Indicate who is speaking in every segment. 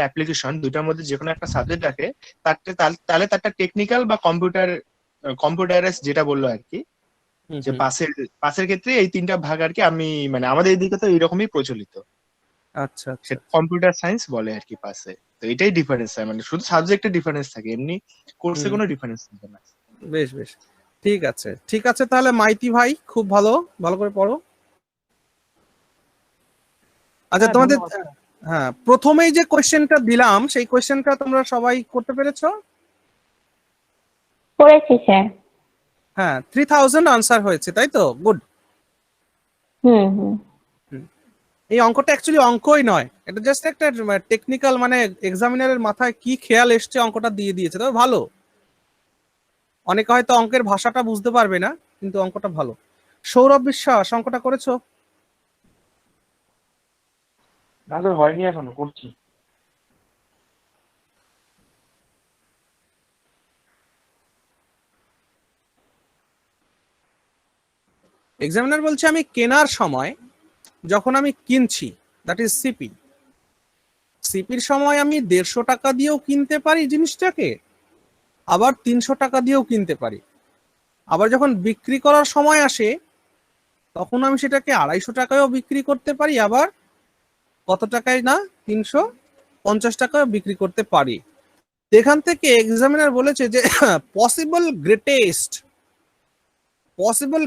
Speaker 1: Application, দুটার মধ্যে যে কোনো একটা সাবজেক্ট রাখে, তাহলে তারটা টেকনিক্যাল বা কম্পিউটারাইজ যেটা বললো আর কি,
Speaker 2: হুম
Speaker 1: যে
Speaker 2: হুম।
Speaker 1: পাসের পাসের ক্ষেত্রে এই তিনটা ভাগ আর কি। আমি মানে আমাদের এদিকে তো এরকমই প্রচলিত,
Speaker 2: আচ্ছা আচ্ছা
Speaker 1: সেটা
Speaker 2: আচ্ছা।
Speaker 1: কম্পিউটার সায়েন্স বলে আর কি পাসে। তো এটাই ডিফারেন্স হয়, মানে শুধু সাবজেক্টের ডিফারেন্স থাকে, এমনি কোর্সে
Speaker 2: হুম,
Speaker 1: কোনো ডিফারেন্স থাকে না।
Speaker 2: বেশ বেশ, ঠিক আছে ঠিক আছে, তাহলে মাইতি ভাই খুব ভালো, ভালো করে পড়ো। আচ্ছা
Speaker 3: হ্যাঁ
Speaker 2: তোমাদের,
Speaker 3: ধন্যবাদ স্যার।
Speaker 2: হ্যাঁ প্রথমেই যে কোশ্চেনটা দিলাম সেই কোশ্চেনটা তোমরা সবাই করতে পেরেছো?
Speaker 4: করেছি স্যার।
Speaker 2: হ্যাঁ 3000 আনসার হয়েছে তাই তো, গুড।
Speaker 4: হুম হুম।
Speaker 2: এই অঙ্কটা অ্যাকচুয়ালি অঙ্কই নয়, এটা জাস্ট একটা টেকনিক্যাল, মানে এক্সামিনারের মাথায় কি খেয়াল এসছে অঙ্কটা দিয়ে দিয়েছে, তবে ভালো। অনেকে হয়তো অঙ্কের ভাষাটা বুঝতে পারবে না, কিন্তু অঙ্কটা ভালো। সৌরভ বিশ্বাস অঙ্কটা করেছো?
Speaker 3: না স্যার হয়নি, এখনো করছি।
Speaker 2: এক্সামিনার বলছে আমি কেনার সময়, যখন আমি কিনছি, দ্যাট ইজ সিপি, সিপির সময় আমি 150 টাকা দিয়েও কিনতে পারি জিনিসটাকে, আবার 300 টাকা দিয়েও কিনতে পারি। আবার যখন বিক্রি করার সময় আসে, তখন আমি সেটাকে 250 টাকায়ও বিক্রি করতে পারি, আবার কত টাকায় না, 350 টাকায়ও বিক্রি করতে পারি। এখান থেকে এক্সামিনার বলেছে যে পসিবল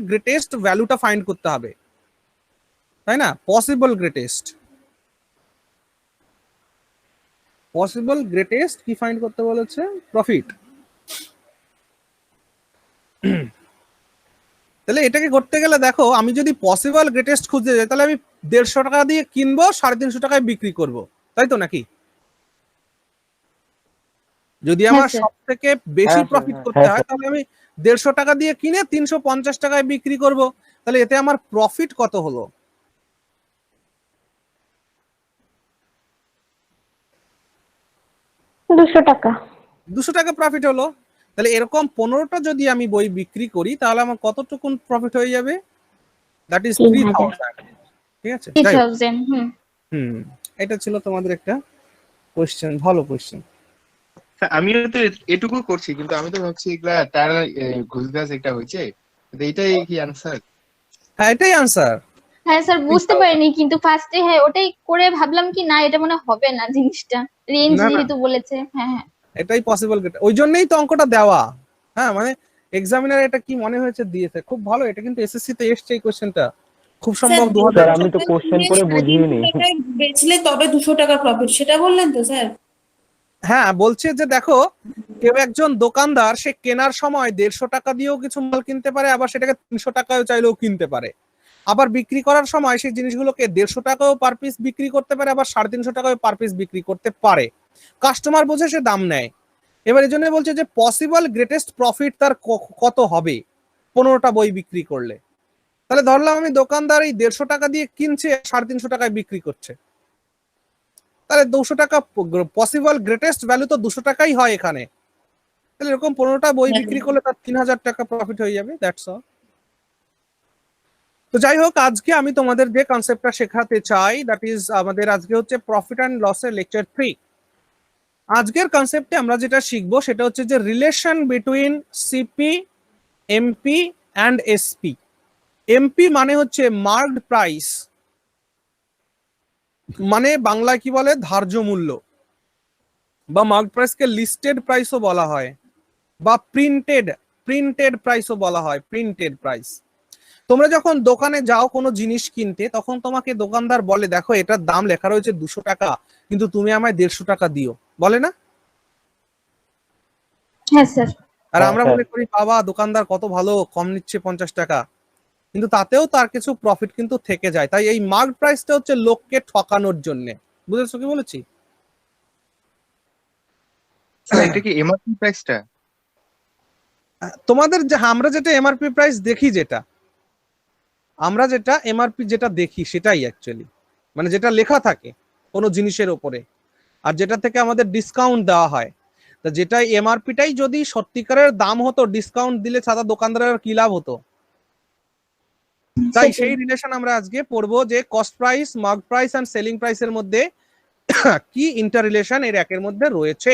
Speaker 2: গ্রেটেস্ট ভ্যালুটা ফাইন্ড করতে হবে, তাই না? পসিবল গ্রেটেস্ট কি ফাইন্ড করতে বলেছে? প্রফিট। তাহলে এটাকে করতে গেলে দেখো, আমি যদি পসিবল গ্রেটেস্ট খুঁজতে যাই, তাহলে আমি 150 টাকা দিয়ে কিনবো, 350 টাকায় বিক্রি করব, তাই তো নাকি? যদি
Speaker 4: হ্যাঁ
Speaker 2: আমার
Speaker 4: স্যার।
Speaker 2: সব থেকে বেশি
Speaker 3: হ্যাঁ স্যার,
Speaker 2: প্রফিট
Speaker 3: হ্যাঁ।
Speaker 2: করতে হয়, তাহলে আমি 150 টাকা দিয়ে কিনে 350 টাকায় বিক্রি করব। তাহলে এতে আমার প্রফিট কত হলো?
Speaker 4: দুশো টাকা।
Speaker 2: 200 টাকা প্রফিট হলো। তাহলে এরকম 15টা যদি আমি বই বিক্রি করি, তাহলে আমার কতটুকুন প্রফিট হয়ে যাবে? That is
Speaker 4: 3000।
Speaker 2: 3000। ঠিক আছে, যাই হোক।
Speaker 4: 3000। হুম।
Speaker 2: হুম, এটা ছিল তোমাদের একটা কোশ্চেন, ভালো কোশ্চেন।
Speaker 1: আমিও তো এটুকু করছি, কিন্তু আমি তো ভাবছি এগুলা তার ঘুষ গাছ একটা হয়েছে, তো এইটাই কি আনসার?
Speaker 2: হ্যাঁ এটাই আনসার।
Speaker 4: হ্যাঁ স্যার, বুঝতে পারিনি, কিন্তু ফার্স্টে হ্যাঁ ওটাই করে ভাবলাম কি না এটা মনে হয় হবে না জিনিসটা, রেঞ্জ
Speaker 2: না না,
Speaker 4: যেহেতু বলেছে। হ্যাঁ হ্যাঁ।
Speaker 2: এটাই পসিবল, ওই জন্যই তো অঙ্কটা দেওয়া। হ্যাঁ মানে এক্সামিনার এটা কি মনে হয়েছে দিয়েছে, খুব ভালো। এটা কিন্তু এসএসসি তে এসছে এই কোশ্চেনটা, খুব
Speaker 5: স্যার
Speaker 2: সম্ভব
Speaker 5: 200
Speaker 3: স্যার আমি তো
Speaker 5: টাকা
Speaker 3: কোশ্চেন
Speaker 5: কিনে
Speaker 3: করে
Speaker 5: 350
Speaker 3: বুঝিয়ে
Speaker 5: টাকায় বেচলে তবে 200 টাকা প্রফিট, সেটা বললেন তো স্যার?
Speaker 2: হ্যাঁ বলছে যে দেখো, কেউ একজন দোকানদার সে কেনার সময় 150 টাকা দিয়েও কিছু মাল কিনতে পারে, আবার সেটাকে 300 টাকায় চাইলেও কিনতে পারে। আবার বিক্রি করার সময় সেই জিনিসগুলোকে 150 টাকাও পার পিস বিক্রি করতে পারে, আবার 350 টাকাও পার পিস বিক্রি করতে পারে। কাস্টমার বোঝে, সে দাম নেয়। এবার এই জন্য বলছে যে পসিবল গ্রেটেস্ট প্রফিট তার কত হবে 15টা বই বিক্রি করলে। তাহলে ধরলাম আমি দোকানদার এই 150 টাকা দিয়ে কিনছে, 350 টাকায় বিক্রি করছে, তাহলে 200 টাকা পসিবল গ্রেটেস্ট ভ্যালু তো 200 টাকাই হয় এখানে। তাহলে এরকম 15টা বই বিক্রি করলে তার 3000 টাকা প্রফিট হয়ে যাবে, দ্যাটস অল। তো যাই হোক, আজকে আমি তোমাদের যে কনসেপ্টটা শেখাতে চাই, দ্যাট ইজ আমাদের আজকে হচ্ছে প্রফিট অ্যান্ড লসের লেকচার 3। আজকের কনসেপ্টে আমরা যেটা শিখবো সেটা হচ্ছে যে relation between CP, MP and SP. MP মানে হচ্ছে মার্কড প্রাইস, মানে বাংলায় কি বলে, ধার্য মূল্য, বা মার্কড প্রাইসকে লিস্টেড প্রাইসও বলা হয়, বা প্রিন্টেড প্রিন্টেড প্রাইসও বলা হয়, প্রিন্টেড প্রাইস। তোমরা যখন দোকানে যাও কোনো জিনিস কিনতে, তখন তোমাকে দোকানদার বলে দেখো এটার দাম লেখা রয়েছে 200 টাকা, কিন্তু তুমি আমায় 150 টাকা দিও, বলে না?
Speaker 4: হ্যাঁ স্যার।
Speaker 2: আর
Speaker 3: হ্যাঁ
Speaker 2: আমরা
Speaker 3: স্যার।
Speaker 2: মনে করি বাবা দোকানদার কত ভালো, কম নিচ্ছে 50 টাকা, কিন্তু তাতেও তার কিছু প্রফিট কিন্তু থেকে যায়। তাই এই মার্ক প্রাইসটা হচ্ছে লোককে ঠকানোর জন্য। বুঝেছো কি বলেছি?
Speaker 1: স্যার এটা কি এমআরপি প্রাইসটা?
Speaker 2: তোমাদের যে আমরা যেটা এমআরপি প্রাইস দেখি, আমরা যেটা এমআরপি যেটা দেখি সেটাই অ্যাকচুয়ালি, মানে যেটা লেখা থাকে কোনো জিনিসের ওপরে, আর যেটা থেকে আমাদের ডিসকাউন্ট দেওয়া হয়। তা যেটা এমআরপিটাই যদি সত্যিকারের দাম হতো, ডিসকাউন্ট দিলে সাদা দোকানদারের কি লাভ হতো? তাই সেই রিলেশন আমরা আজকে পড়বো, যে cost price, mark price and selling প্রাইসের মধ্যে কি ইন্টার রিলেশন এর একের মধ্যে রয়েছে।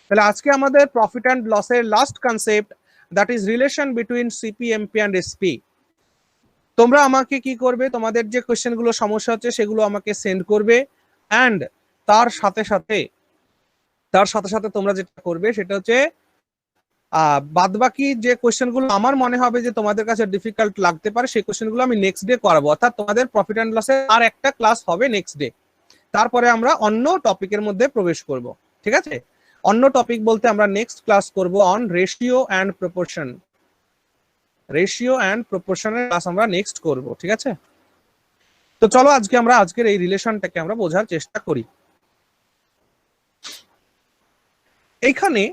Speaker 2: তাহলে আজকে আমাদের প্রফিট অ্যান্ড লসের last concept, that is relation between CP, MP and SP. তোমরা আমাকে কি করবে, তোমাদের যে কোশ্চেনগুলো সমস্যা হচ্ছে সেগুলো আমাকে সেন্ড করবে, অ্যান্ড তার সাথে সাথে তোমরা যেটা করবে সেটা হচ্ছে বাদবাকি যে কোশ্চেনগুলো আমার মনে হবে যে তোমাদের কাছে ডিফিকাল্ট লাগতে পারে সেই কোশ্চেনগুলো আমি নেক্সট ডে করাবো। অর্থাৎ তোমাদের প্রফিট অ্যান্ড লসের আর একটা ক্লাস হবে নেক্সট ডে, তারপরে আমরা অন্য টপিকের মধ্যে প্রবেশ করব। ঠিক আছে, অন্য টপিক বলতে আমরা নেক্সট ক্লাস করব on ratio and proportion. Ratio and প্রপোর্শনের ক্লাস আমরা নেক্সট করব। ঠিক আছে, তো চলো আজকে আমরা আজকের এই রিলেশনটাকে আমরা বোঝার চেষ্টা করি। এইখানে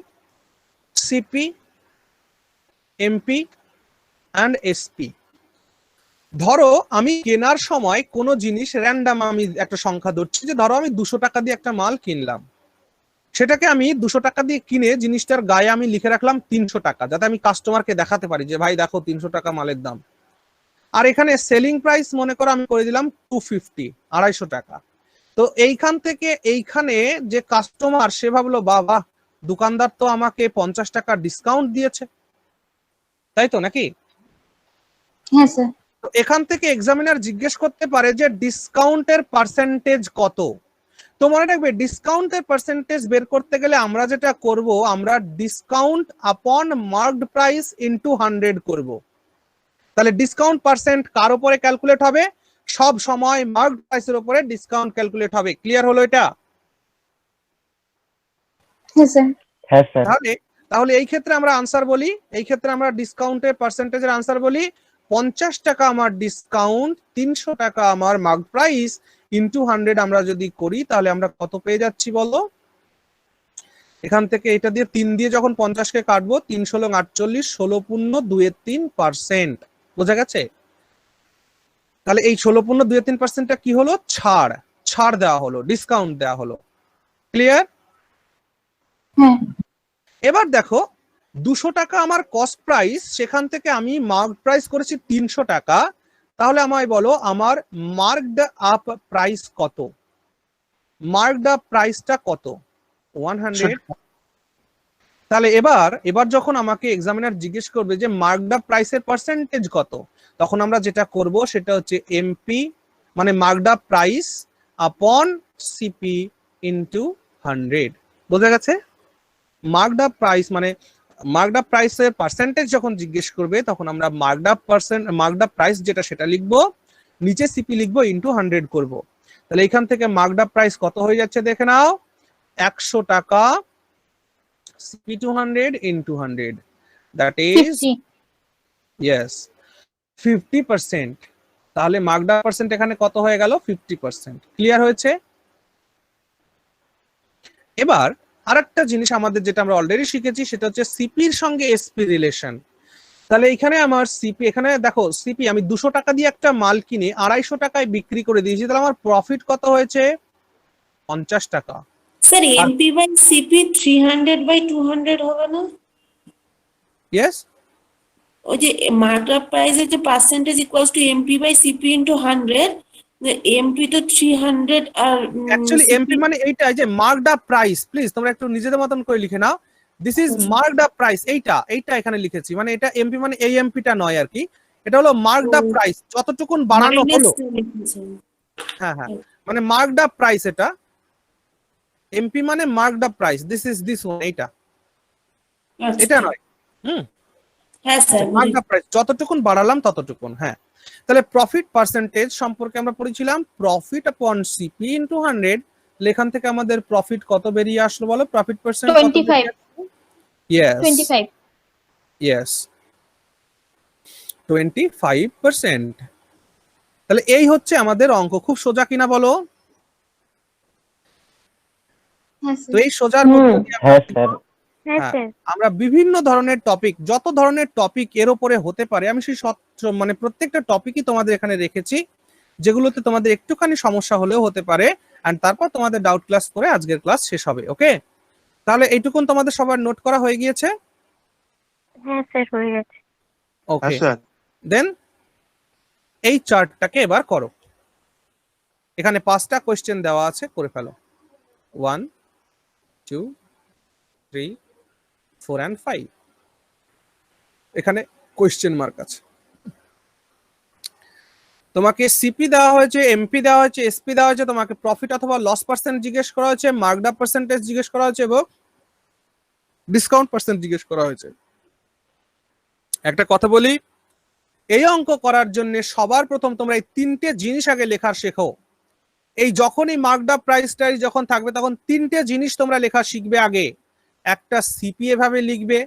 Speaker 2: সিপি, এমপি অ্যান্ড এসপি, ধরো আমি কেনার সময় কোনো জিনিস র্যান্ডাম আমি একটা সংখ্যা ধরছি, যে ধরো আমি 200 টাকা দিয়ে একটা মাল কিনলাম, সেটাকে আমি 200 টাকা দিয়ে কিনে জিনিসটার গায়ে আমি লিখে রাখলাম 300 টাকা, যাতে আমি কাস্টমারকে দেখাতে পারি যে ভাই দেখো 300 টাকা মালের দাম। আর এখানে সেলিং প্রাইস মনে করো আমি করে দিলাম 250, 250 টাকা। তো এইখান থেকে এইখানে যে কাস্টমার সে ভাবলো বাবা দোকানদার তো আমাকে 50 টাকা ডিসকাউন্ট দিয়েছে, তাই তো নাকি?
Speaker 4: হ্যাঁ স্যার।
Speaker 2: তো এখান থেকে এক্সামিনার জিজ্ঞেস করতে পারে যে ডিসকাউন্টের পার্সেন্টেজ কত। তো মনে রাখবে ডিসকাউন্টের পার্সেন্টেজ বের করতে গেলে আমরা যেটা করব, আমরা ডিসকাউন্ট আপন মার্কড প্রাইস ইনটু 100 করব। তাহলে ডিসকাউন্ট পার্সেন্ট কার উপরে ক্যালকুলেট হবে? সব সময় মার্কড প্রাইসের উপরে ডিসকাউন্ট ক্যালকুলেট হবে। ক্লিয়ার হলো এটা?
Speaker 4: হ্যাঁ স্যার।
Speaker 3: হ্যাঁ স্যার।
Speaker 2: তাহলে এই ক্ষেত্রে আমরা আনসার বলি, এই ক্ষেত্রে আমরা ডিসকাউন্টের পার্সেন্টেজের আনসার বলি 50 টাকা আমার ডিসকাউন্ট, 300 টাকা আমার মার্কড প্রাইস ইনটু 100 আমরা যদি করি তাহলে আমরা কত পেয়ে যাচ্ছি বলো? এখান থেকে এটা দিয়ে 3 দিয়ে যখন 50 কে কাটবো, 3 ষোলো 48, 16.23%। বোঝা গেছে? তাহলে এই 16.23%টা কি হলো? ছাড় দেওয়া হলো, ডিসকাউন্ট দেওয়া হলো। ক্লিয়ার?
Speaker 4: হ্যাঁ।
Speaker 2: এবার দেখো 200 টাকা আমার কস্ট প্রাইস, সেখান থেকে আমি মার্কড প্রাইস করেছি 300 টাকা, তাহলে আমায় বলো আমার মার্কড আপ প্রাইস কত? মার্কড আপ প্রাইসটা কত? 100। তাহলে এবার যখন আমাকে এক্সামিনার জিজ্ঞেস করবে যে মার্কড আপ প্রাইসের পার্সেন্টেজ কত, তখন আমরা যেটা করব সেটা হচ্ছে এমপি মানে মার্কড আপ প্রাইস আপন সিপি ইনটু 100। বোঝা গেছে? মার্কড আপ প্রাইস মানে মার্কড আপ প্রাইসের পার্সেন্টেজ যখন জিজ্ঞেস করবে তখন আমরা মার্কড আপ প্রাইস যেটা সেটা লিখবো, নিচে সিপি লিখবো, ইনটু 100 করব। তাহলে এখান থেকে মার্কড আপ প্রাইস কত হয়ে যাচ্ছে দেখে নাও, 100 টাকা CP to 100 into 100, that is
Speaker 4: 50।
Speaker 2: Yes 50%। তাহলে মার্কড আপ পার্সেন্ট এখানে কত হয়ে গেল? 50%। ক্লিয়ার হয়েছে? এবার আরেকটা জিনিস আমাদের যেটা আমরা অলরেডি শিখেছি সেটা হচ্ছে সিপির সঙ্গে এসপি রিলেশন। তাহলে এখানে আমার সিপি, এখানে দেখো সিপি আমি 200 টাকা দিয়ে একটা মাল কিনে 250 টাকায় বিক্রি করে দিয়েছি, তাহলে আমার প্রফিট কত হয়েছে? 50 টাকা।
Speaker 5: স্যার এমপি বাই সিপি 300/200 হবে না?
Speaker 2: ইয়েস,
Speaker 5: ওই যে মার্কআপ প্রাইসের যে percentage equals to MP by CP into 100, MP তো 300 আর
Speaker 2: অ্যাকচুয়ালি এমপি মানে এইটা, যে মার্কড আপ প্রাইস, প্লিজ তোমরা একটু নিজেদের মতন করে লিখে নাও, this is marked up price. এইটা এখানে লিখেছি, মানে এটা এমপি মানে এই এমপিটা নয় আর কি, এটা হলো মার্কড আপ প্রাইস, যতটুকুন বাড়ানো হলো। হ্যাঁ, মানে মার্কড আপ প্রাইস, এটা এমপি মানে marked up price, this one, এটা নয়।
Speaker 5: হ্যাঁ স্যার,
Speaker 2: মার্কড আপ প্রাইস যতটুকুন বাড়ালাম ততটুকুন। হ্যাঁ, তাহলে প্রফিট পার্সেন্টেজ সম্পর্কে আমরা পড়েছিলাম প্রফিট আপন সিপি ইনটু 100। এখান থেকে আমাদের প্রফিট কত বেরিয়ে আসলো বলো? প্রফিট পার্সেন্ট কত?
Speaker 4: 25।
Speaker 2: ইয়েস
Speaker 4: 25।
Speaker 2: ইয়েস 25%। তাহলে এই হচ্ছে আমাদের অঙ্ক। খুব সোজা কিনা বলো?
Speaker 4: হ্যাঁ
Speaker 2: তো
Speaker 4: স্যার।
Speaker 2: এই সোজার মধ্যে দিয়ে
Speaker 3: হ্যাঁ স্যার।
Speaker 2: আমরা বিভিন্ন ধরনের টপিক, যত ধরনের টপিক এর উপরে হতে পারে, আমি সেই মানে প্রত্যেকটা টপিকই তোমাদের এখানে রেখেছি, যেগুলোতে তোমাদের একটুখানি সমস্যা হলেও হতে পারে, এন্ড তারপর তোমাদের ডাউট ক্লাস করে আজকের ক্লাস শেষ হবে। ওকে, তাহলে এইটুকুন তোমাদের সবার নোট করা হয়ে গিয়েছে?
Speaker 6: হ্যাঁ স্যার, হয়ে গেছে।
Speaker 2: ওকে, দেন এই চার্টটাকে এবার করো। এখানে 5টা কোশ্চেন দেওয়া আছে, করে ফেলো। 1 2 3 4 and 5 এখানে কোশ্চেন মার্ক আছে। তোমাকে সিপি দেওয়া হয়েছে, এমপি দেওয়া হয়েছে, এসপি দেওয়া হয়েছে, তোমাকে প্রফিট অথবা লস পার্সেন্ট জিজ্ঞেস করা হয়েছে, মার্কড আপ পার্সেন্টেজ জিজ্ঞেস করা হয়েছে এবং ডিসকাউন্ট পার্সেন্ট জিজ্ঞেস করা হয়েছে। একটা কথা বলি, এই অঙ্ক করার জন্য সবার প্রথম তোমরা এই তিনটে জিনিস আগে লেখা শেখো। এই যখনই মার্কড আপ প্রাইস টাইস যখন থাকবে তখন তিনটে জিনিস তোমরা লেখা শিখবে আগে। একটা সিপি এভাবে লিখবে,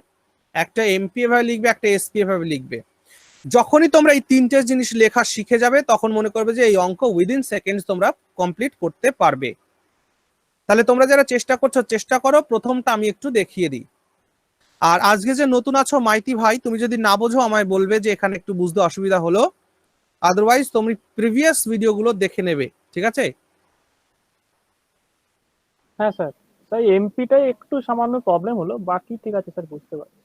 Speaker 2: একটা এমপি এভাবে লিখবে, একটা এসপি এভাবে লিখবে। যখনই তোমরা এই তিনটে জিনিস লেখা শিখে যাবে তখন মনে করবে যে এই অঙ্ক উইদিন সেকেন্ডস তোমরা কমপ্লিট করতে পারবে। তাহলে তোমরা যারা চেষ্টা করছো চেষ্টা করো। প্রথমটা আমি একটু দেখিয়ে দিই। আর আজকে যে নতুন আছো মাইতি ভাই, তুমি যদি না বোঝো আমায় বলবে যে এখানে একটু বুঝতে অসুবিধা হলো, আদারওয়াইজ তুমি প্রিভিয়াস ভিডিওগুলো দেখে নেবে, ঠিক আছে?
Speaker 7: হ্যাঁ স্যার, তাই এমপিটাই একটু সামান্য প্রবলেম হলো, বাকি ঠিক আছে স্যার, বুঝতে পারছি।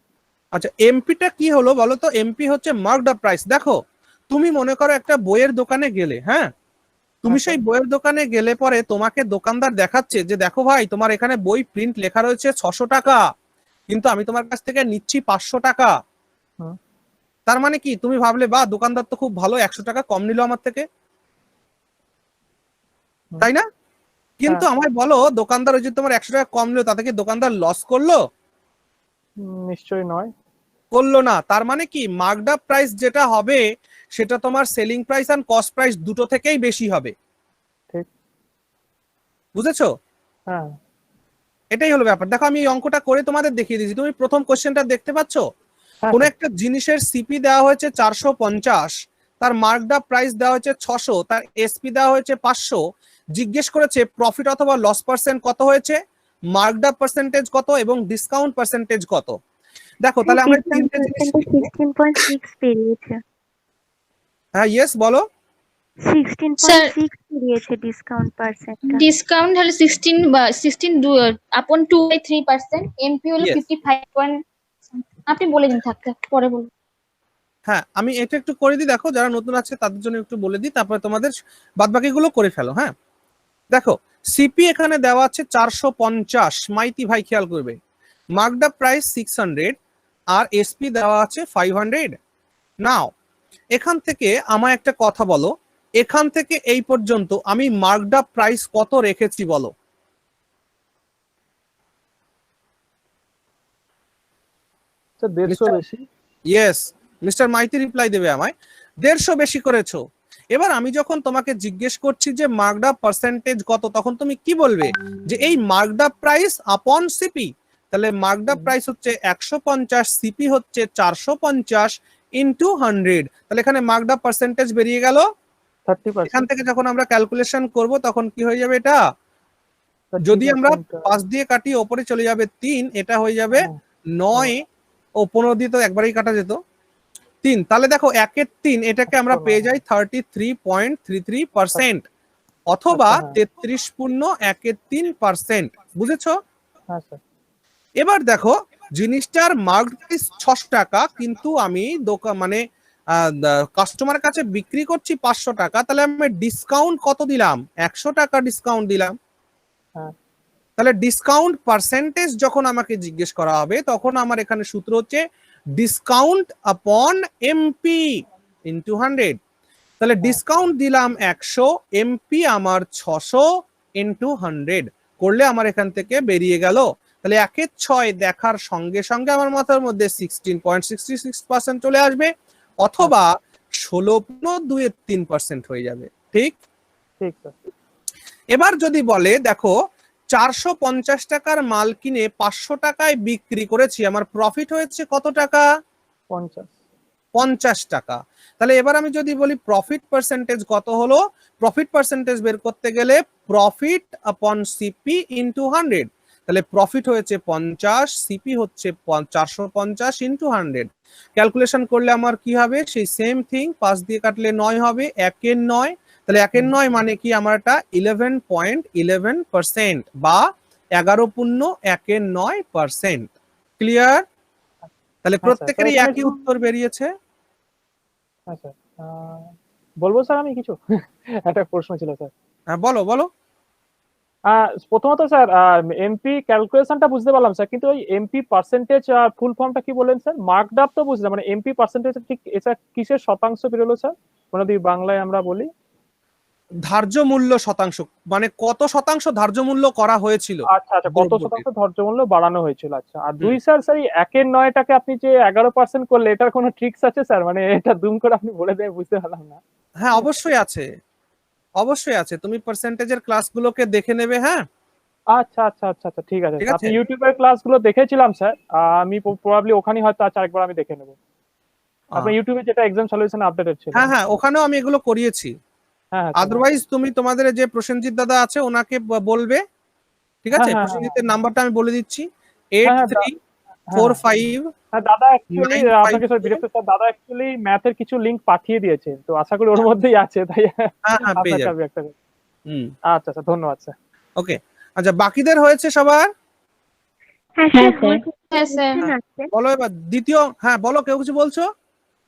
Speaker 2: আচ্ছা, এমপিটা কি হলো বলো তো? এমপি হচ্ছে মার্কড আপ প্রাইস। দেখো তুমি মনে করো একটা বইয়ের দোকানে গেলে, হ্যাঁ, তুমি সেই বইয়ের দোকানে গেলে পরে তোমাকে দোকানদার দেখাচ্ছে যে দেখো ভাই তোমার এখানে বই প্রিন্ট লেখা রয়েছে 600 টাকা, কিন্তু আমি তোমার কাছ থেকে নিচ্ছি 500 টাকা।
Speaker 7: হুম।
Speaker 2: তার মানে কি তুমি ভাবলে বা দোকানদার তো খুব ভালো, 100 টাকা কম নিল আমার থেকে, তাই না? কিন্তু আমায় বলো, দোকানদার ওই যে তোমার 100 টাকা কম নিল তাতে কি দোকানদার লস করলো?
Speaker 7: নিশ্চয়ই নয়।
Speaker 2: করলো না। তার মানে কি মার্কড আপ প্রাইস যেটা হবে সেটা তোমার সেলিং প্রাইস আর কস্ট প্রাইস দুটো থেকেই বেশি হবে।
Speaker 7: ঠিক।
Speaker 2: বুঝেছো?
Speaker 7: হ্যাঁ
Speaker 2: এটাই হলো ব্যাপার। দেখো আমি এই অঙ্কটা করে তোমাদের দেখিয়ে দিয়েছি। তুমি প্রথম কোশ্চেনটা দেখতে পাচ্ছ?
Speaker 7: হ্যাঁ
Speaker 2: কোন একটা জিনিসের সিপি দেওয়া হয়েছে 450, তার মার্কড আপ প্রাইস দেওয়া হয়েছে 600, তার এসপি দেওয়া হয়েছে 500, জিজ্ঞেস করেছে প্রফিট অথবা লস পার্সেন্ট কত হয়েছে, মার্কড আপ পার্সেন্টেজ কত এবং ডিসকাউন্ট পার্সেন্টেজ কত। দেখো তাহলে আমরা তিনটে জিনিস লিখবো।
Speaker 6: 16.6 পেরিয়েছে।
Speaker 2: হ্যাঁ ইয়েস বলো।
Speaker 6: 16.6 পেরিয়েছে ডিসকাউন্ট পার্সেন্টটা।
Speaker 4: ডিসকাউন্ট হলো 16 আপন 2/3%, এমপি হলো
Speaker 2: Yes.
Speaker 4: 55. আপনি বলে দিন, থাকতে পরে বলুন।
Speaker 2: হ্যাঁ আমি এটা একটু করে দিই, দেখো যারা নতুন আছে তাদের জন্য একটু বলে দিই, তারপরে তোমাদের বাদবাকিগুলো করে ফেলো। হ্যাঁ দেখো সিপি এখানে দেওয়া আছে 450, মাইতি ভাই খেয়াল করবে। মার্কড আপ প্রাইস 600 আর এসপি দেওয়া আছে 500। নাও এখান থেকে আমায় একটা কথা বলো, এখান থেকে এই পর্যন্ত আমি মার্কড আপ প্রাইস কত রেখেছি বলো?
Speaker 7: স্যার 150 বেশি।
Speaker 2: ইয়েস, মিস্টার মাইতি রিপ্লাই দেবে আমায়, 150 বেশি করেছো। এবার আমি যখন তোমাকে জিজ্ঞেস করছি যে মার্কড আপ পার্সেন্টেজ কত, তখন তুমি কি বলবে? যে এই মার্কড আপ প্রাইস আপন সিপি। তাহলে মার্কড আপ প্রাইস হচ্ছে 150, সিপি হচ্ছে 450 ইনটু 100। তাহলে এখানে মার্কড আপ পার্সেন্টেজ বেরিয়ে গেল
Speaker 7: 30%।
Speaker 2: এখান থেকে যখন আমরা ক্যালকুলেশন করব তখন কি হয়ে যাবে? এটা যদি আমরা 5 দিয়ে কাটি ওপরে চলে যাবে 3, এটা হয়ে যাবে 9 ও 15 দিয়ে তো একবারেই কাটা যেত 3। তাহলে দেখো 1/3 এটাকে আমরা পেয়ে যাই 33.33% অথবা 33.1/3%। বুঝেছো?
Speaker 7: হ্যাঁ স্যার।
Speaker 2: এবার দেখো জিনিসটার মার্কড প্রাইস 600 টাকা, কিন্তু আমি দোকান মানে কাস্টমারের কাছে বিক্রি করছি 500 টাকা, তাহলে আমি ডিসকাউন্ট কত দিলাম? 100 টাকা ডিসকাউন্ট দিলাম।
Speaker 7: হ্যাঁ।
Speaker 2: তাহলে ডিসকাউন্ট পার্সেন্টেজ যখন আমাকে জিজ্ঞেস করা হবে তখন আমার এখানে সূত্র হচ্ছে ডিসকাউন্ট আপন এমপি ইনটু 100। তাহলে ডিসকাউন্ট দিলাম 100, এমপি আমার 600 ইনটু 100 করলে আমার এখান থেকে বেরিয়ে গেল। তাহলে 1/6 দেখার সঙ্গে সঙ্গে আমার মাথার মধ্যে 16.66% চলে আসবে, অথবা 16.23% হয়ে যাবে। ঠিক
Speaker 7: ঠিক স্যার।
Speaker 2: এবার যদি বলে দেখো 450 টাকার মাল কিনে 500 টাকায় বিক্রি করেছি, আমার প্রফিট হয়েছে কত টাকা? 50 টাকা। তাহলে এবার আমি যদি বলি প্রফিট পার্সেন্টেজ কত হলো, প্রফিট পার্সেন্টেজ বের করতে গেলে প্রফিট আপন সিপি ইনটু 100। তাহলে প্রফিট হয়েছে 50, সিপি হচ্ছে 450 ইনটু 100। ক্যালকুলেশন করলে আমার কি হবে? সেই সেম থিং, 5 দিয়ে কাটলে 9 হবে, 1/9। তাহলে 1/9 মানে কি? আমার এটা 11.11% বা 11.9%। ক্লিয়ার? তাহলে প্রত্যেকেরই একই উত্তর বেরিয়েছে।
Speaker 7: হ্যাঁ স্যার। বলবো স্যার আমি কিছু? একটা প্রশ্ন ছিল স্যার।
Speaker 2: হ্যাঁ বলো বলো।
Speaker 7: প্রথমত স্যার এমপি ক্যালকুলেশনটা বুঝতে পারলাম স্যার, কিন্তু ওই এমপি পার্সেন্টেজ ফুল ফর্মটা কি বললেন স্যার? মার্কড আপ তো বুঝলাম, মানে এমপি পার্সেন্টেজ ঠিক এটা কিসের শতাংশ বেরোলো স্যার? মানে যদি বাংলায় আমরা বলি
Speaker 2: ধার্য মূল্য শতাংশ, মানে কত শতাংশ ধার্য মূল্য করা হয়েছিল।
Speaker 7: আচ্ছা আচ্ছা, কত
Speaker 2: দ্রব্যটির।
Speaker 7: শতাংশ ধার্য মূল্য বাড়ানো হয়েছিল। আচ্ছা, আর দুই স্যার স্যার এই 1/9টাকে আপনি যে 11% করলে, এটার কোনো ট্রিক্স আছে স্যার? মানে এটা দুম করে আপনি বলে দেয়, বুঝতে পারলাম না।
Speaker 2: হ্যাঁ অবশ্যই আছে, অবশ্যই আছে, তুমি পার্সেন্টেজের ক্লাসগুলোকে দেখে নেবে। হ্যাঁ
Speaker 7: আচ্ছা আচ্ছা আচ্ছা আচ্ছা, ঠিক আছে।
Speaker 2: ঠিক আছে।
Speaker 7: আপনি ইউটিউবের ক্লাসগুলো দেখেছিলাম স্যার, আমি প্রবাবলি ওখানে হয়তো আচ্ছা একবার আমি দেখে নেবো। আপনার ইউটিউবে যেটা এক্সাম সলিউশন আপডেটেড ছিল।
Speaker 2: হ্যাঁ হ্যাঁ, ওখানেও আমি এগুলো করিয়েছি।
Speaker 7: হ্যাঁ হ্যাঁ,
Speaker 2: আদারওয়াইজ তুমি তোমাদের যে প্রসেনজিৎ দাদা আছে ওনাকে বলবে, ঠিক আছে?
Speaker 7: হ্যাঁ, হ্যাঁ,
Speaker 2: প্রসেনজিতের নাম্বারটা আমি বলে দিচ্ছি,
Speaker 7: হ্যাঁ, হ্যাঁ,
Speaker 2: 8345।
Speaker 7: হ্যাঁ দাদা অ্যাকচুয়ালি
Speaker 2: 954
Speaker 7: আপনাকে স্যার বিরক্ত স্যার, দাদা অ্যাকচুয়ালি ম্যাথের কিছু লিংক পাঠিয়ে দিয়েছেন, তো আশা করি ওর মধ্যেই আছে, তাই
Speaker 2: হ্যাঁ হ্যাঁ পেয়ে
Speaker 7: আপনাকে
Speaker 2: যাবে।
Speaker 7: আমি একটা
Speaker 2: হুম,
Speaker 7: আচ্ছা আচ্ছা, ধন্যবাদ স্যার।
Speaker 2: ওকে। আচ্ছা, বাকিদের হয়েছে সবার?
Speaker 6: হ্যাঁ
Speaker 4: হ্যাঁ,
Speaker 6: স্যার,
Speaker 4: হ্যাঁ, স্যার।
Speaker 6: আছে।
Speaker 2: বলো এবার দ্বিতীয়। হ্যাঁ বলো, কেউ কিছু বলছো?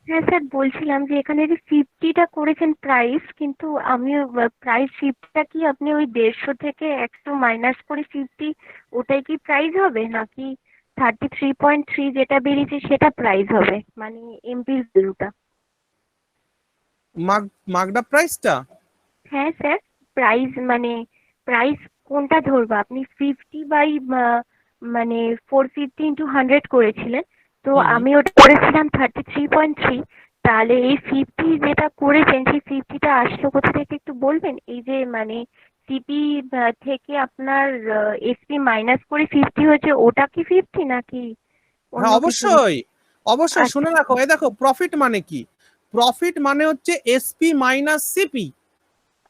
Speaker 6: হ্যাঁ স্যার, বলছিলাম যে এখানে যে 50টা করেছেন প্রাইস, কিন্তু আমি প্রাইস 50টা কি আপনি ওই 150 থেকে 100 মাইনাস করে 50, ওটাই কি প্রাইস হবে, নাকি 33.3 যেটা বেরিয়েছে সেটা প্রাইস হবে, মানে এমপির ভ্যালুটা?
Speaker 2: মার্কড আপ প্রাইসটা?
Speaker 6: হ্যাঁ স্যার, প্রাইস মানে প্রাইস কোনটা ধরবো? আপনি 50 বাই মানে 450 into 100 করেছিলেন, তো আমি ওটা করেছিলাম 33.3। তাহলে এই 50 যেটা করেছেন সেই 50টা আসলো কোথা থেকে একটু বলবেন? এই যে মানে সিপি থেকে আপনার এসপি মাইনাস করে 50 হয়েছে, ওটা কি 50 নাকি অন্য
Speaker 2: হ্যাঁ
Speaker 6: কিছু?
Speaker 2: অবশ্যই, অবশ্যই।
Speaker 6: আচ্ছা।
Speaker 2: শুনে রাখো, এই দেখো প্রফিট মানে কি? প্রফিট মানে হচ্ছে এসপি মাইনাস সিপি।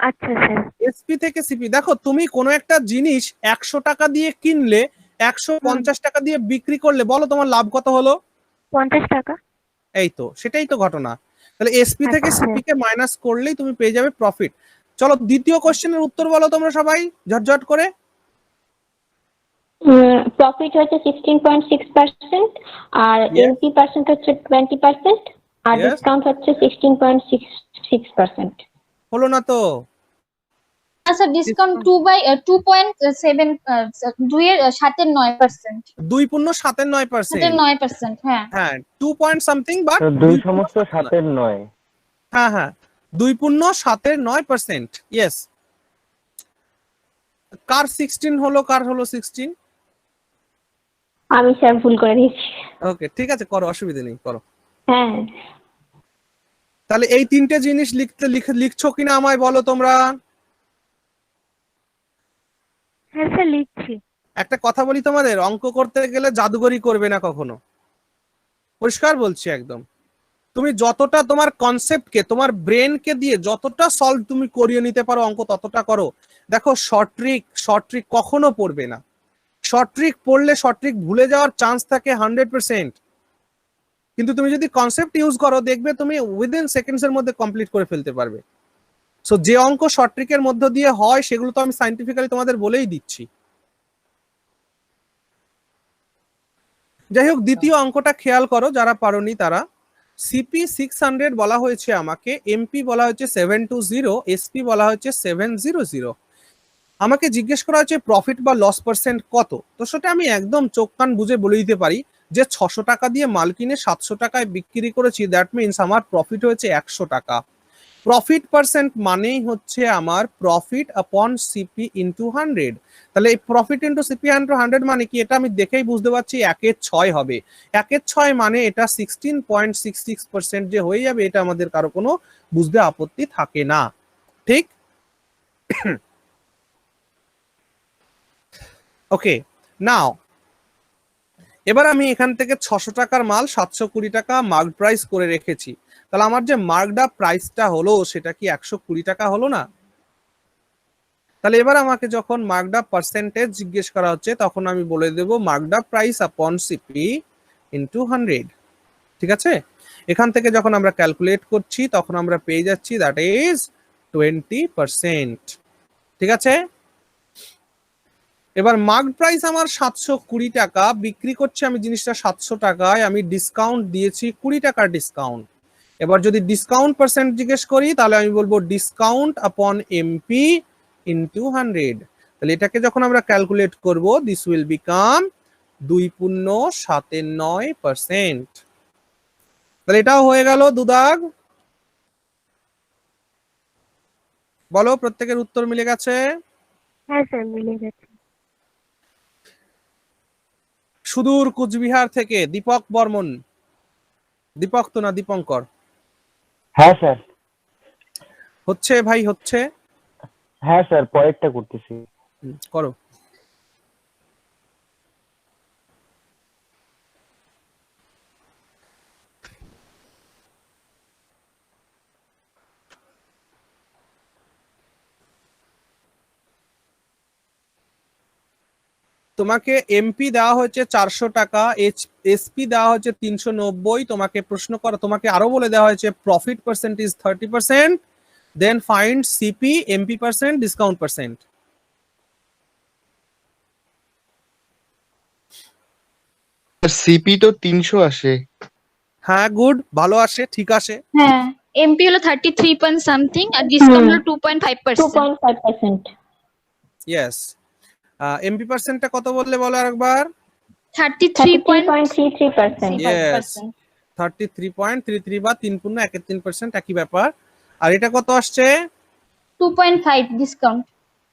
Speaker 6: আচ্ছা স্যার।
Speaker 2: এসপি থেকে সিপি। দেখো তুমি কোনো একটা জিনিস 100 টাকা দিয়ে কিনলে 150 টাকা দিয়ে বিক্রি করলে, বলো তোমার লাভ কত হলো?
Speaker 6: 50 টাকা।
Speaker 2: এই তো, সেটাই তো ঘটনা। তাহলে এসপি থেকে
Speaker 6: আচ্ছা।
Speaker 2: সিপি কে মাইনাস করলেই তুমি পেয়ে যাবে প্রফিট। চলো দ্বিতীয় কোশ্চেনের উত্তর বলো তোমরা সবাই ঝটঝট করে।
Speaker 8: প্রফিট হচ্ছে 16.6% আর
Speaker 2: Yes.
Speaker 8: এমপি পার্সেন্ট হচ্ছে 20% আর
Speaker 2: Yes.
Speaker 8: ডিসকাউন্ট হচ্ছে 16.66%।
Speaker 2: হলো না তো?
Speaker 4: আচ্ছা, ডিসকাউন্ট 2.7, 2.7%।
Speaker 2: 2.9%।
Speaker 4: 9%, হ্যাঁ।
Speaker 2: হ্যাঁ 2 পয়েন্ট সামথিং, বাট
Speaker 9: 2 সমস্ত 7/9।
Speaker 2: হ্যাঁ হ্যাঁ 2.7%। ইয়েস। কার 16 হলো, কার হলো 16?
Speaker 8: আমি স্যার ভুল করে দিয়েছি।
Speaker 2: ওকে ঠিক আছে, করো, অসুবিধা নেই, করো।
Speaker 8: হ্যাঁ,
Speaker 2: তাহলে এই তিনটে জিনিস লিখছো কিনা আমায় বলো তোমরা।
Speaker 6: হ্যাঁ স্যার, লিখছি।
Speaker 2: একটা কথা বলি তোমাদের, অঙ্ক করতে গেলে জাদুঘরি করবে না কখনো, পরিষ্কার বলছি একদম। তুমি যতটা তোমার কনসেপ্টকে, তোমার ব্রেনকে দিয়ে যতটা সলভ তুমি করিয়ে নিতে পারো অঙ্ক, ততটা করো। দেখো শর্ট ট্রিক কখনো পড়বে না। শর্ট ট্রিক পড়লে শর্ট ট্রিক ভুলে যাওয়ার চান্স থাকে 100%। কিন্তু তুমি যদি কনসেপ্ট ইউজ করো, দেখবে তুমি উইদিন সেকেন্ডস এর মধ্যে কমপ্লিট করে ফেলতে পারবে। সো যে অঙ্ক শর্ট ট্রিকের মধ্য দিয়ে হয়, সেগুলো তো আমি সাইন্টিফিক্যালি তোমাদের বলেই দিচ্ছি। যাই হোক, দ্বিতীয় অঙ্কটা খেয়াল করো যারা পারোনি তারা। সিপি 600 বলা হয়েছে আমাকে, এমপি বলা হয়েছে 720, এসপি বলা হয়েছে 700। আমাকে জিজ্ঞেস করা হচ্ছে প্রফিট বা লস পার্সেন্ট কত। তো সেটা আমি একদম চোখ কান বুঝে বলে দিতে পারি যে 600 টাকা দিয়ে মাল কিনে 700 টাকায় বিক্রি করেছি, দ্যাট মিনস আমার প্রফিট হয়েছে 100 টাকা। প্রফিট পার্সেন্ট মানেই হচ্ছে আমার প্রফিট আপন সিপি ইন্টু 100। তাহলে এই প্রফিট ইন্টু সিপি 100 মানে কি, এটা আমি দেখেই বুঝতে পারছি 1/6 হবে। 1/6 মানে এটা 16.66% যে হয়ে যাবে, এটা আমাদের কারো কোনো বুঝতে আপত্তি থাকে না, ঠিক? ওকে, নাও এবার আমি এখান থেকে 600 টাকার মাল 720 টাকা মার্ক প্রাইস করে রেখেছি। তাহলে আমার যে মার্কড আপ প্রাইসটা হলো, সেটা কি 120 টাকা হলো না? তাহলে এবার আমাকে যখন মার্কড আপ পার্সেন্টেজ জিজ্ঞেস করা হচ্ছে, তখন আমি বলে দেব মার্কড আপ প্রাইস আপন সিপি ইন্টু 100। ঠিক আছে? এখান থেকে যখন আমরা ক্যালকুলেট করছি, তখন আমরা পেয়ে যাচ্ছি দ্যাট ইজ 20%। ঠিক আছে? এবার মার্ক প্রাইস আমার 720 টাকা, বিক্রি করছি আমি জিনিসটা 700 টাকায়, আমি ডিসকাউন্ট দিয়েছি 20 টাকার ডিসকাউন্ট। এবার যদি ডিসকাউন্ট পার্সেন্ট জিজ্ঞেস করি, তাহলে আমি বলবো ডিসকাউন্ট আপন এমপি ইন্টু 100। তাহলে এটাকে যখন আমরা ক্যালকুলেট করব, দিস উইল বিকাম 2.79%। তাহলে এটাও হয়ে গেল দুদাগ। বলো, প্রত্যেকের উত্তর মিলে গেছে?
Speaker 6: হ্যাঁ স্যার মিলে গেছে।
Speaker 2: সুদূর কুচবিহার থেকে দীপক বর্মন, দীপক তো না দীপঙ্কর,
Speaker 9: হ্যাঁ স্যার।
Speaker 2: হচ্ছে ভাই হচ্ছে?
Speaker 9: হ্যাঁ স্যার, পরেরটা করতেছি।
Speaker 2: করো। তোমাকে এমপি দেওয়া হয়েছে 400 টাকা, এসপি দেওয়া হয়েছে 390। তোমাকে প্রশ্ন করা, তোমাকে আরো বলে দেওয়া হয়েছে profit percent is 30%, then find CP, MP percent, discount percent.
Speaker 1: CP তো 300 আসে।
Speaker 2: হ্যাঁ গুড, ভালো আসে, ঠিক আসে।
Speaker 4: হ্যাঁ, এমপি হলো 33 পয়েন্ট সামথিং আর ডিসকাউন্ট হলো 2.5%।
Speaker 8: 2.5%।
Speaker 2: ইয়েস। এমপি পার্সেন্টটা কত বললে বলো আরেকবার?
Speaker 8: 33.33%।
Speaker 2: ইয়েস, 33.33 বা 3.13% একই ব্যাপার। আর এটা কত আসছে?
Speaker 4: 2.5 ডিসকাউন্ট।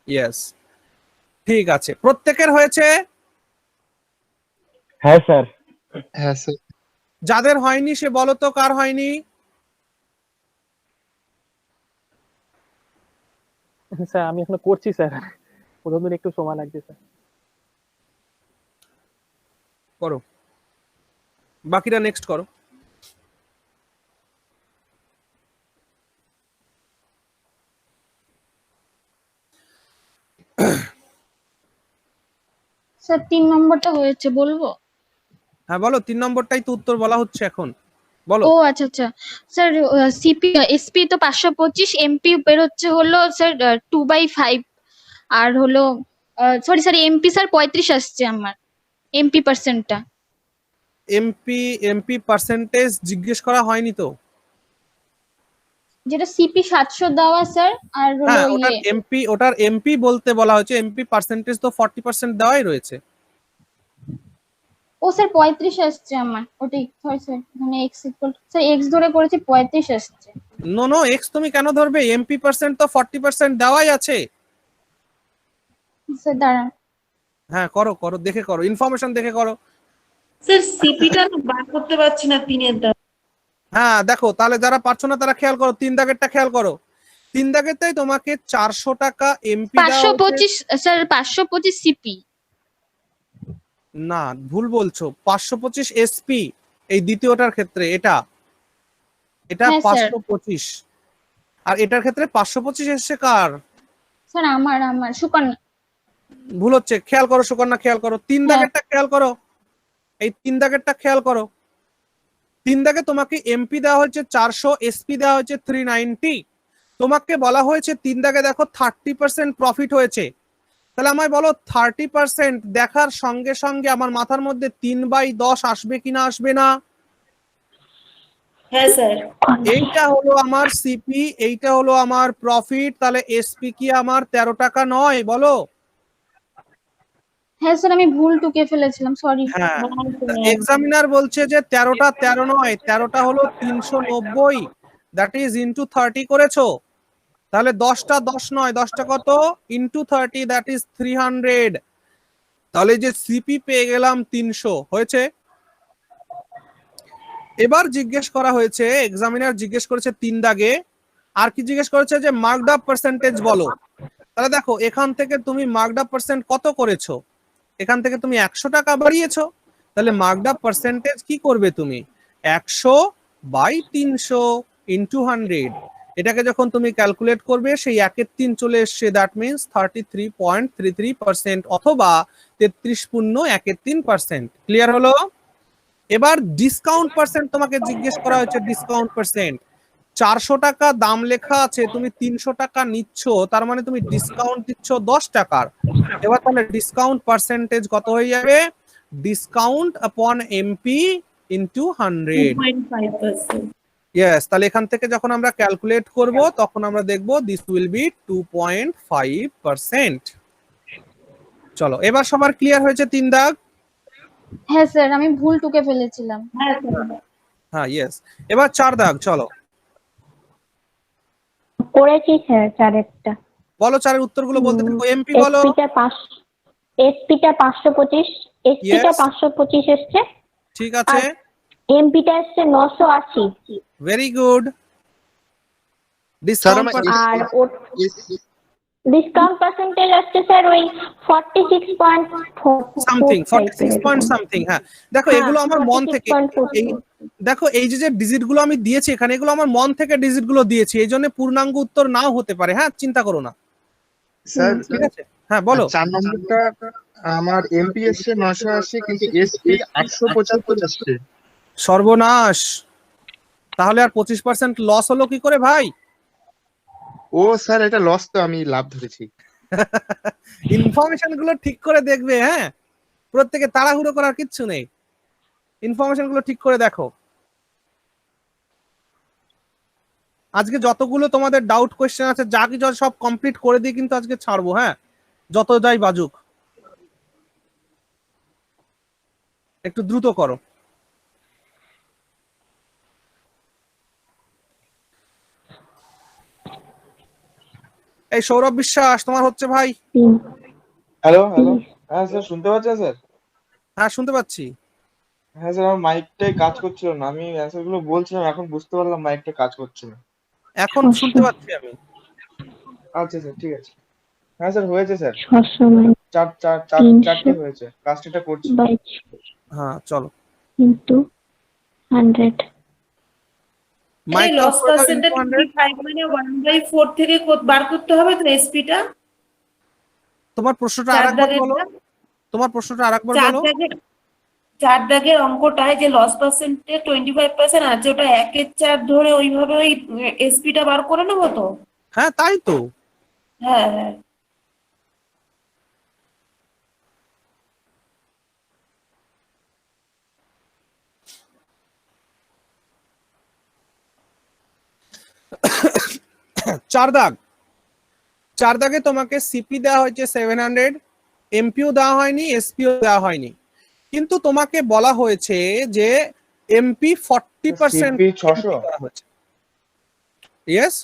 Speaker 2: ইয়েস, ঠিক আছে। প্রত্যেকের হয়েছে?
Speaker 9: হ্যাঁ স্যার।
Speaker 1: হ্যাঁ স্যার।
Speaker 2: যাদের হয়নি সে বলো তো কার হয়নি?
Speaker 7: স্যার আমি এখনো করছি স্যার, প্রথম দিন একটু সময় লাগছে স্যার।
Speaker 2: করো, বাকিরা নেক্সট করো।
Speaker 4: স্যার 3 নম্বরটা হয়েছে, বলবো?
Speaker 2: হ্যাঁ বলো, 3 নম্বরটাই তো উত্তর বলা হচ্ছে এখন, বলো।
Speaker 4: ও আচ্ছা আচ্ছা স্যার, সিপি এসপি তো 525, এমপি বের হচ্ছে হলো স্যার 2/5, আর হলো সরি এমপি স্যার 35 আসছে আমার, এমপি পার্সেন্টটা।
Speaker 2: এমপি পার্সেন্টেজ জিজ্ঞেস করা হয়নি তো?
Speaker 4: যেটা সিপি 700 দেওয়া স্যার, আর হলো
Speaker 2: হ্যাঁ, ওটার এমপি বলতে বলা হয়েছে, এমপি পার্সেন্টেজ তো 40% দেওয়াই রয়েছে।
Speaker 4: ও স্যার 35 আসছে আমার, ওটাই সরি স্যার, মানে এক্স ইকুয়াল স্যার এক্স ধরে করেছি, 35 আসছে।
Speaker 2: নো নো, এক্স তুমি কেন ধরবে? এমপি পার্সেন্ট তো 40% দেওয়াই আছে।
Speaker 4: স্যার দাঁড়ান,
Speaker 2: হ্যাঁ করো করো, দেখে করো, ইনফরমেশন দেখে করো।
Speaker 5: স্যার সিপিটা বার করতে পারছি না 3-এর দাম।
Speaker 2: হ্যাঁ দেখো, তাহলে যারা পারছো না তারা খেয়াল করো, 3 দাগেরটা খেয়াল করো। 3 দাগেরটাই তোমাকে 400 টাকা এমপি দেওয়া হচ্ছে।
Speaker 4: 525 স্যার, 525 সিপি।
Speaker 2: না, ভুল বলছো, 525 এসপি এই দ্বিতীয়টার ক্ষেত্রে। এটা
Speaker 4: হ্যাঁ, স্যার।
Speaker 2: 525, আর এটার ক্ষেত্রে 525 এসছে কার?
Speaker 4: স্যার আমার সুকন্যা।
Speaker 2: ভুল হচ্ছে, খেয়াল করো সুকন্যা, খেয়াল করো। 3 দাগেরটা খেয়াল করো, এই 3 দাগেরটা খেয়াল করো। 3 দাগে তোমাকে এমপি দেওয়া হয়েছে 400, এসপি দেওয়া হয়েছে 390। তোমাকে বলা হয়েছে 3 দাগে দেখো 30% প্রফিট হয়েছে। তাহলে আমায় বলো 30% দেখার সঙ্গে সঙ্গে আমার মাথার মধ্যে 3/10 আসবে কিনা আসবে না?
Speaker 5: হ্যাঁ স্যার।
Speaker 2: এইটা হলো আমার সিপি, এইটা হলো আমার প্রফিট। তাহলে এসপি কি আমার 13 টাকা নয়? বলো।
Speaker 4: হ্যাঁ স্যার, আমি ভুল টুকে ফেলেছিলাম, সরি।
Speaker 2: হ্যাঁ, এক্সামিনার বলছে যে 13টা 13 নয়, 13টা হলো 390, দ্যাট ইজ ইনটু 30 করেছো। তাহলে 10টা 10 নয়, 10টা কত? Into 30, that is 300। তাহলে যে সিপি পেয়ে গেলাম 300 হয়েছে। এবার জিজ্ঞেস করা হয়েছে, এক্সামিনার জিজ্ঞেস করেছে 3 দাগে, আর কি জিজ্ঞেস করেছে যে মার্কড আপ পার্সেন্টেজ বলো। তাহলে দেখো, এখান থেকে তুমি মার্কড আপ পার্সেন্ট কত করেছো? এখান থেকে তুমি 100 টাকা বাড়িয়েছো। তাহলে মার্কড আপ পার্সেন্টেজ কি করবে তুমি? 100/300 ইনটু 100। এটাকে যখন তুমি ক্যালকুলেট করবে, সেই 1/3 চলে এসছে, দ্যাট মিনস 33.33% অথবা 33.13%। ক্লিয়ার হলো? এবার ডিসকাউন্ট পার্সেন্ট তোমাকে জিজ্ঞেস করা হয়েছে, ডিসকাউন্ট পার্সেন্ট। 400 টাকা দাম লেখা আছে, তুমি 300 টাকা নিচ্ছ, তার মানে তুমি ডিসকাউন্ট দিচ্ছ 10 টাকার। এবার তাহলে ডিসকাউন্ট পার্সেন্টেজ কত হয়ে যাবে? ডিসকাউন্ট আপন এমপি ইনটু 100।
Speaker 5: 2.5%।
Speaker 2: ইয়েস, তাহলে এখান থেকে যখন আমরা ক্যালকুলেট করব তখন আমরা দেখব দিস উইল বি 2.5%। চলো এবার সবার ক্লিয়ার হয়েছে 3 দাগ?
Speaker 4: হ্যাঁ স্যার, আমি ভুল টুকে ফেলেছিলাম।
Speaker 5: হ্যাঁ স্যার।
Speaker 2: হ্যাঁ ইয়েস। এবার 4 দাগ চলো
Speaker 8: করেছি স্যার চারেরটা।
Speaker 2: বলো 4 এর উত্তরগুলো বলতে থাকো। এমপি বলো।
Speaker 8: এসপিটা 525, এসপিটা
Speaker 2: Yes.
Speaker 8: 525 এসছে,
Speaker 2: ঠিক আছে,
Speaker 8: এমপিটা এসছে 980,
Speaker 2: ভেরি গুড।
Speaker 1: স্যার
Speaker 2: ডিসকাউন্ট
Speaker 1: আমার
Speaker 8: আর ডিসকাউন্ট পার্সেন্টেজ আসছে স্যার ওই 46.4
Speaker 2: সামথিং 46 পয়েন্ট সামথিং। হ্যাঁ দেখো এগুলো আমার মন থেকে এই দেখো এই যে ডিজিট গুলো আমি দিয়েছি এখানে, এগুলো আমার মন থেকে ডিজিট গুলো দিয়েছি, এই জন্য পূর্ণাঙ্গ উত্তর নাও হতে পারে। হ্যাঁ চিন্তা করো না,
Speaker 1: স্যার
Speaker 2: ঠিক আছে। হ্যাঁ বলো।
Speaker 1: 4 নম্বরটা আমার এমপি এসছে 980 কিন্তু এসপি 875 আসছে।
Speaker 2: সর্বনাশ, তাহলে আর 25% লস হলো কি করে ভাই?
Speaker 1: ও স্যার এটা লস তো, আমি লাভ ধরেছি।
Speaker 2: ইনফরমেশন গুলো ঠিক করে দেখবে। হ্যাঁ প্রত্যেকে তাড়াহুড়ো করার কিচ্ছু নেই, ইনফরমেশন গুলো ঠিক করে দেখো। আজকে যতগুলো তোমাদের ডাউট কোশ্চেন আছে যা কিছু আছে সব কমপ্লিট করে দিয়ে কিন্তু আজকে ছাড়বো। হ্যাঁ যত যাই বাজুক, একটু দ্রুত করো। এই সৌরভ বিশ্বাস তোমার হচ্ছে ভাই?
Speaker 3: হ্যালো হ্যালো, হ্যাঁ স্যার শুনতে পাচ্ছেন স্যার?
Speaker 2: হ্যাঁ শুনতে পাচ্ছি।
Speaker 3: হ্যাঁ স্যার, আমার মাইকটাই কাজ করছিল না, আমি অ্যান্সার গুলো বলছিলাম, এখন বুঝতে পারলাম মাইকটা কাজ করছে না।
Speaker 2: এখন শুনতে পাচ্ছি আমি।
Speaker 3: আচ্ছা স্যার ঠিক আছে। হ্যাঁ স্যার হয়েছে স্যার,
Speaker 8: 600
Speaker 3: চারটে হয়েছে, কাজটা করছি।
Speaker 2: হ্যাঁ চলো
Speaker 8: কিন্তু 100
Speaker 2: মাইক
Speaker 5: লস পার্সেন্টেজ 25 মানে 1/4 থেকে বার করতে হবে তো এসপিটা।
Speaker 2: তোমার প্রশ্নটা আরেকবার বলো, তোমার প্রশ্নটা আরেকবার বলো।
Speaker 5: 4 দাগের অঙ্কটায় যে লস পার্সেন্টেজ 25% আছে, ওটা 1/4 ধরে ওইভাবে ওই এসপিটা বার করে নেবো তো?
Speaker 2: হ্যাঁ তাই তো।
Speaker 5: হ্যাঁ হ্যাঁ।
Speaker 2: চার দাগে তোমাকে সিপি দেওয়া হয়েছে 700, এমপিও দেওয়া হয়নি, এসপিও দেওয়া হয়নি, কিন্তু তোমাকে বলা হয়েছে যে এমপি 40%
Speaker 3: সিপি 600
Speaker 2: ইয়েস।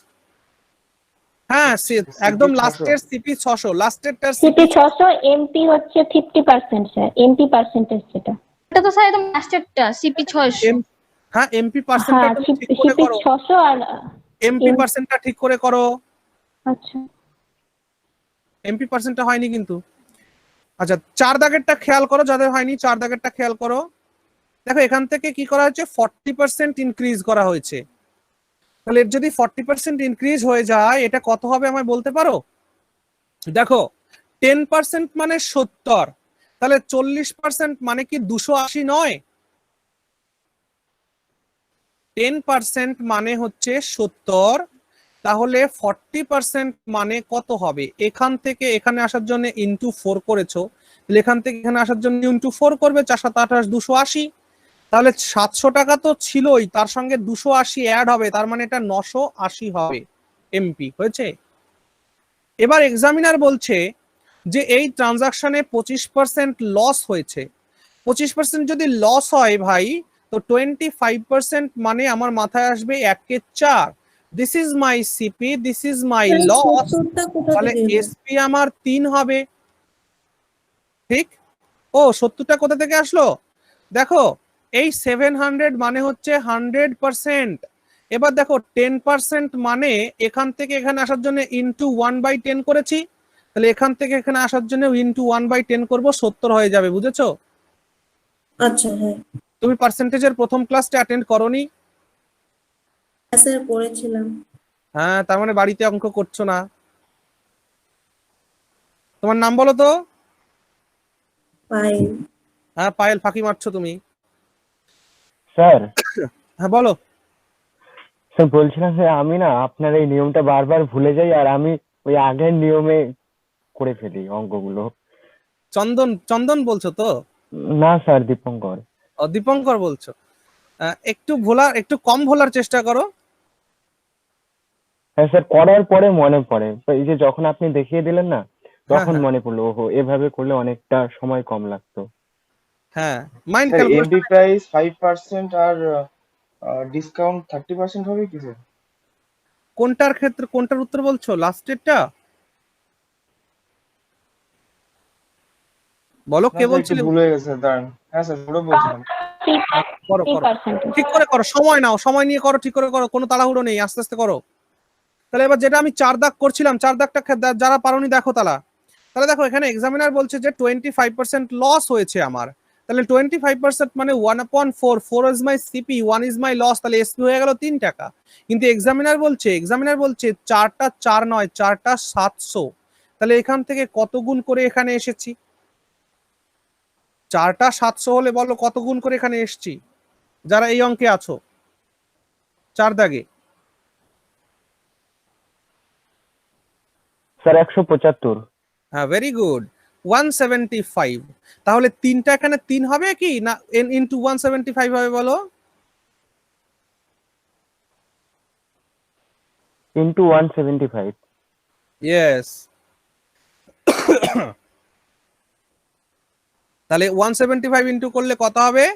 Speaker 2: হ্যাঁ একদম লাস্টের সিপি 600, লাস্টেরটার
Speaker 8: সিপি 600, এমপি হচ্ছে 50% স্যার, এমপি পার্সেন্টেজ যেটা।
Speaker 4: এটা তো স্যার একদম লাস্টেরটা সিপি 600।
Speaker 2: হ্যাঁ এমপি
Speaker 8: হ্যাঁ
Speaker 2: পার্সেন্টটা ঠিক করে
Speaker 8: সিপি
Speaker 2: করো,
Speaker 8: 600 আর
Speaker 2: এমপি পার্সেন্টটা ঠিক করে করো।
Speaker 8: আচ্ছা
Speaker 2: এমপি পার্সেন্টটা হয়নি কিন্তু। আচ্ছা 4 দাগেরটা খেয়াল করো, যাদের হয়নি 4 দাগেরটা খেয়াল করো। দেখো এখান থেকে কি করা হয়েছে, 40% ইনক্রিজ করা হয়েছে। তাহলে এর যদি 40% ইনক্রিজ হয়ে যায় এটা কত হবে আমায় বলতে পারো? দেখো 10% মানে 70, তাহলে 40% মানে কি 280 নয়? 10% মানে হচ্ছে 70, তাহলে 40% মানে কত হবে? এখান থেকে এখানে আসার জন্য ইনটু 4 করেছো, তাহলে এখান থেকে এখানে আসার জন্য ইনটু 4 করবে, 4 7 28 280, তাহলে 700 টাকা তো ছিলই, তার সঙ্গে 280 অ্যাড হবে, তার মানে এটা 980 হবে এমপি হয়েছে। এবার এক্সামিনার বলছে যে এই ট্রানজাকশনে 25% লস হয়েছে। 25% যদি লস হয় ভাই, তো 25% মানে আমার মাথায় আসবে 1/4। This is my CP, this is my loss, তাহলে এসপি আমার 3 হবে। ঠিক। ও 70টা কোথা থেকে আসলো? দেখো এই 700 মানে হচ্ছে 100%। এবার দেখো 10% মানে এখান থেকে এখানে আসার জন্য ইনটু 1/10 করেছি, তাহলে এখান থেকে এখানে আসার জন্য ইনটু 1/10 করব, 70 হয়ে যাবে। বুঝেছো?
Speaker 5: আচ্ছা হ্যাঁ
Speaker 2: তুমি পার্সেন্টেজের প্রথম ক্লাসটা অ্যাটেন্ড করোনি?
Speaker 5: স্যার করেছিলাম।
Speaker 2: হ্যাঁ তার মানে বাড়িতে অঙ্ক করছো না। তোমার নাম বলো তো?
Speaker 5: পায়েল।
Speaker 2: হ্যাঁ পায়েল, ফাঁকি মারছো তুমি।
Speaker 9: স্যার
Speaker 2: হ্যাঁ বলো।
Speaker 9: স্যার বলছিলাম স্যার, আমি না আপনার এই নিয়মটা বারবার ভুলে যাই, আর আমি ওই আগের নিয়মে করে ফেলি অঙ্কগুলো।
Speaker 2: চন্দন বলছো তো?
Speaker 9: না স্যার, দীপঙ্কর।
Speaker 2: দীপঙ্কর বলছো। একটু কম ভোলার চেষ্টা করো।
Speaker 9: হ্যাঁ স্যার, করার পরে মনে পড়ে, তো এই যে যখন আপনি দেখিয়ে দিলেন না, তখন
Speaker 2: হ্যাঁ।
Speaker 9: মনে পড়লো ওহো এভাবে করলে অনেকটা সময় কম লাগতো।
Speaker 2: হ্যাঁ, mind
Speaker 3: sir
Speaker 2: calculation.
Speaker 3: MP price 5% আর ডিসকাউন্ট 30% হবে কি স্যার?
Speaker 2: কোনটার ক্ষেত্রে কোনটার উত্তর বলছো, লাস্টেরটা বলো,
Speaker 3: না
Speaker 2: কে
Speaker 3: স্যার একটু
Speaker 2: বলছিলে?
Speaker 3: ভুল হয়ে গেছে দাঁড়ান। হ্যাঁ স্যার ওটা বলছিলাম।
Speaker 2: করো করো,
Speaker 8: 3%।
Speaker 2: ঠিক করে করো, সময় নাও, সময় নিয়ে করো, ঠিক করে করো, কোনো তাড়াহুড়ো নেই, আস্তে আস্তে করো। তাহলে এবার যেটা আমি 4 দাগ করছিলাম, 4 দাগটা যারা পারোনি দেখো তাহলে দেখো এখানে এক্সামিনার বলছে যে 25% লস হয়েছে আমার। তাহলে 25% মানে 1/4, 4 is my CP, 1 is my loss, তাহলে এসপি হয়ে গেল 3 টাকা। কিন্তু এক্সামিনার বলছে 4টা 4 নয়, 4টা 700। তাহলে এখান থেকে কত গুণ করে এখানে এসেছি? 4টা 700 হলে বলো কত গুণ করে এখানে এসেছি, যারা এই অঙ্কে আছো 4 দাগে।
Speaker 9: স্যার 175।
Speaker 2: হ্যাঁ, ভেরি গুড, 175। তাহলে 3টা এখানে 3 হবে কি না ইনটু 175 হবে বলো?
Speaker 9: ইন্টু 175।
Speaker 2: ইয়েস। তাহলে 175 ইনটু করলে কত হবে?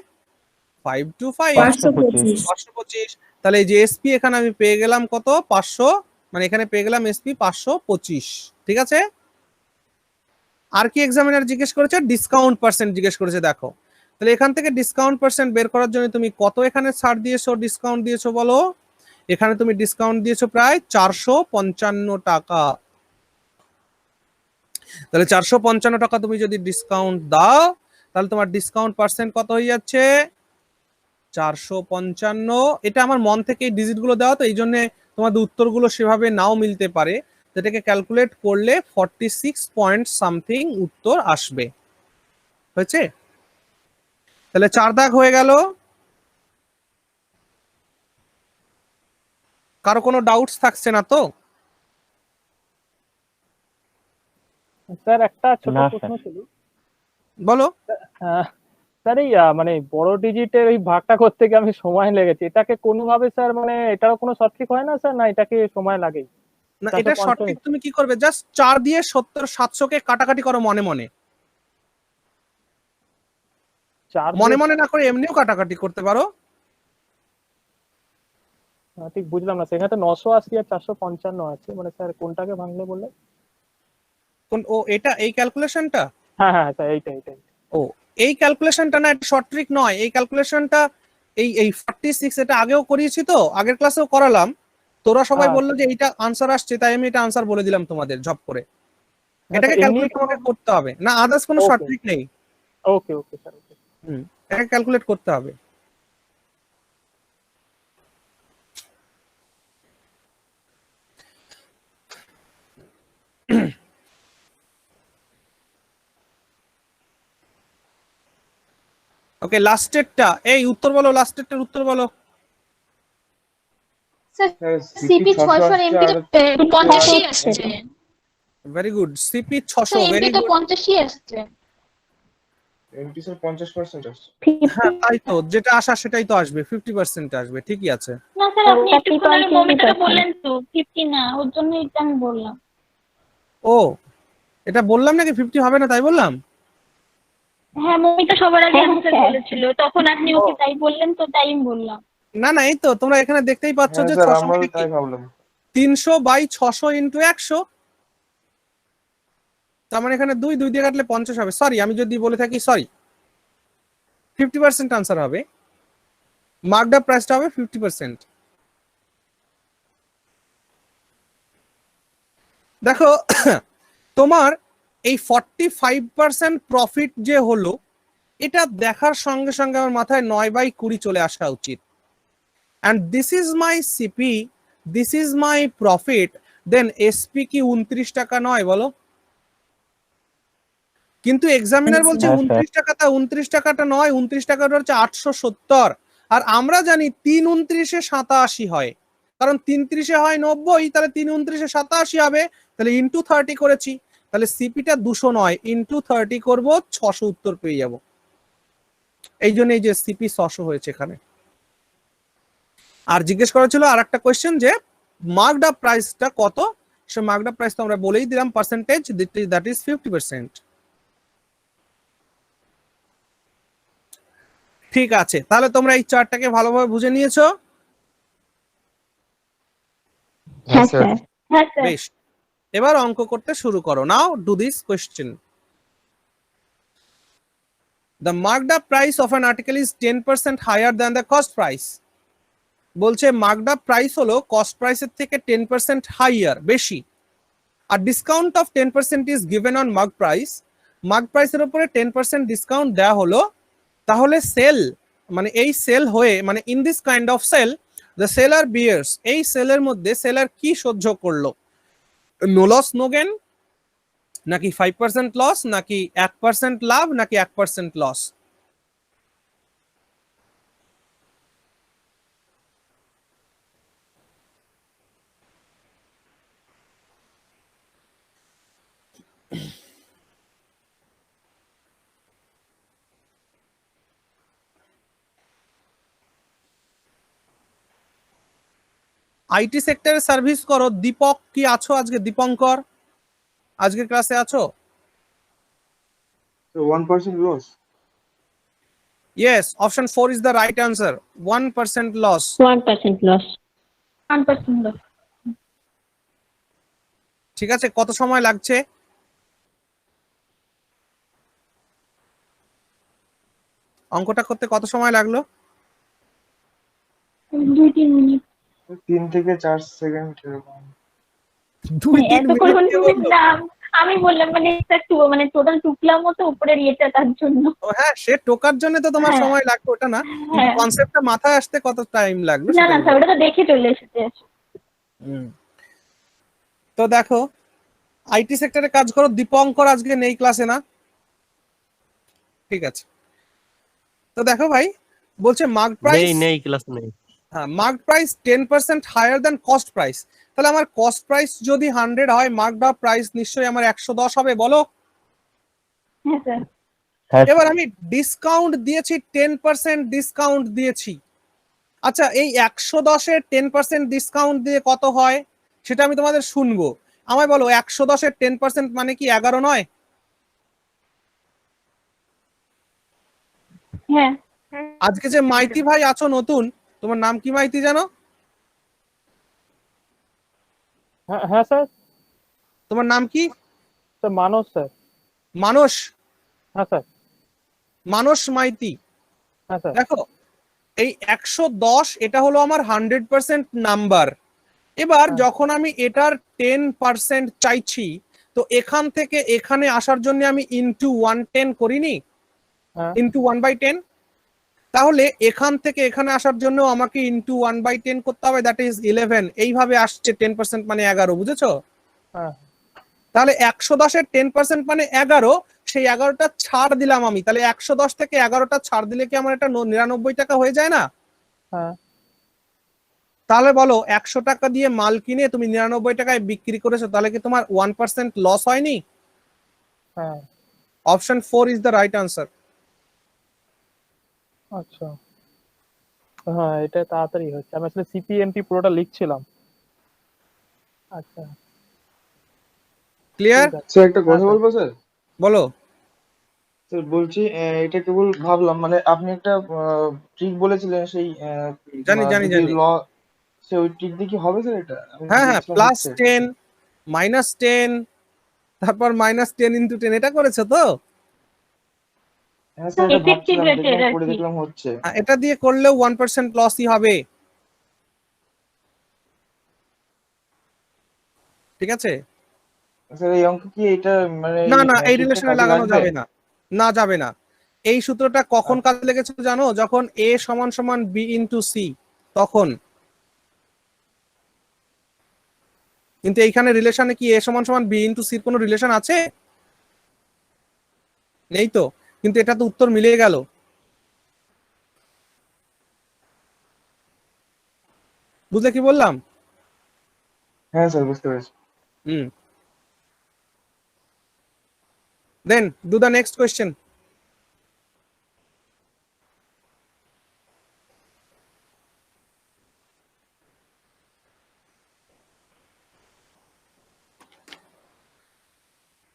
Speaker 2: 5 টু 5,
Speaker 5: 525।
Speaker 2: 525। তাহলে এই যে এসপি এখানে আমি পেয়ে গেলাম কত? 500, মানে এখানে পেয়ে গেলাম এসপি 525। ঠিক আছে। আর কি এক্সামিনার জিজ্ঞেস করেছে? ডিসকাউন্ট পার্সেন্ট জিজ্ঞেস করেছে। দেখো তাহলে এখান থেকে ডিসকাউন্ট পার্সেন্ট বের করার জন্য তুমি কত এখানে ছাড় দিয়েছো, ডিসকাউন্ট দিয়েছো বলো? এখানে তুমি ডিসকাউন্ট দিয়েছো প্রায় 455 টাকা। তাহলে 455 টাকা তুমি যদি ডিসকাউন্ট দাও, তাহলে তোমার ডিসকাউন্ট পার্সেন্ট কত হয়ে যাচ্ছে? 455। এটা আমার মন থেকে এই ডিজিট গুলো দেওয়া, তো এই জন্য তোমাদের উত্তরগুলো সেভাবে নাও মিলতে পারে। যেটাকে ক্যালকুলেট করলে 46 পয়েন্ট সামথিং উত্তর আসবে। হয়েছে? তাহলে 4 দাগ হয়ে গেল। কারো কোনো ডাউটস থাকছে না তো?
Speaker 7: স্যার একটা ছোট
Speaker 9: না,
Speaker 7: প্রশ্ন
Speaker 9: স্যার।
Speaker 7: ছিল।
Speaker 2: বলো।
Speaker 7: স্যার এই মানে বড় ডিজিটের এই ভাগটা করতে গিয়ে আমি সময় লেগেছে, এটাকে কোনোভাবে স্যার মানে এটারও কোনো সঠিক হয় না স্যার, না এটাকে সময় লাগেই?
Speaker 2: না, এটা সঠিক। তুমি কি করবে? জাস্ট 4 দিয়ে 70 700 কে কাটাকাটি করো মনে মনে। মনে মনে না করে এমনিও কাটাকাটি করতে পারো।
Speaker 7: ঠিক বুঝলাম না, সেখানে তো 980 আর 455 আছে, মানে স্যার কোনটাকে ভাঙলে বললেন?
Speaker 2: কোন ও এটা এই ক্যালকুলেশনটা?
Speaker 7: হ্যাঁ হ্যাঁ স্যার এইটাই।
Speaker 2: ও এই ক্যালকুলেশনটা না, এটা শর্ট ট্রিক নয়। এই ক্যালকুলেশনটা এই 46 এটা আগেও করিয়েছি, তো আগের ক্লাসেও করালাম। তোরা সবাই বললো যে এইটা আনসার আসছে, তাই আমি এটা আনসার বলে দিলাম তোমাদের ঝপ করে। এটাকে ক্যালকুলেট তোমাকে করতে হবে না, আদার্স কোনো শর্ট ট্রিক নেই।
Speaker 7: ওকে স্যার, ওকে।
Speaker 2: এটাকে ক্যালকুলেট করতে হবে। ওকে, লাস্টেরটা এই উত্তর বলো, লাস্টেরটার উত্তর বলো।
Speaker 4: সিপি 600 আর এমপি 85 আসছে।
Speaker 2: Very good, CP 600,
Speaker 4: MP
Speaker 2: very
Speaker 4: তো
Speaker 2: গুড।
Speaker 4: 85 আসছে।
Speaker 3: এমপি স্যার 50% আসছে।
Speaker 2: হ্যাঁ তাই তো, যেটা আসা সেটাই তো আসবে, 50% আসবে, ঠিকই আছে।
Speaker 8: না স্যার, আপনি একটুক্ষণ আগে মমিটাকে বললেন তো 50 না, ওর জন্য এটা আমি বললাম।
Speaker 2: ও এটা বললাম নাকি 50 হবে না তাই বললাম?
Speaker 8: হ্যাঁ, মমিটা সবার আগে অ্যান্সার বলেছিল, তখন আপনি ওকে তাই বললেন, তো তাই আমি বললাম।
Speaker 2: না না, এই তো তোমরা এখানে দেখতেই পাচ্ছ
Speaker 3: হ্যাঁ
Speaker 2: যে
Speaker 3: স্যার
Speaker 2: 600
Speaker 3: আমরা
Speaker 2: মানে কি?
Speaker 3: তাই ভাবলাম।
Speaker 2: 300 বাই 600 ইন্টু 100। তার মানে এখানে 2 দিয়ে কাটলে 50 হবে। সরি, আমি যদি বলে থাকি সরি, 50% আনসার হবে। মার্কড আপ প্রাইসটা হবে 50%। দেখো তোমার এই 45% প্রফিট যে হলো, এটা দেখার সঙ্গে সঙ্গে আমার মাথায় 9/20 চলে আসা উচিত। and this is my CP, this is my profit, then SP কি 29 টাকা নয় বলো? কিন্তু এক্সামিনার বলছে 29 টাকাটা 29 টাকাটা নয়, 29 টাকাটা হচ্ছে 870। আর আমরা জানি 3 29 এ 87 হয়, কারণ 3 30 এ হয় 90, তাহলে 3 29 এ 87 হবে। তাহলে ইনটু 30 করেছি, তাহলে সিপিটা 200 নয়, ইনটু 30 করব, 600 উত্তর পেয়ে যাব। এই জন্য এই যে সিপি 600 হয়েছে এখানে। আর জিজ্ঞেস করা ছিল আর একটা কোয়েশ্চেন যে মার্কড আপ প্রাইসটা কত, সো মার্কড আপ প্রাইস তো আমরা বলেই দিলাম পার্সেন্টেজ, দ্যাট ইজ 50%। ঠিক আছে, তাহলে তোমরা এই চার্টটাকে ভালোভাবে বুঝে নিয়েছো?
Speaker 1: হ্যাঁ স্যার।
Speaker 8: হ্যাঁ স্যার।
Speaker 2: বেশ, এবার অঙ্ক করতে শুরু করো। Now do this question. The marked up price of an article is 10% higher than the cost price. বলছে মার্কড আপ প্রাইস হলো কস্ট প্রাইসের থেকে 10% হাইয়ার, বেশি। আর discount of 10% is given on mark price. Mark প্রাইসের উপরে 10% ডিসকাউন্ট দেওয়া হলো। তাহলে সেল মানে এই সেল হয়ে মানে in this kind of sale the seller bears, এই সেলের মধ্যে সেলার কি সহ্য করলো? নো লস নো গেন, নাকি 5% লস, নাকি 1% লাভ, নাকি 1% লস? আইটি সেক্টরে সার্ভিস করো। দীপক কি আছো আজকে? দীপঙ্কর আজকের ক্লাসে আছো?
Speaker 3: So 1% loss.
Speaker 2: Yes, option 4 is the right answer. 1% loss.
Speaker 6: 1% loss.
Speaker 8: 1% loss.
Speaker 2: ঠিক আছে, কত সময় লাগছে? অঙ্কটা করতে কত সময় লাগলো?
Speaker 8: 2-3 মিনিট।
Speaker 3: 3 থেকে 4 সেকেন্ড এরকম।
Speaker 2: 2-3
Speaker 8: এতক্ষণ
Speaker 2: মিনিট কে বললো?
Speaker 8: না, আমি বললাম মানে একটু মানে টোটাল টুকলাম মতো উপরের ইয়েটা তার জন্য।
Speaker 2: ও হ্যাঁ, সে টোকার জন্য তো তোমার
Speaker 8: হ্যাঁ।
Speaker 2: সময় লাগবে, ওটা না, কিন্তু
Speaker 8: হ্যাঁ।
Speaker 2: কনসেপ্টটা মাথায় আসতে কত টাইম লাগলো
Speaker 8: না
Speaker 2: সেটা
Speaker 8: না স্যার, ওটা তো দেখে চলে এসেছে।
Speaker 2: তো দেখো, আইটি সেক্টরে কাজ করো। দীপঙ্কর আজকে নেই ক্লাসে, না? ঠিক আছে, তো দেখো ভাই, বলছে মার্ক প্রাইস,
Speaker 10: নেই ক্লাস নেই।
Speaker 2: হ্যাঁ, mark price 10% higher than cost price. তাহলে আমার কস্ট প্রাইস যদি 100 হয়, মার্কড আপ প্রাইস নিশ্চয়ই আমার 110 হবে, বলো?
Speaker 8: হ্যাঁ স্যার।
Speaker 9: হ্যাঁ
Speaker 2: এবার আমি ডিসকাউন্ট দিয়েছি, 10% ডিসকাউন্ট দিয়েছি। আচ্ছা, এই 110-এর 10% ডিসকাউন্ট দিয়ে কত হয় সেটা আমি তোমাদের শুনবো। আমায় বলো, 110-এর 10% মানে কি 11 নয়?
Speaker 8: হ্যাঁ।
Speaker 2: আজকে যে মাইতি ভাই আছো নতুন, তোমার নাম কি মাইতি জানো?
Speaker 7: হ্যাঁ হ্যাঁ স্যার।
Speaker 2: তোমার নাম কি?
Speaker 7: স্যার মানস স্যার।
Speaker 2: মানস?
Speaker 7: হ্যাঁ স্যার।
Speaker 2: মানস মাইতি।
Speaker 7: হ্যাঁ স্যার।
Speaker 2: দেখো, এই 110 এটা হলো আমার 100% নাম্বার। এবার যখন আমি এটার 10% চাইছি, তো এখান থেকে এখানে আসার জন্য আমি ইনটু 110 করিনি? ইনটু 1/10। তাহলে এখান থেকে এখানে আসার জন্য আমাকে ইনটু 1/10 করতে হবে, দ্যাট ইজ 11। এইভাবে আসছে 10% মানে 11, বুঝেছো? তাহলে 110-এর 10% মানে 11, সেই 11টা ছাড় দিলাম আমি। তাহলে 110 থেকে 11টা ছাড় দিলে কি আমার এটা 99 টাকা হয়ে যায় না? তাহলে বলো, 100 টাকা দিয়ে মাল কিনে তুমি 99 টাকায় বিক্রি করেছো, তাহলে কি তোমার 1% লস হয়নি? Option 4 is the right answer.
Speaker 7: আচ্ছা, হ্যাঁ এটা তাড়াতাড়ি হচ্ছে। আমি আসলে সিপিএমপি পুরোটা লিখছিলাম। আচ্ছা,
Speaker 2: ক্লিয়ার?
Speaker 3: স্যার একটা কথা বলবো স্যার?
Speaker 2: বলো।
Speaker 3: স্যার বলছি এটা কেবল ভাবলাম, মানে আপনি একটা ট্রিক বলেছিলেন সেই
Speaker 2: জানি জানি
Speaker 3: যদি
Speaker 2: জানি।
Speaker 3: সে ওই ট্রিক দিয়ে কি হবে স্যার এটা? আমি
Speaker 2: হ্যাঁ হ্যাঁ,
Speaker 3: দেখছিলাম হচ্ছে।
Speaker 2: +10 -10 তারপর -10 × 10, এটা করেছো তো?
Speaker 3: হ্যাঁ স্যার, এটা
Speaker 8: Effective
Speaker 3: ভাবছিলাম,
Speaker 8: rate এর
Speaker 3: দেখলাম
Speaker 8: আর
Speaker 3: করে
Speaker 8: কি।
Speaker 3: দেখলাম হচ্ছে।
Speaker 2: এটা দিয়ে করলেও 1% লসই হবে। ঠিক আছে?
Speaker 3: স্যার এই অঙ্ক কি এটা মানে
Speaker 2: না না, এই
Speaker 3: ট্রিকটা
Speaker 2: রিলেশনে
Speaker 3: কাজে
Speaker 2: লাগানো
Speaker 3: লাগবে?
Speaker 2: যাবে না। না, যাবে না। এই সূত্রটা কখন কাজে লেগেছে জানো? যখন a = b × c, তখন। কিন্তু এইখানে রিলেশনে কি a = b × c এর কোনো রিলেশন আছে? নেই তো। কিন্তু এটা তো উত্তর মিলে গেল। বুঝলে কি বললাম?
Speaker 3: হ্যাঁ স্যার, বুঝতে পেরেছি।
Speaker 2: Then do the next question.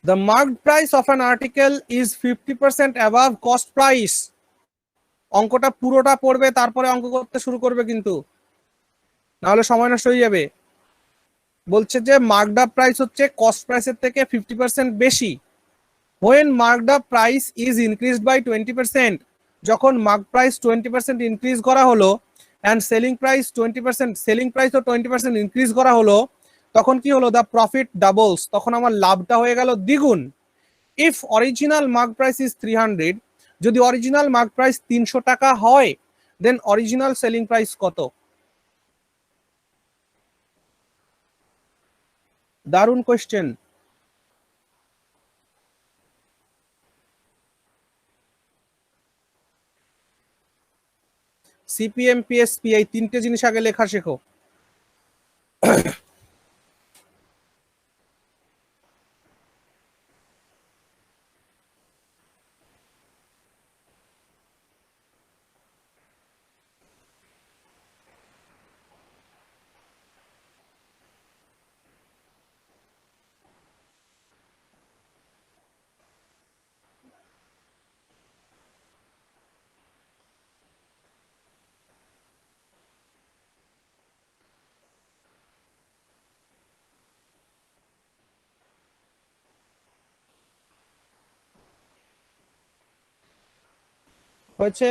Speaker 2: The marked price of an article is 50% above cost price. অঙ্কটা পুরোটা পড়বে, তারপরে অঙ্ক করতে শুরু করবে, কিন্তু নাহলে সময় নষ্ট হয়ে যাবে। বলছে যে মার্কড আপ প্রাইস হচ্ছে কস্ট প্রাইসের থেকে 50% বেশি। when marked up price is increased by 20%, যখন মার্ক প্রাইস 20% ইনক্রিজ করা হলো and selling price 20%, সেলিং প্রাইসও 20% ইনক্রিজ করা হলো, তখন কি হলো? দ্য প্রফিট ডাবলস, তখন আমার লাভটা হয়ে গেল দ্বিগুণ। If original mark price is 300, যদি অরিজিনাল মার্ক প্রাইস 300 টাকা হয়, দেন অরিজিনাল সেলিং প্রাইস কত? দারুণ কোয়েশ্চেন। সিপিএম, পিএসপি, এই তিনটে জিনিস আগে লেখা শেখো। হয়েছে?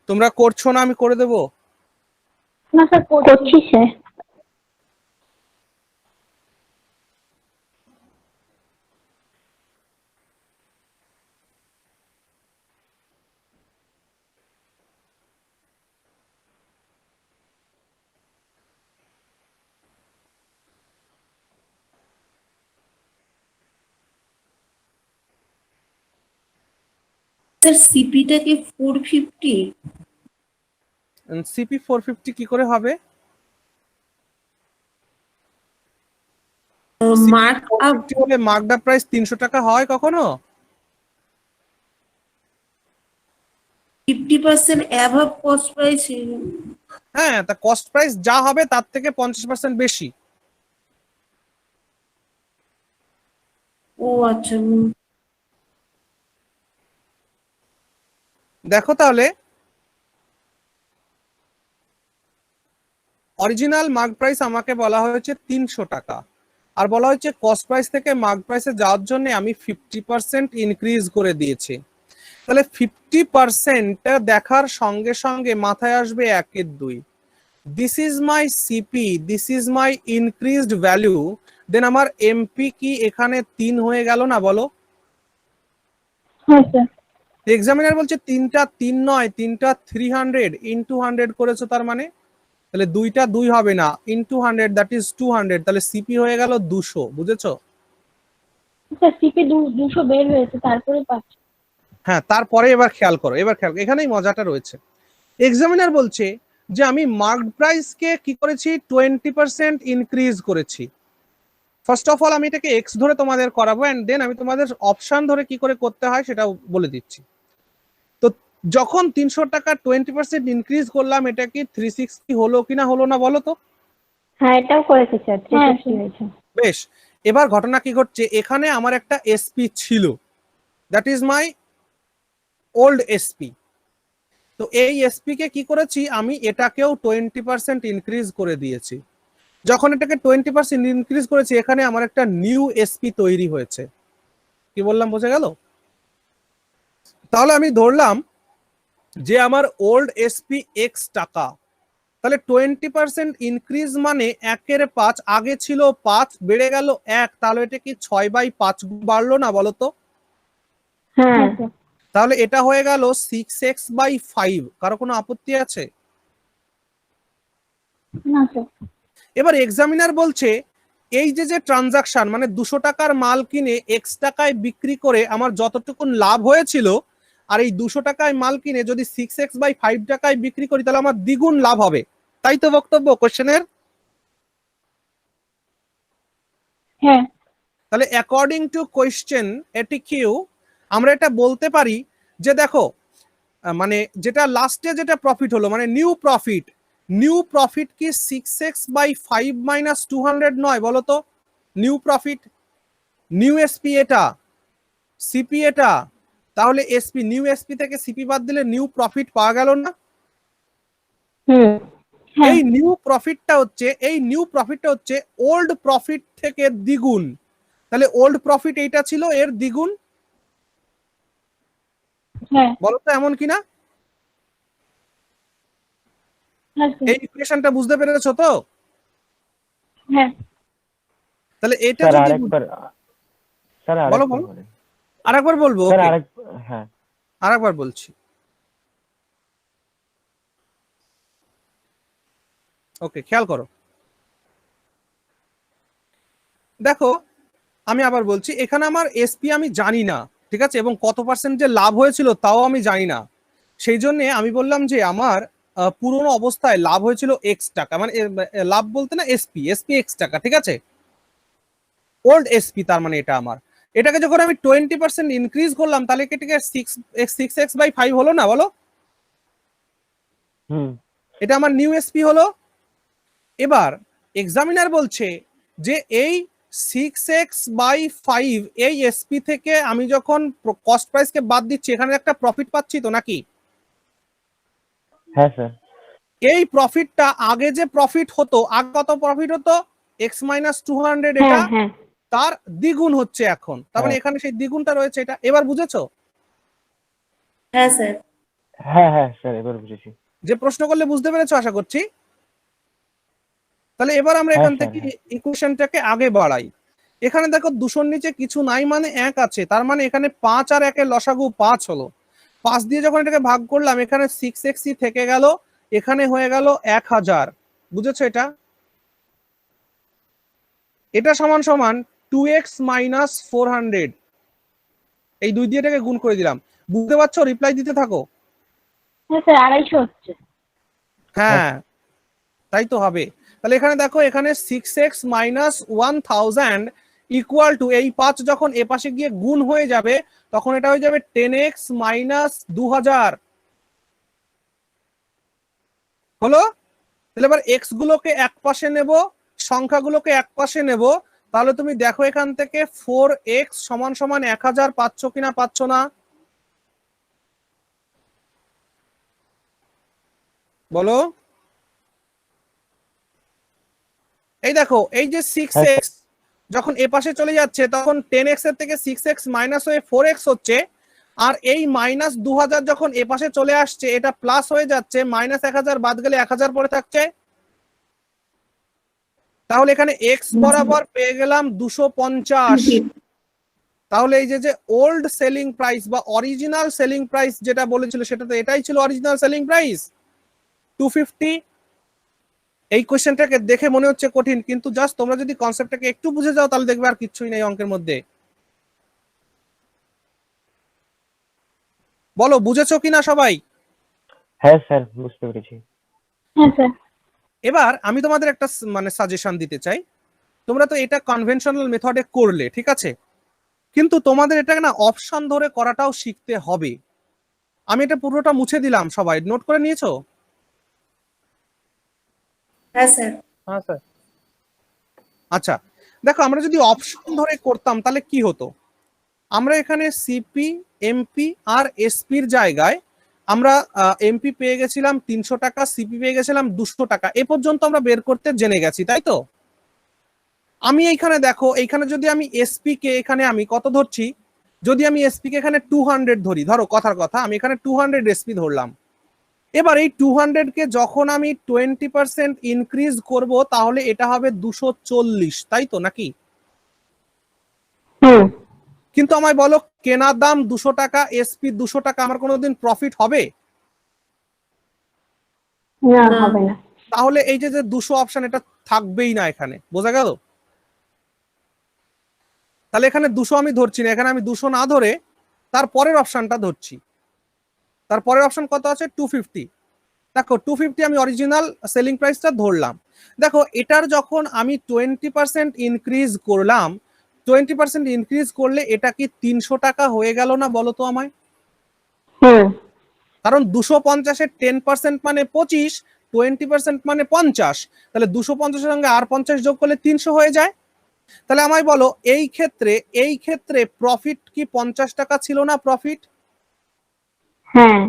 Speaker 2: তোমরা করছো না? আমি করে দেবো।
Speaker 8: না স্যার, করছি স্যার।
Speaker 5: স্যার সিপিটা কি 450?
Speaker 2: সিপি 450 কি করে হবে?
Speaker 5: মার্ক আপ
Speaker 2: হলে মার্কড আপ প্রাইস 300 টাকা হয় কখনো?
Speaker 5: 50% অ্যাভাব কস্ট প্রাইস।
Speaker 2: হ্যাঁ, তা কস্ট প্রাইস যা হবে তার থেকে 50% বেশি।
Speaker 5: ও আচ্ছা।
Speaker 2: দেখো তাহলে অরিজিনাল মার্ক প্রাইস আমাকে বলা হয়েছে 300 টাকা, আর বলা হয়েছে কস্ট প্রাইস থেকে মার্ক প্রাইসে যাওয়ার জন্য আমি 50% ইনক্রিজ করে দিয়েছি। তাহলে 50% দেখার সঙ্গে সঙ্গে মাথায় আসবে 1-2, this is my CP, this is my increased value, then আমার এমপি কি এখানে 3 হয়ে গেল না? বলো।
Speaker 8: হ্যাঁ স্যার।
Speaker 2: এক্সামিনার বলছে 3টা 3 নয়, 3টা 300 ইনটু 100 করেছো, তার মানে তাহলে 2টা 2 হবে না, ইনটু 100 দ্যাট ইজ 200, তাহলে সিপি হয়ে গেল 200। বুঝেছো?
Speaker 8: স্যার সিপি 200 বের হয়েছে, তারপরে পাচ্ছি।
Speaker 2: হ্যাঁ, তারপরে এবার খেয়াল করো, এখানেই মজাটা রয়েছে। এক্সামিনার বলছে যে আমি মার্কড প্রাইসকে কি করেছি? 20% ইনক্রিজ করেছি। ফার্স্ট অফ অল আমি এটাকে এক্স ধরে তোমাদের করাবো, এন্ড দেন আমি তোমাদের অপশন ধরে কি করে করতে হয় সেটাও বলে দিচ্ছি। তো যখন 300 টাকা 20% ইনক্রিজ করলাম, এটা কি 360 হলো কিনা হলো না বলো তো?
Speaker 6: হ্যাঁ, এটাও করেছে স্যার, 360 হয়েছে।
Speaker 2: বেশ, এবার ঘটনা কি ঘটছে? এখানে আমার একটা এসপি ছিল, that is my old SP. তো এই এসপি কে কি করেছি? আমি এটাকেও 20% ইনক্রিজ করে দিয়েছি। যখন এটাকে 20% ইনক্রিজ করেছি, এখানে আমার একটা নিউ এসপি তৈরি হয়েছে। কি বললাম, বোঝা গেল? তাহলে আমি ধরলাম যে আমার ওল্ড এসপি এক্স টাকা, তাহলে 20% ইনক্রিজ মানে 1/5, আগে ছিল 5 বেড়ে গেল 1, তাহলে এটা কি 6/5 বাড়লো না? বলো তো।
Speaker 6: হ্যাঁ,
Speaker 2: তাহলে এটা হয়ে গেল 6x/5। কারো কোনো আপত্তি আছে?
Speaker 8: না স্যার।
Speaker 2: এবার এক্সামিনার বলছে এই যে ট্রানজাকশন, মানে 200 টাকার মাল কিনে x টাকায় বিক্রি করে আমার যতটুকু লাভ হয়েছিল, আর এই 200 টাকায় মাল কিনে যদি 6x বাই 5 টাকায় বিক্রি করি তাহলে আমার দ্বিগুণ লাভ হবে, তাই তো বক্তব্য কোশ্চেনের?
Speaker 8: হ্যাঁ
Speaker 2: তাহলে অ্যাকর্ডিং টু কোয়েশ্চেন এটি কিউ আমরা এটা বলতে পারি যে দেখো মানে যেটা লাস্টে যেটা প্রফিট হলো মানে নিউ প্রফিট কি 6x বাই 5 মাইনাস 200 নয় বলো তো? নিউ প্রফিট, নিউ এসপি এটা, সিপি এটা, তাহলে এসপি নিউ এসপি থেকে সিপি বাদ দিলে নিউ প্রফিট পাওয়া গেল না?
Speaker 8: হ্যাঁ
Speaker 2: এই নিউ প্রফিটটা হচ্ছে ওল্ড প্রফিট থেকে দ্বিগুণ। তাহলে ওল্ড প্রফিট এইটা ছিল, এর দ্বিগুণ।
Speaker 8: হ্যাঁ
Speaker 2: বলো তো এমন কিনা?
Speaker 8: হ্যাঁ স্যার।
Speaker 2: এই ইকুয়েশনটা বুঝতে পেরেছো তো?
Speaker 8: হ্যাঁ
Speaker 2: তাহলে এটা
Speaker 9: স্যার
Speaker 2: যদি
Speaker 9: আরেকবার, স্যার
Speaker 2: বলো
Speaker 9: আরেকবার
Speaker 2: বলো।
Speaker 9: বলেন।
Speaker 2: আরেকবার বলবো?
Speaker 9: স্যার
Speaker 2: ওকে,
Speaker 9: হ্যাঁ
Speaker 2: আরেকবার বলছি। ওকে, খেয়াল করো। দেখো আমি আবার বলছি, এখানে আমার এসপি আমি জানি না, ঠিক আছে, এবং কত পার্সেন্ট যে লাভ হয়েছিল তাও আমি জানি না। সেই জন্য আমি বললাম যে আমার পুরনো অবস্থায় লাভ হয়েছিল এক্স টাকা, মানে লাভ বলতে না এসপি এক্স টাকা, ঠিক আছে, ওল্ড এসপি, তার মানে এটা আমার। এটাকে যখন আমি 20% ইনক্রিজ করলাম তাহলে এটাকে 6x বাই 5 হলো না বলো? এটা আমার নিউ এসপি হলো। এবার এক্সামিনার বলছে যে এই 6x বাই 5 এই এসপি থেকে আমি যখন কস্ট প্রাইসকে বাদ দিচ্ছি এখানে একটা প্রফিট পাচ্ছি তো নাকি?
Speaker 9: হ্যাঁ স্যার।
Speaker 2: এই প্রফিটটা আগে যে প্রফিট হতো, আগে কত প্রফিট হতো? x মাইনাস 200, এটা তার দ্বিগুণ হচ্ছে এখন, তার মানে এখানে সেই দ্বিগুণটা রয়েছে। এটা এবার বুঝেছো?
Speaker 5: হ্যাঁ স্যার।
Speaker 9: হ্যাঁ হ্যাঁ স্যার, এবার বুঝেছি।
Speaker 2: যে প্রশ্ন করলে বুঝতে পেরেছো আশা করছি। তাহলে এবার আমরা এখান থেকে ইকুয়েশনটাকে আগে বাড়াই। এখানে দেখো 200 নিচে কিছু নাই মানে 1 আছে, তার মানে এখানে 5 আর 1 এর লসাগু 5 হলো। 5 দিয়ে যখন এটাকে ভাগ করলাম এখানে 6x থেকে গেল, এখানে হয়ে গেল 1000। বুঝেছো এটা? এটা সমান সমান 2x মাইনাস 400। এই 2 দিয়ে এটাকে গুণ করে দিলাম। বুঝতে পারছো? রিপ্লাই দিতে থাকো।
Speaker 8: হ্যাঁ স্যার 250 হচ্ছে।
Speaker 2: হ্যাঁ তাই তো হবে। তাহলে এখানে দেখো এখানে 6x মাইনাস 1000 ইকুয়াল টু এই 5 যখন এ পাশে গিয়ে গুণ হয়ে যাবে তখন এটা হয়ে যাবে 10x মাইনাস 2000 হলো। তাহলে এবার x গুলোকে এক পাশে নেব, সংখ্যাগুলোকে এক পাশে নেব, তাহলে তুমি দেখো এখান থেকে 4x সমান সমান 1000 পাচ্ছ কিনা পাচ্ছ না বলো? এই দেখো এই যে 6x যখন এ পাশে চলে যাচ্ছে তখন 10x এর থেকে 6x মাইনাস হয়ে 4x হচ্ছে, আর এই মাইনাস 2000 যখন এ পাশে চলে আসছে এটা প্লাস হয়ে যাচ্ছে, মাইনাস 1000 বাদ গেলে 1000 পড়ে থাকছে। তাহলে এখানে x বরাবর পেয়ে গেলাম 250। তাহলে এই যে ওল্ড সেলিং প্রাইস বা অরিজিনাল সেলিং প্রাইস যেটা বলেছিল সেটা তো এটাই ছিল অরিজিনাল সেলিং প্রাইস 250। এই কোশ্চেনটাকে দেখে মনে হচ্ছে কঠিন, কিন্তু জাস্ট তোমরা যদি কনসেপ্টটাকে একটু বুঝে যাও তাহলে দেখবে আর কিছুই নেই অঙ্কের মধ্যে। বলো বুঝেছো কিনা সবাই?
Speaker 9: হ্যাঁ স্যার, বুঝতে পেরেছি।
Speaker 8: হ্যাঁ স্যার।
Speaker 2: এবার আমি তোমাদের একটা মানে সাজেশন দিতে চাই। তোমরা তো এটা কনভেনশনাল মেথডে করলে, ঠিক আছে, কিন্তু তোমাদের এটা না অপশন ধরে করাটাও শিখতে হবে। আমি এটা পুরোটা মুছে দিলাম, সবাই নোট করে নিয়েছো?
Speaker 5: হ্যাঁ স্যার।
Speaker 7: হ্যাঁ স্যার।
Speaker 2: আচ্ছা দেখো আমরা যদি অপশন ধরে করতাম তাহলে কি হতো? আমরা এখানে সিপি, এমপি আর এসপির জায়গায় আমরা এমপি পেয়ে গেছিলাম 300 টাকা, সিপি পেয়ে গেছিলাম 200 টাকা, এ পর্যন্ত আমরা বের করতে জেনে গেছি, তাই তো? আমি এইখানে দেখো এইখানে যদি আমি এসপি কে এখানে আমি কত ধরছি, যদি আমি এসপি কে এখানে 200 ধরি, ধরো কথার কথা আমি এখানে 200 এসপি ধরলাম। এবার এই 200 কে যখন আমি 20% ইনক্রিজ করব তাহলে এটা হবে 240, তাই তো নাকি? কিন্তু আমায় বলো কেনার দাম 200 টাকা, এসপি 200 টাকা, আমার কোনোদিন প্রফিট হবে?
Speaker 8: না হবে না।
Speaker 2: তাহলে এই যে 200 অপশন এটা থাকবেই না এখানে, বোঝা গেল? তাহলে এখানে 200 আমি ধরছি না, এখানে আমি 200 না ধরে তারপরের অপশনটা ধরছি। তারপরের অপশন কত আছে 250। দেখো 250 আমি অরিজিনাল সেলিং প্রাইসটা ধরলাম। দেখো এটার যখন আমি 20% ইনক্রিজ করলাম, 20% ইনক্রিজ করলে এটা কি 300 টাকা হয়ে গেল না বলো তো আমায়? কারণ 250 এর 10% মানে 25, 20% মানে 50, তাহলে 250 এর সঙ্গে আর 50 যোগ করলে 300 হয়ে যায়। তাহলে আমায় বলো এই ক্ষেত্রে প্রফিট কি 50 টাকা ছিল না প্রফিট?
Speaker 6: হ্যাঁ।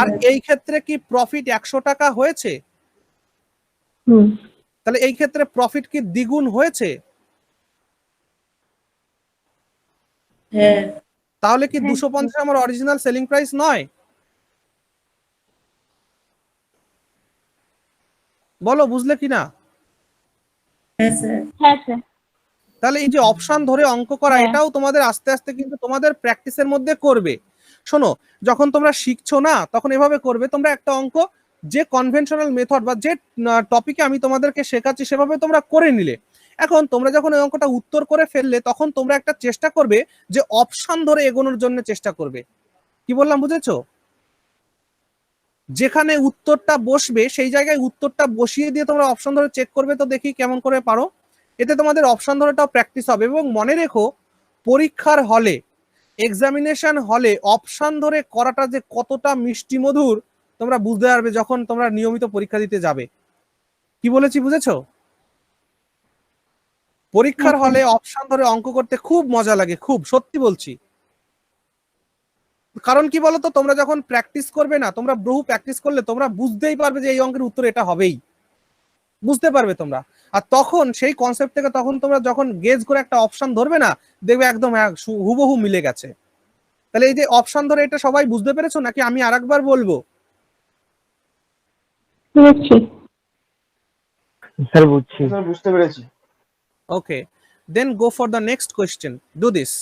Speaker 2: আর এই ক্ষেত্রে কি প্রফিট 100 টাকা হয়েছে? তাহলে এই ক্ষেত্রে প্রফিট কি দ্বিগুণ হয়েছে?
Speaker 5: হ্যাঁ।
Speaker 2: তাহলে কি 250 আমার অরিজিনাল সেলিং প্রাইস নয়? বলো বুঝলে কিনা?
Speaker 5: হ্যাঁ স্যার।
Speaker 8: হ্যাঁ স্যার।
Speaker 2: তাহলে এই যে অপশন ধরে অঙ্ক করা, এটাও তোমাদের আস্তে আস্তে কিন্তু তোমাদের প্র্যাকটিসের মধ্যে করবে। শোনো, যখন তোমরা শিখছো না তখন এভাবে করবে, তোমরা একটা অঙ্ক যে কনভেনশনাল মেথড বা যে টপিকে আমি তোমাদেরকে শেখাচ্ছি সেভাবে তোমরা করে নিলে, এখন তোমরা যখন এই অঙ্কটা উত্তর করে ফেললে তখন তোমরা একটা চেষ্টা করবে যে অপশন ধরে এগোনোর জন্য চেষ্টা করবে। কি বললাম বুঝেছো? যেখানে উত্তরটা বসবে সেই জায়গায় উত্তরটা বসিয়ে দিয়ে তোমরা অপশন ধরে চেক করবে, তো দেখি কেমন করে পারো। এতে তোমাদের অপশন ধরেটাও প্র্যাকটিস হবে। এবং মনে রেখো, পরীক্ষার হলে, এক্সামিনেশন হলে অপশন ধরে করাটা যে কতটা মিষ্টি মধুর তোমরা বুঝতে পারবে যখন তোমরা নিয়মিত পরীক্ষা দিতে যাবে। কি বলেছি বুঝেছো? পরীক্ষার হলে অপশন ধরে অঙ্ক করতে খুব মজা লাগে, খুব, সত্যি বলছি। কারণ কি বলতো, তোমরা যখন প্র্যাকটিস করবে না, তোমরা বহু প্র্যাকটিস করলে তোমরা বুঝতেই পারবে যে এই অঙ্কের উত্তর এটা হবেই, বুঝতে পারবে তোমরা। আর তখন সেই কনসেপ্ট থেকে তখন তোমরা যখন গেজ করে একটা অপশন ধরবে না, দেখবে একদম হুবহু মিলে গেছে। তাহলে এই যে অপশন ধরে, এটা সবাই বুঝতে পেরেছো নাকি আমি আরেকবার বলবো?
Speaker 9: স্যার বুঝছি।
Speaker 3: স্যার বুঝতে পেরেছি।
Speaker 2: Okay, then go for the next question, do this.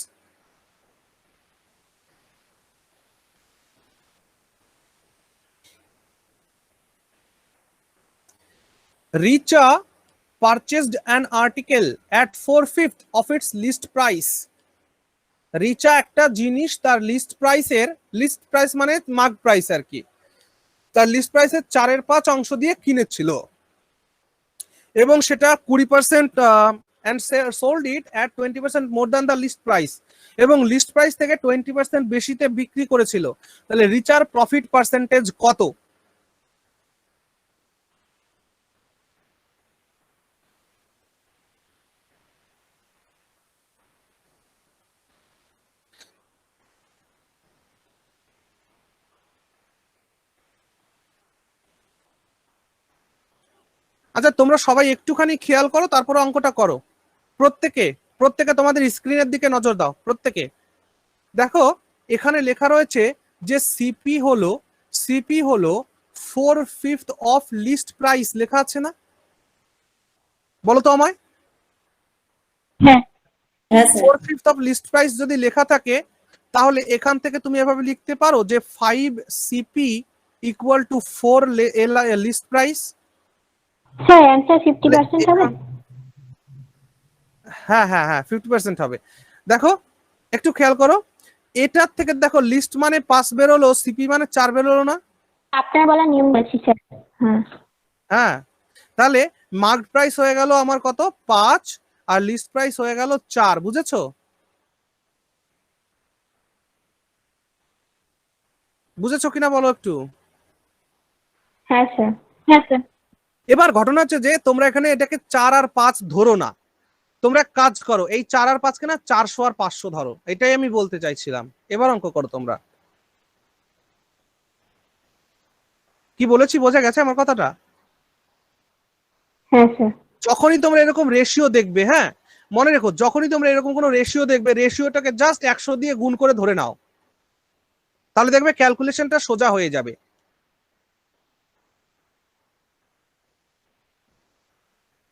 Speaker 2: Richa purchased an article at 4/5 of its list price. Richa একটা জিনিস তার লিস্ট প্রাইস মানে মার্ক প্রাইস আর কি, তার লিস্ট প্রাইসের 4/5 অংশ দিয়ে কিনেছিল এবং সেটা 20% and sold it at 20% more than the list price, এবং লিস্ট প্রাইস থেকে 20% বেশিতে বিক্রি করেছিল। তাহলে রিচার প্রফিট পার্সেন্টেজ কত? আচ্ছা তোমরা সবাই একটুখানি খেয়াল করো, তারপর অঙ্কটা করো। প্রত্যেকে তোমাদের স্ক্রিনের দিকে নজর দাও। প্রত্যেকে দেখো, এখানে লেখা রয়েছে যে সিপি হলো 4/5 অফ লিস্ট প্রাইস, লেখা আছে না? বলো তো আমায়।
Speaker 5: হ্যাঁ স্যার।
Speaker 2: 4/5 অফ লিস্ট প্রাইস যদি লেখা থাকে, তাহলে এখান থেকে তুমি এভাবে লিখতে পারো যে 5 CP equal to 4 list price.
Speaker 6: Sir answer 50% হবে?
Speaker 2: হ্যাঁ 50% হবে। দেখো একটু খেয়াল করো, এটার থেকে দেখো লিস্ট মানে 5 বেরোলো, সিপি মানে 4 বেরোলো না?
Speaker 6: আপনার বলা নিয়ম বলছি স্যার।
Speaker 2: হ্যাঁ, তাহলে মার্ক প্রাইস হয়ে গেল আমার কত, 5, আর লিস্ট প্রাইস হয়ে গেল 4। বুঝেছো? বুঝেছো কিনা বলো একটু।
Speaker 6: হ্যাঁ স্যার।
Speaker 8: হ্যাঁ স্যার।
Speaker 2: এবার ঘটনা হচ্ছে যে তোমরা এখানে এটাকে 4 আর 5 ধরো না, তোমরা এক কাজ করো, এই 4 আর 5 কে না 400 আর 500 ধরো, এটাই আমি বলতে চাইছিলাম। এবার অঙ্ক করো তোমরা। কি বলেছি বোঝা গেছে আমার কথাটা?
Speaker 6: হ্যাঁ স্যার।
Speaker 2: যখনই তোমরা এরকম রেশিও দেখবে, হ্যাঁ মনে রেখো, যখনই তোমরা এরকম কোনো রেশিও দেখবে, রেশিওটাকে জাস্ট 100 দিয়ে গুণ করে ধরে নাও, তাহলে দেখবে ক্যালকুলেশনটা সোজা হয়ে যাবে।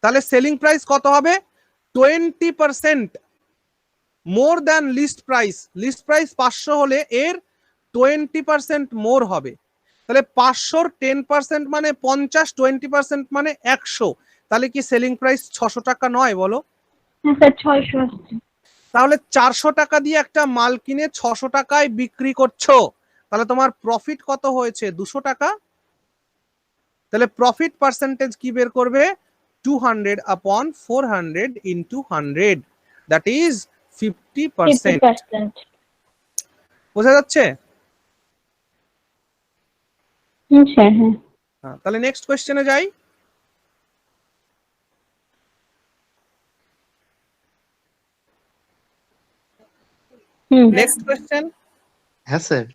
Speaker 2: তাহলে সেলিং প্রাইস কত হবে? 20% more than list price. List price 500 হলে এর 20% মোর হবে। তাহলে 500 10% মানে 50, 20% মানে 100। তাহলে কি সেলিং প্রাইস 600 টাকা নয় বলো?
Speaker 8: হ্যাঁ স্যার 600 আসছে।
Speaker 2: তাহলে 400 টাকা দিয়ে একটা মাল কিনে 600 টাকায় বিক্রি করছো, তাহলে তোমার প্রফিট কত হয়েছে 200 টাকা। তাহলে প্রফিট পার্সেন্টেজ কি বের করবে 200 upon 400 into 100, that is 50%।
Speaker 8: 50%।
Speaker 2: বোঝা যাচ্ছে?
Speaker 8: স্যার হ্যাঁ।
Speaker 2: হ্যাঁ, তাহলে নেক্সট কোশ্চেনে যাই। Next question.
Speaker 1: হ্যাঁ স্যার।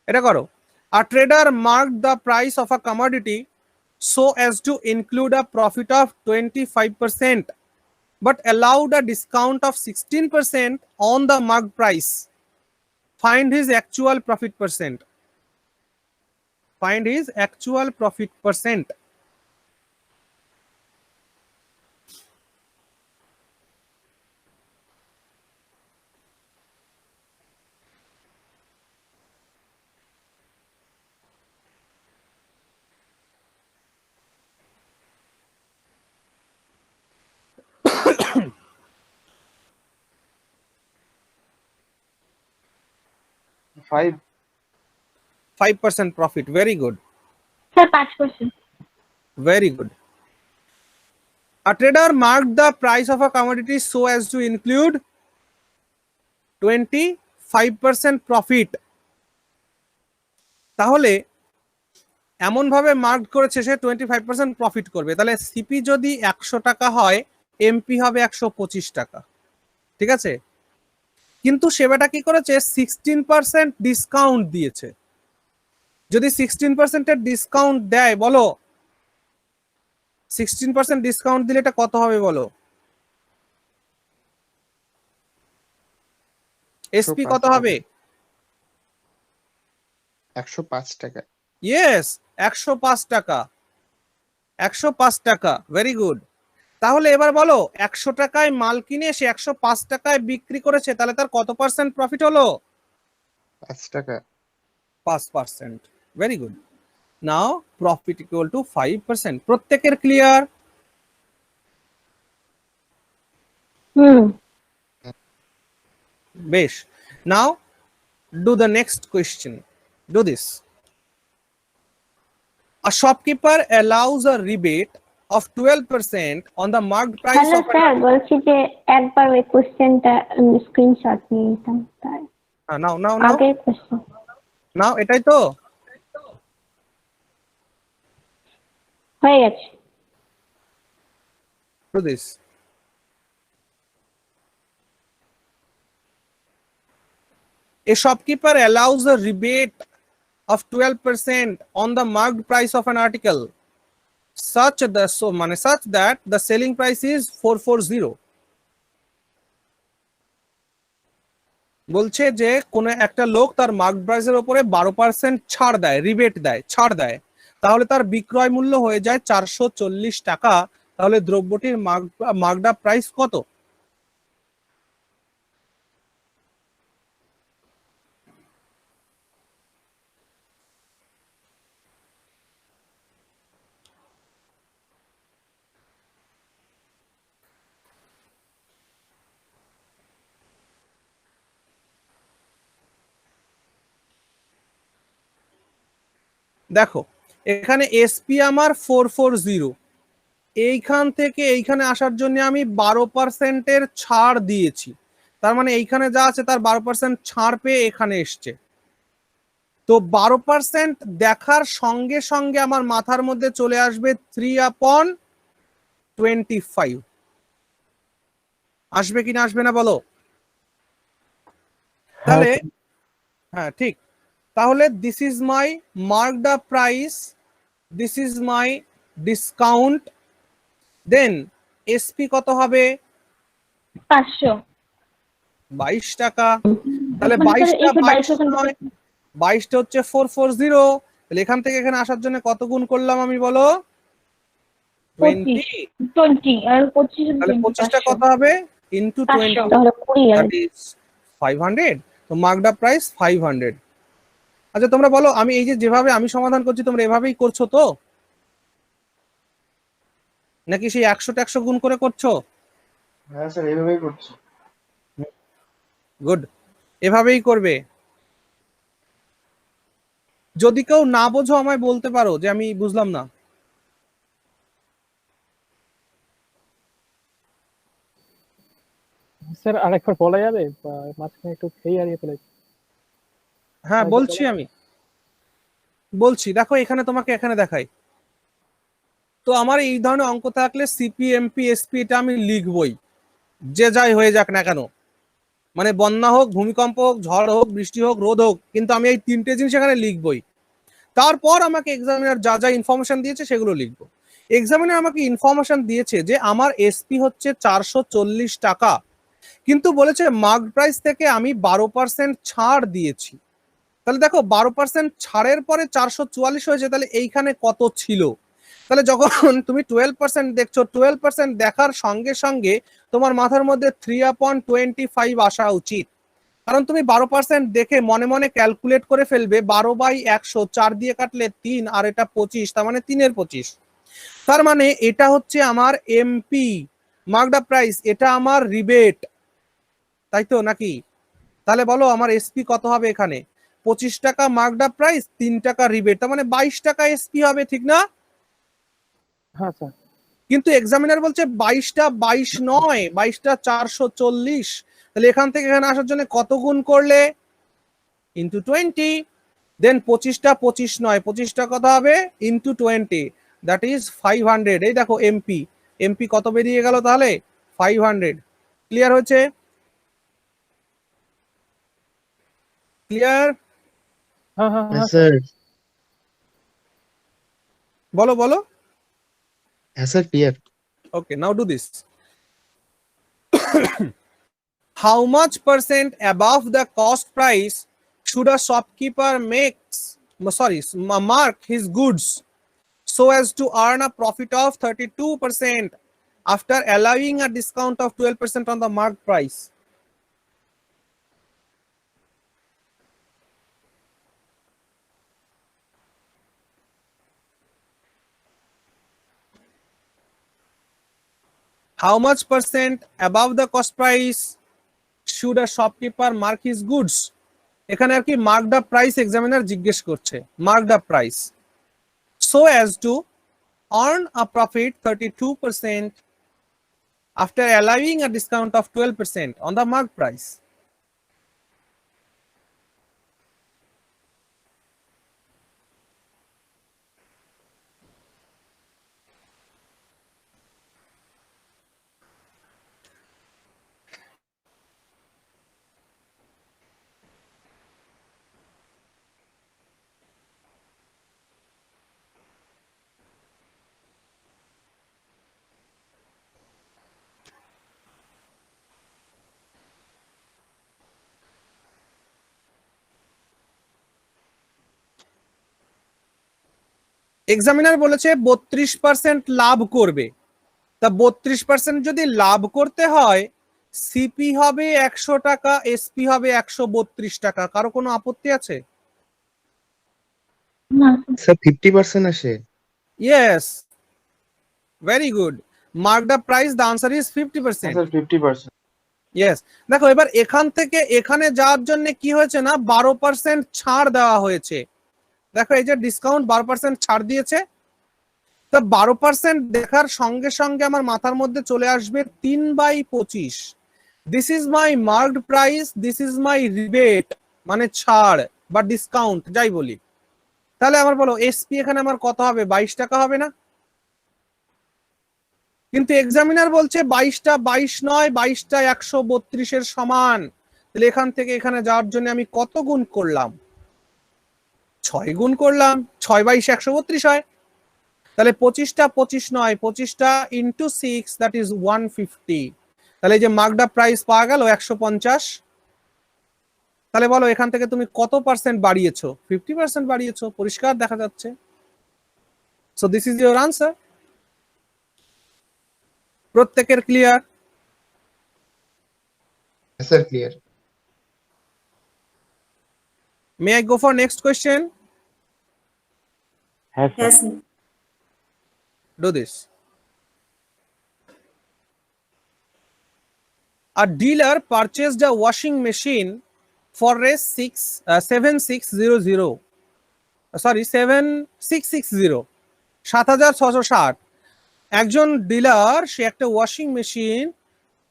Speaker 2: এটা করো। A trader marked the price of a commodity so as to include a profit of 25% but allowed a discount of 16% on the marked price. Find his actual profit percent. Find his actual profit percent.
Speaker 3: Five
Speaker 2: 5% profit. Very good.
Speaker 8: Sir 5%।
Speaker 2: Very good. A trader marked the price of a commodity so as to include 25% profit. তাহলে এমন ভাবে mark করেছে সে 25% profit করবে। তাহলে CP যদি 100 টাকা হয়, MP হবে 125 টাকা। ঠিক আছে, কিন্তু সেবাটা কি করেছে 16% ডিসকাউন্ট দিয়েছে। যদি 16% এর ডিসকাউন্ট দেয়, বলো 16% ডিসকাউন্ট দিলে এটা কত হবে বলো? এসপি কত হবে?
Speaker 1: 105 টাকা।
Speaker 2: ইয়েস, 105 টাকা। 105 টাকা। Very good. তাহলে এবার বলো 100 টাকায় মাল কিনে সে 105 টাকায় বিক্রি করেছে, তাহলে তার কত পার্সেন্ট প্রফিট হলো?
Speaker 1: 5 টাকা।
Speaker 2: 5%। Very good. Now profit equal to 5%। প্রত্যেকের ক্লিয়ার? বেশ। Now do the next question. Do this. A shopkeeper allows a rebate of 12% on the marked price
Speaker 6: hello
Speaker 2: of
Speaker 6: sir, বলছি যে একবার ওই কোশ্চেনটা স্ক্রিনশট নিয়ে নিতাম। তাই
Speaker 2: নাও নাও নাও
Speaker 6: আগের কোশ্চেন
Speaker 2: নাও, এটাই তো
Speaker 6: হয়ে গেছে।
Speaker 2: do this. A shopkeeper allows a rebate of 12% on the marked price of an article such that the selling price is 440. বলছে যে কোন একটা লোক তার মার্ক প্রাইসের উপরে 12% ছাড় দেয়, রিবেট দেয়, ছাড় দেয়, তাহলে তার বিক্রয় মূল্য হয়ে যায় 440 টাকা। তাহলে দ্রব্যটির মার্কড আপ প্রাইস কত? দেখো এখানে এসপি আমার 440, এইখান থেকে এইখানে আসার জন্য আমি 12%-এর ছাড় দিয়েছি। তার মানে এইখানে যা আছে তার 12% ছাড় পেয়ে এখানে এসছে। তো 12% দেখার সঙ্গে সঙ্গে আমার মাথার মধ্যে চলে আসবে 3/25। আসবে কিনা আসবে না বলো? তাহলে হ্যাঁ ঠিক। তাহলে this is my marked up price, this is my discount, then SP কত হবে?
Speaker 8: 500।
Speaker 2: 22 টাকা। তাহলে
Speaker 8: মানে স্যার
Speaker 2: 22টা
Speaker 8: এসে
Speaker 2: 22
Speaker 8: 22%
Speaker 2: নয়, 22টা হচ্ছে 440। তাহলে এখান থেকে এখানে আসার জন্য কত গুণ করলাম আমি বলো? 20।
Speaker 8: 20 আর 25
Speaker 2: তাহলে 25টা কত হবে? ইনটু 20,
Speaker 8: তাহলে 20
Speaker 2: দ্যাট ইজ 500। তো মার্কড আপ প্রাইস 500। আচ্ছা তোমরা বলো, আমি এই যে যেভাবে আমি সমাধান করছি তোমরা এভাবেই করছো তো, নাকি সেই 100 গুণ করে করছো?
Speaker 3: হ্যাঁ স্যার এইভাবেই করছি।
Speaker 2: গুড, এভাবেই করবে। যদি কেউ না বোঝো আমায় বলতে পারো যে আমি বুঝলাম না।
Speaker 7: স্যার আরেকবার বলা যাবে, বা মাঝখানে একটু খেয়ে হারিয়ে ফেলেছি।
Speaker 2: হ্যাঁ বলছি, আমি বলছি, দেখো এখানে তোমাকে এখানে দেখাই। তো আমার এই ধরনের অঙ্ক থাকলে সিপি এমপি এসপি এটা আমি লিখবই, যে যাই হয়ে যাক না কেন, মানে বন্যা হোক, ভূমিকম্প হোক, ঝড় হোক, বৃষ্টি হোক, রোদ হোক, কিন্তু আমি এই তিনটে জিনিস এখানে লিখবই। তারপর আমাকে এক্সামিনার যা যা ইনফরমেশন দিয়েছে সেগুলো লিখবো। এক্সামিনার আমাকে ইনফরমেশন দিয়েছে যে আমার এসপি হচ্ছে 440 টাকা, কিন্তু বলেছে মার্ক প্রাইস থেকে আমি 12% ছাড় দিয়েছি। তাহলে দেখো 12% ছাড়ের পরে 444 হয়েছে, তাহলে এইখানে কত ছিল? তাহলে যখন তুমি 12% দেখছো, 12% দেখার সঙ্গে সঙ্গে তোমার মাথার মধ্যে 3/25 আসা উচিত, কারণ তুমি 12% দেখে মনে মনে ক্যালকুলেট করে ফেলবে 12/100, 4 দিয়ে কাটলে 3, আর এটা 25, তার মানে 3/25। তার মানে এটা হচ্ছে আমার এমপি মার্কড আপ প্রাইস, এটা আমার রিবেট, তাই তো নাকি? তাহলে বলো আমার এসপি কত হবে এখানে? 25 টাকা মার্কড আপ প্রাইস, 3 টাকা রিবেট, তার মানে 22 টাকা এসপি হবে, ঠিক না?
Speaker 7: হ্যাঁ স্যার।
Speaker 2: কিন্তু এক্সামিনার বলছে 22টা 22 নয়, 22টা 440। তাহলে এখান থেকে এখানে আসার জন্য কত গুণ করলে? ইন্টু 20। দেন 25টা 25 নয়, 25টা কত হবে? Into 20, that is 500। এই দেখো এমপি, এমপি কত বেরিয়ে গেল তাহলে? 500। ক্লিয়ার হয়েছে? ক্লিয়ার?
Speaker 7: হ্যাঁ হ্যাঁ হ্যাঁ
Speaker 1: স্যার।
Speaker 2: বলো বলো।
Speaker 1: হ্যাঁ sir, clear.
Speaker 2: Okay, now do this. How much percent above the cost price should a shopkeeper mark his goods so as to earn a profit of 32% after allowing a discount of 12% on the marked price? How much percent above the cost price should a shopkeeper mark his goods? এখানে আর কি marked up price examiner জিজ্ঞেস করছে, marked up price, so as to earn a profit 32% after allowing a discount of 12% on the marked price. Examiner বলেছে 32% লাভ করবে, তা 32% যদি লাভ করতে হয় সিপি হবে 100 টাকা, এসপি হবে 132 টাকা। কারো কোনো আপত্তি আছে?
Speaker 8: না
Speaker 1: স্যার 50% আসে।
Speaker 2: Yes, very good. Marked up price, the answer is 50%।
Speaker 3: Sir 50%।
Speaker 2: Yes. দেখো এবার এখান থেকে এখানে যাওয়ার জন্য কি হয়েছে না, 12% ছাড় দেওয়া হয়েছে। দেখো এই যে ডিসকাউন্ট 12% ছাড় দিয়েছে, তো 12% দেখার সঙ্গে সঙ্গে আমার মাথার মধ্যে চলে আসবে 3/25। This is my marked price, this is my rebate, মানে ছাড় বা ডিসকাউন্ট যাই বলি। তাহলে আমার বলো এসপি এখানে আমার কত হবে? 22 টাকা হবে না? কিন্তু এক্সামিনার বলছে 22টা 22 নয়, 22টা 132 এর সমান। তাহলে এখান থেকে এখানে যাওয়ার জন্য আমি কত গুণ করলাম? 6 গুণ করলাম, 6/22 132 হয়। তাহলে 25টা 25 নয়, 25টা ইন্টু 6, দ্যাট ইজ 150। তাহলে এই যে মার্কড আপ প্রাইস পাওয়া গেল 150। তাহলে বলো এখান থেকে তুমি কত পার্সেন্ট বাড়িয়েছো? 50% বাড়িয়েছো, পরিষ্কার দেখা যাচ্ছে। So this is your answer. প্রত্যেকের clear?
Speaker 1: Sir clear.
Speaker 2: May I go for next question?
Speaker 9: হ্যাঁ স্যার।
Speaker 5: হ্যাঁ sir.
Speaker 2: Do this. A dealer purchased a washing machine for a 7600. Sorry, 7660. 7660. একজন ডিলার সে একটা ওয়াশিং মেশিন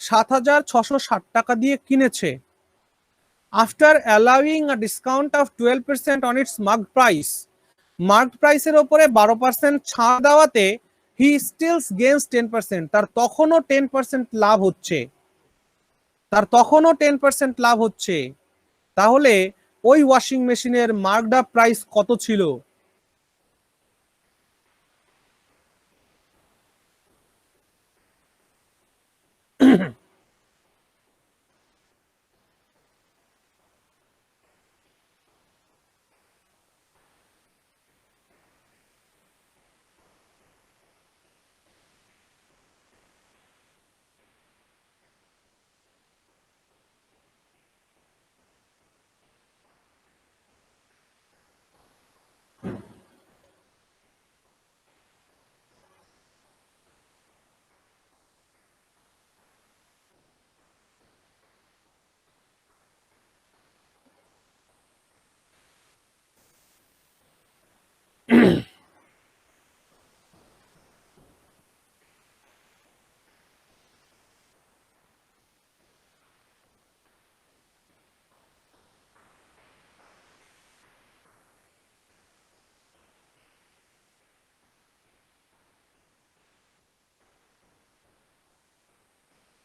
Speaker 2: 7660 টাকা দিয়ে কিনেছে। After allowing a discount of 12% on it's marked price, marked প্রাইসের উপরে 12% ছাড় দেওয়াতে হি স্টিলস গেইনস 10%, তার তখনও 10% লাভ হচ্ছে, তার তখনও 10% লাভ হচ্ছে। তাহলে ওই ওয়াশিং মেশিনের মার্কড আপ প্রাইস কত ছিল?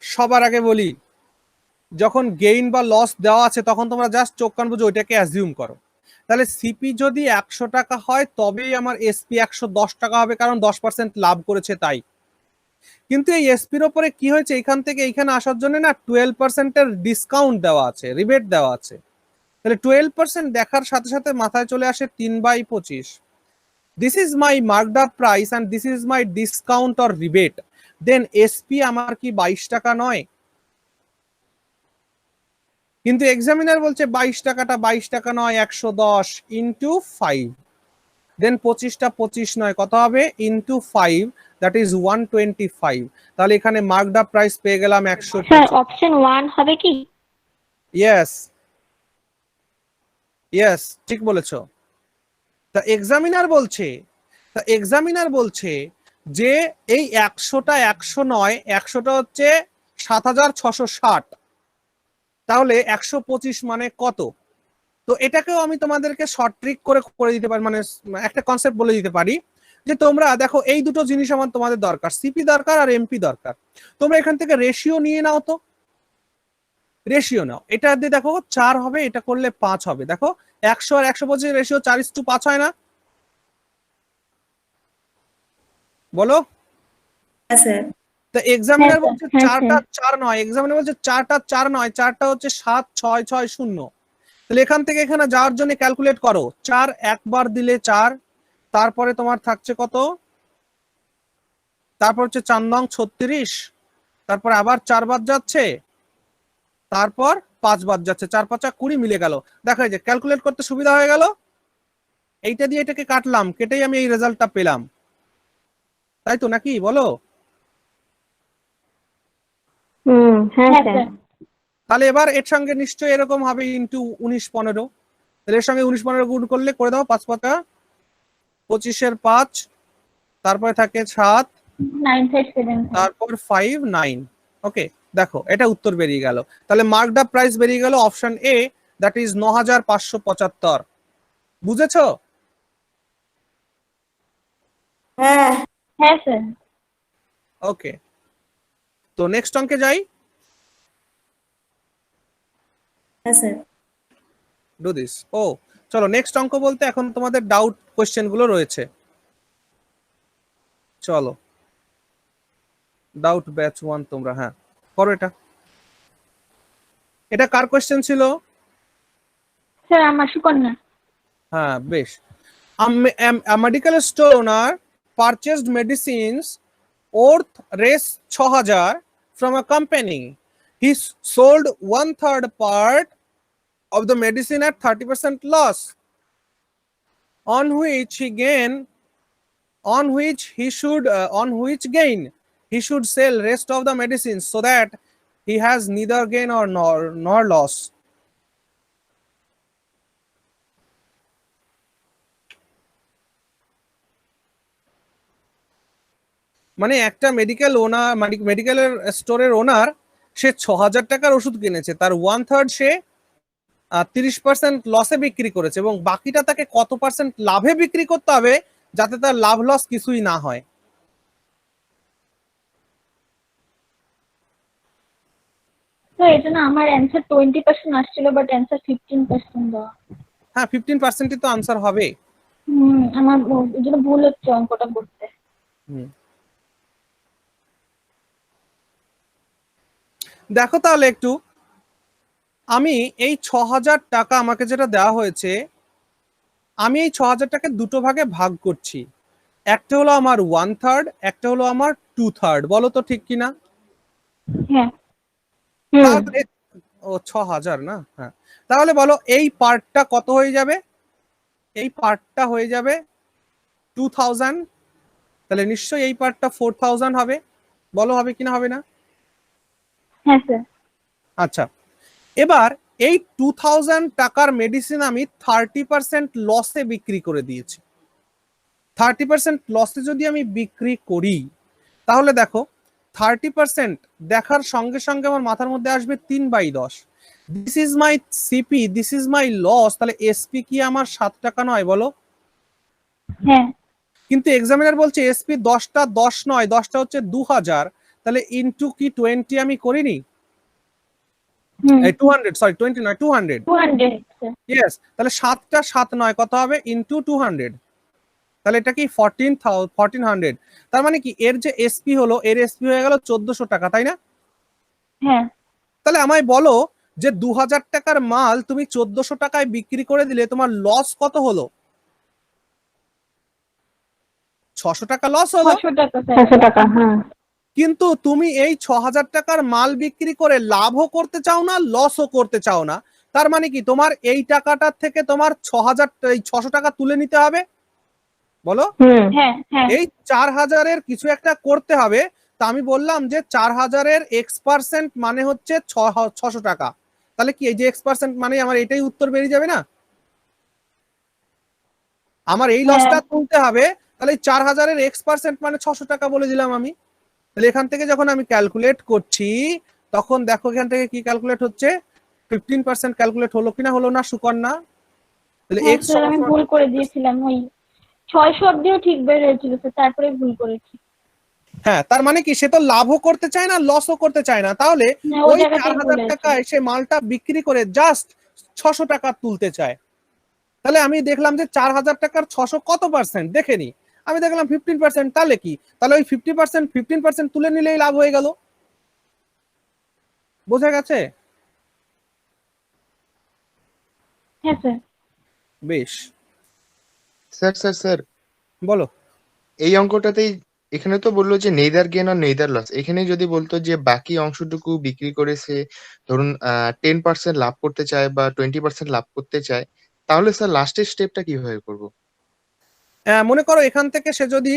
Speaker 2: সবার আগে বলি, যখন গেইন বা লস দেওয়া আছে তখন তোমরা জাস্ট চোখ কান বুঝে ওইটাকে অ্যাজিউম করো। তাহলে সিপি যদি 100 টাকা হয় তবেই আমার এসপি 110 টাকা হবে, কারণ 10% লাভ করেছে তাই। কিন্তু এই এসপির ওপরে কি হয়েছে, এখান থেকে এইখানে আসার জন্য না 12%-এর ডিসকাউন্ট দেওয়া আছে, রিবেট দেওয়া আছে। তাহলে 12% দেখার সাথে সাথে মাথায় চলে আসে 3/25। This is my marked up price and this is my discount or rebate, then SP আমার কি 22 টাকা নয়? কিন্তু এক্সামিনার বলছে 22 টাকাটা 22 টাকা নয়, 110 ইন্টু 5, দেন 25টা 25 নয়, কত হবে? Into 5, that is 125। তাহলে এখানে মার্কড আপ প্রাইস পেয়ে গেলাম 100।
Speaker 6: স্যার অপশন 1 হবে কি?
Speaker 2: ইয়েস ইয়েস, ঠিক বলেছো। তা এক্সামিনার বলছে যে এই 100টা 100 নয়, 100টা হচ্ছে 7660, তাহলে 125 মানে কত? তো এটাকেও আমি তোমাদেরকে শর্ট ট্রিক করে দিতে পারি, মানে একটা কনসেপ্ট বলে দিতে পারি যে তোমরা দেখো এই দুটো জিনিস আমার তোমাদের দরকার, সিপি দরকার আর এমপি দরকার। তোমরা এখান থেকে রেশিও নিয়ে নাও, তো রেশিও নাও। এটা দিয়ে দেখো 4 হবে, এটা করলে 5 হবে। দেখো 100 আর 125 রেশিও 4:5 হয় না? বলো।
Speaker 5: হ্যাঁ স্যার।
Speaker 2: তো এক্সামিনার বলছে
Speaker 6: হ্যাঁ,
Speaker 2: 4টা 4 নয়, এক্সামিনার বলছে 4টা 4 নয়, 4টা হচ্ছে 7660। তাহলে এখান থেকে এখানে যাওয়ার জন্য ক্যালকুলেট করো, 4 একবার দিলে 4, তারপরে তোমার থাকছে কত? তারপর হচ্ছে 4 নং 36, তারপর আবার 4 বাদ যাচ্ছে, তারপর 5 বাদ যাচ্ছে, 4 5 20 মিলে গেল। দেখো এই যে ক্যালকুলেট করতে সুবিধা হয়ে গেল, এইটা দিয়ে এটাকে কাটলাম, কেটেই আমি এই রেজাল্টটা পেলাম, তাই তো নাকি বলো?
Speaker 6: হ্যাঁ স্যার।
Speaker 2: তাহলে এবার এর সঙ্গে নিশ্চয়ই এরকম হবে ইন্টু 19 15, তাহলে এর সঙ্গে 19 15 গুণ করলে করে দাও, 5 5 25 5, তারপরে থাকে 7,
Speaker 8: 957
Speaker 2: তারপর 5 9। ওকে, দেখো এটা উত্তর বেরিয়ে গেল। তাহলে মার্কড আপ প্রাইস বেরিয়ে গেল অপশন এ, দ্যাট ইজ 9575। বুঝেছো?
Speaker 5: হ্যাঁ
Speaker 8: হ্যাঁ স্যার।
Speaker 2: ওকে, তো নেক্সট অঙ্কে যাই।
Speaker 5: হ্যাঁ স্যার।
Speaker 2: Do this. ও চলো, নেক্সট অঙ্ক বলতে এখন তোমাদের ডাউট কোশ্চেন গুলো রয়েছে। চলো, ডাউট ব্যাচ 1 তোমরা, হ্যাঁ করো এটা। এটা কার কোশ্চেন ছিল?
Speaker 8: স্যার আমার সুকন্যা।
Speaker 2: হ্যাঁ বেশ। A medical store owner purchased medicines worth Rs 6000 from a company. He sold 1/3 part of the medicine at 30% loss, on which gain he should sell rest of the medicines so that he has neither gain or nor loss. মানে একটা মেডিকেলের স্টোরের ওনার সে 6,000 টাকার ওষুধ কিনেছে, তার 1/3 সে 30% লসে বিক্রি করেছে এবং বাকিটা তাকে কত পার্সেন্ট লাভে বিক্রি করতে হবে যাতে তার লাভ লস কিছুই না হয়।
Speaker 8: তো এটা না আমার অ্যান্সার 20% আসছিল, বাট অ্যান্সার 15% দেওয়া।
Speaker 2: হ্যাঁ 15%ই তো আনসার হবে।
Speaker 8: আমার এই জন্য ভুল হচ্ছে অঙ্কটা করতে।
Speaker 2: দেখো তাহলে একটু, আমি এই 6,000 টাকা আমাকে যেটা দেওয়া হয়েছে, আমি এই 6,000 টাকে দুটো ভাগে ভাগ করছি। একটা হলো আমার 1/3, একটা হলো আমার 2/3। বলো তো ঠিক কিনা?
Speaker 8: হ্যাঁ।
Speaker 2: তাহলে ও 6,000 না? হ্যাঁ, তাহলে বলো এই পার্টটা কত হয়ে যাবে? এই পার্টটা হয়ে যাবে 2,000। তাহলে নিশ্চয়ই এই পার্টটা 4,000 হবে। বলো হবে কিনা হবে না?
Speaker 8: হ্যাঁ স্যার।
Speaker 2: আচ্ছা, এবার এই 2,000 টাকার মেডিসিন আমি 30% লসে বিক্রি করে দিয়েছি। 30% লসে যদি আমি বিক্রি করি তাহলে দেখো 30% দেখার সঙ্গে সঙ্গে আমার মাথার মধ্যে আসবে 3/10। This is my CP, this is my loss. তাহলে এসপি কি আমার 7 টাকা নয়? বলো।
Speaker 8: হ্যাঁ।
Speaker 2: কিন্তু এক্সামিনার বলছে এসপি 10টা 10 নয়, 10টা হচ্ছে 2,000। তাহলে ইনটু কি 20 আমি করিনি? 200, সরি 20 নয় 200।
Speaker 8: 200
Speaker 2: ইয়েস, তাহলে 7টা 7 নয়, কত হবে? ইনটু 200। তাহলে এটা কি 1400। তার মানে কি এর যে এসপি হলো, এর এসপি হয়ে গেল 1400 টাকা, তাই না?
Speaker 8: হ্যাঁ।
Speaker 2: তাহলে আমায় বলো যে 2,000 টাকার মাল তুমি 1400 টাকায় বিক্রি করে দিলে, তোমার লস কত হলো? 600 টাকা লস হলো।
Speaker 8: 600 টাকা। হ্যাঁ।
Speaker 2: কিন্তু তুমি এই 6,000 টাকার মাল বিক্রি করে লাভও করতে চাও না, লসও করতে চাও না। তার মানে কি তোমার এই টাকাটার থেকে তোমার 600 টাকা তুলে নিতে হবে। বলো। এই 4,000-এর কিছু একটা করতে হবে। তা আমি বললাম যে 4,000-এর X% মানে হচ্ছে 600 টাকা। তাহলে কি এই যে X% মানে আমার এটাই উত্তর বেরিয়ে যাবে না? আমার এই লসটা তুলতে হবে, তাহলে 4,000-এর X% মানে 600 টাকা বলে দিলাম আমি। তাহলে এখান থেকে যখন আমি ক্যালকুলেট করছি তখন দেখো এখান থেকে কি ক্যালকুলেট হচ্ছে, 15% ক্যালকুলেট হলো কিনা হলো না সুকন্যা? তাহলে X
Speaker 8: আমি ভুল করে দিয়েছিলাম, ওই 600 অব্দিও ঠিক বের হয়েছিল, তারপরে ভুল করেছি।
Speaker 2: হ্যাঁ, তার মানে কি সে তো লাভও করতে চায় না, লসও করতে চায় না। তাহলে ওই 4,000 টাকায় সে মালটা বিক্রি করে জাস্ট 600 টাকা তুলতে চায়। তাহলে আমি দেখলাম যে 4,000 টাকার 600 কত পার্সেন্ট দেখে নি, আমি দেখলাম 15%। তাহলে কি, তাহলে ওই 15% তুলে নিলেই লাভ হয়ে গেল। বোঝা গেছে?
Speaker 8: হ্যাঁ স্যার।
Speaker 2: বেশ।
Speaker 1: স্যার
Speaker 2: বলো।
Speaker 1: এই অঙ্কটাতেই এখানে তো বললো যে নেইদার গেন আর নেইদার লস। এখানে যদি বলতো যে বাকি অংশটুকু বিক্রি করে সে ধরুন 10% লাভ করতে চায় বা 20% লাভ করতে চায়, তাহলে স্যার লাস্টের স্টেপটা কিভাবে করবো?
Speaker 2: মনে করো এখান থেকে সে যদি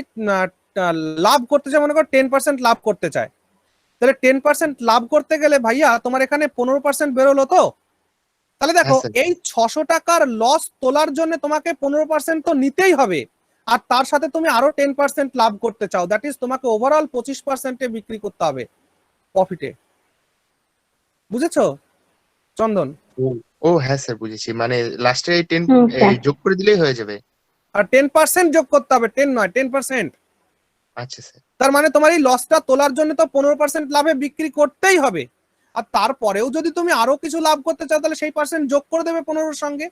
Speaker 2: লাভ করতে চায়, মনে করো 10% লাভ করতে চায়, তাহলে 10% লাভ করতে গেলে ভাইয়া তোমার এখানে 15% বেরোলো তো। তাহলে দেখো এই 600 টাকার লস তোলার জন্য তোমাকে 15% তো নিতেই হবে, আর তার সাথে তুমি আরো 10% লাভ করতে চাও, দ্যাট ইজ তোমাকে ওভারঅল 25%-এ বিক্রি করতে হবে প্রফিটে। বুঝেছো চন্দন?
Speaker 1: ও হ্যাঁ স্যার বুঝেছি, মানে লাস্টে এই 10 যোগ করে দিলেই হয়ে যাবে।
Speaker 2: আর 10% যোগ করতে হবে, 10 নয় 10%।
Speaker 1: আচ্ছা স্যার।
Speaker 2: তার মানে তোমার এই লসটা তোলার জন্য তো 15% লাভে বিক্রি করতেই হবে, আর তারপরেও যদি তুমি আরো কিছু লাভ করতে চাও তাহলে সেই পার্সেন্ট যোগ করে দেবে 15-এর সঙ্গে।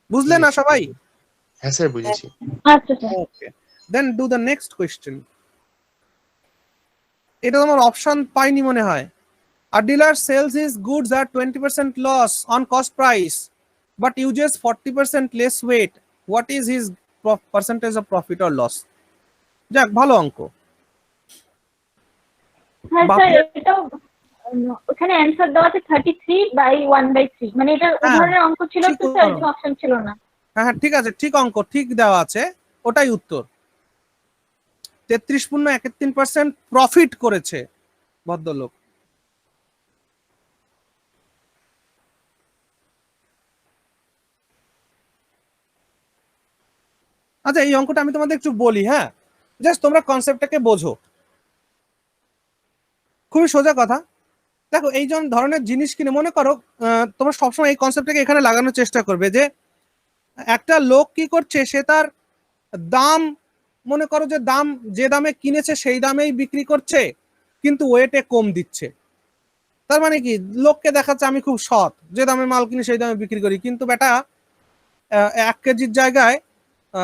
Speaker 2: বুঝলে না সবাই?
Speaker 1: হ্যাঁ স্যার বুঝেছি।
Speaker 8: আচ্ছা sir.
Speaker 2: Okay, then do the next question. এটা তোমার অপশন পাইনি মনে হয়। A dealer sells his goods at 20% loss on cost price but uses 40% less weight. What is his percentage of profit or loss? যাক, ভালো অঙ্ক।
Speaker 8: হ্যাঁ স্যার, এটাও ওখানে অ্যান্সার দেওয়া আছে 33/1/3, মানে এটা
Speaker 2: হ্যাঁ,
Speaker 8: উদাহরণের অঙ্ক ছিল
Speaker 2: ঠিক
Speaker 8: তো স্যার,
Speaker 2: উদাহরণ।
Speaker 8: অপশন ছিল না।
Speaker 2: হ্যাঁ হ্যাঁ, ঠিক আছে, ঠিক অঙ্ক, ঠিক দেওয়া আছে, ওটাই উত্তর। 33.31% প্রফিট করেছে ভদ্রলোক। আচ্ছা, এই অঙ্কটা আমি তোমাদের একটু বলি, হ্যাঁ, জাস্ট তোমরা কনসেপ্টটাকে বোঝো। খুবই সোজা কথা। দেখো, এই ধরনের জিনিস কিনে মনে করো, তোমরা সবসময় এই কনসেপ্টটাকে এখানে লাগানোর চেষ্টা করবে যে একটা লোক কি করছে, সে তার দাম, মনে করো যে দাম যে দামে কিনেছে সেই দামেই বিক্রি করছে, কিন্তু ওয়েটে কম দিচ্ছে। তার মানে কি, লোককে দেখাচ্ছে আমি খুব সৎ, যে দামে মাল কিনি সেই দামে বিক্রি করি, কিন্তু বেটা 1 কেজির জায়গায়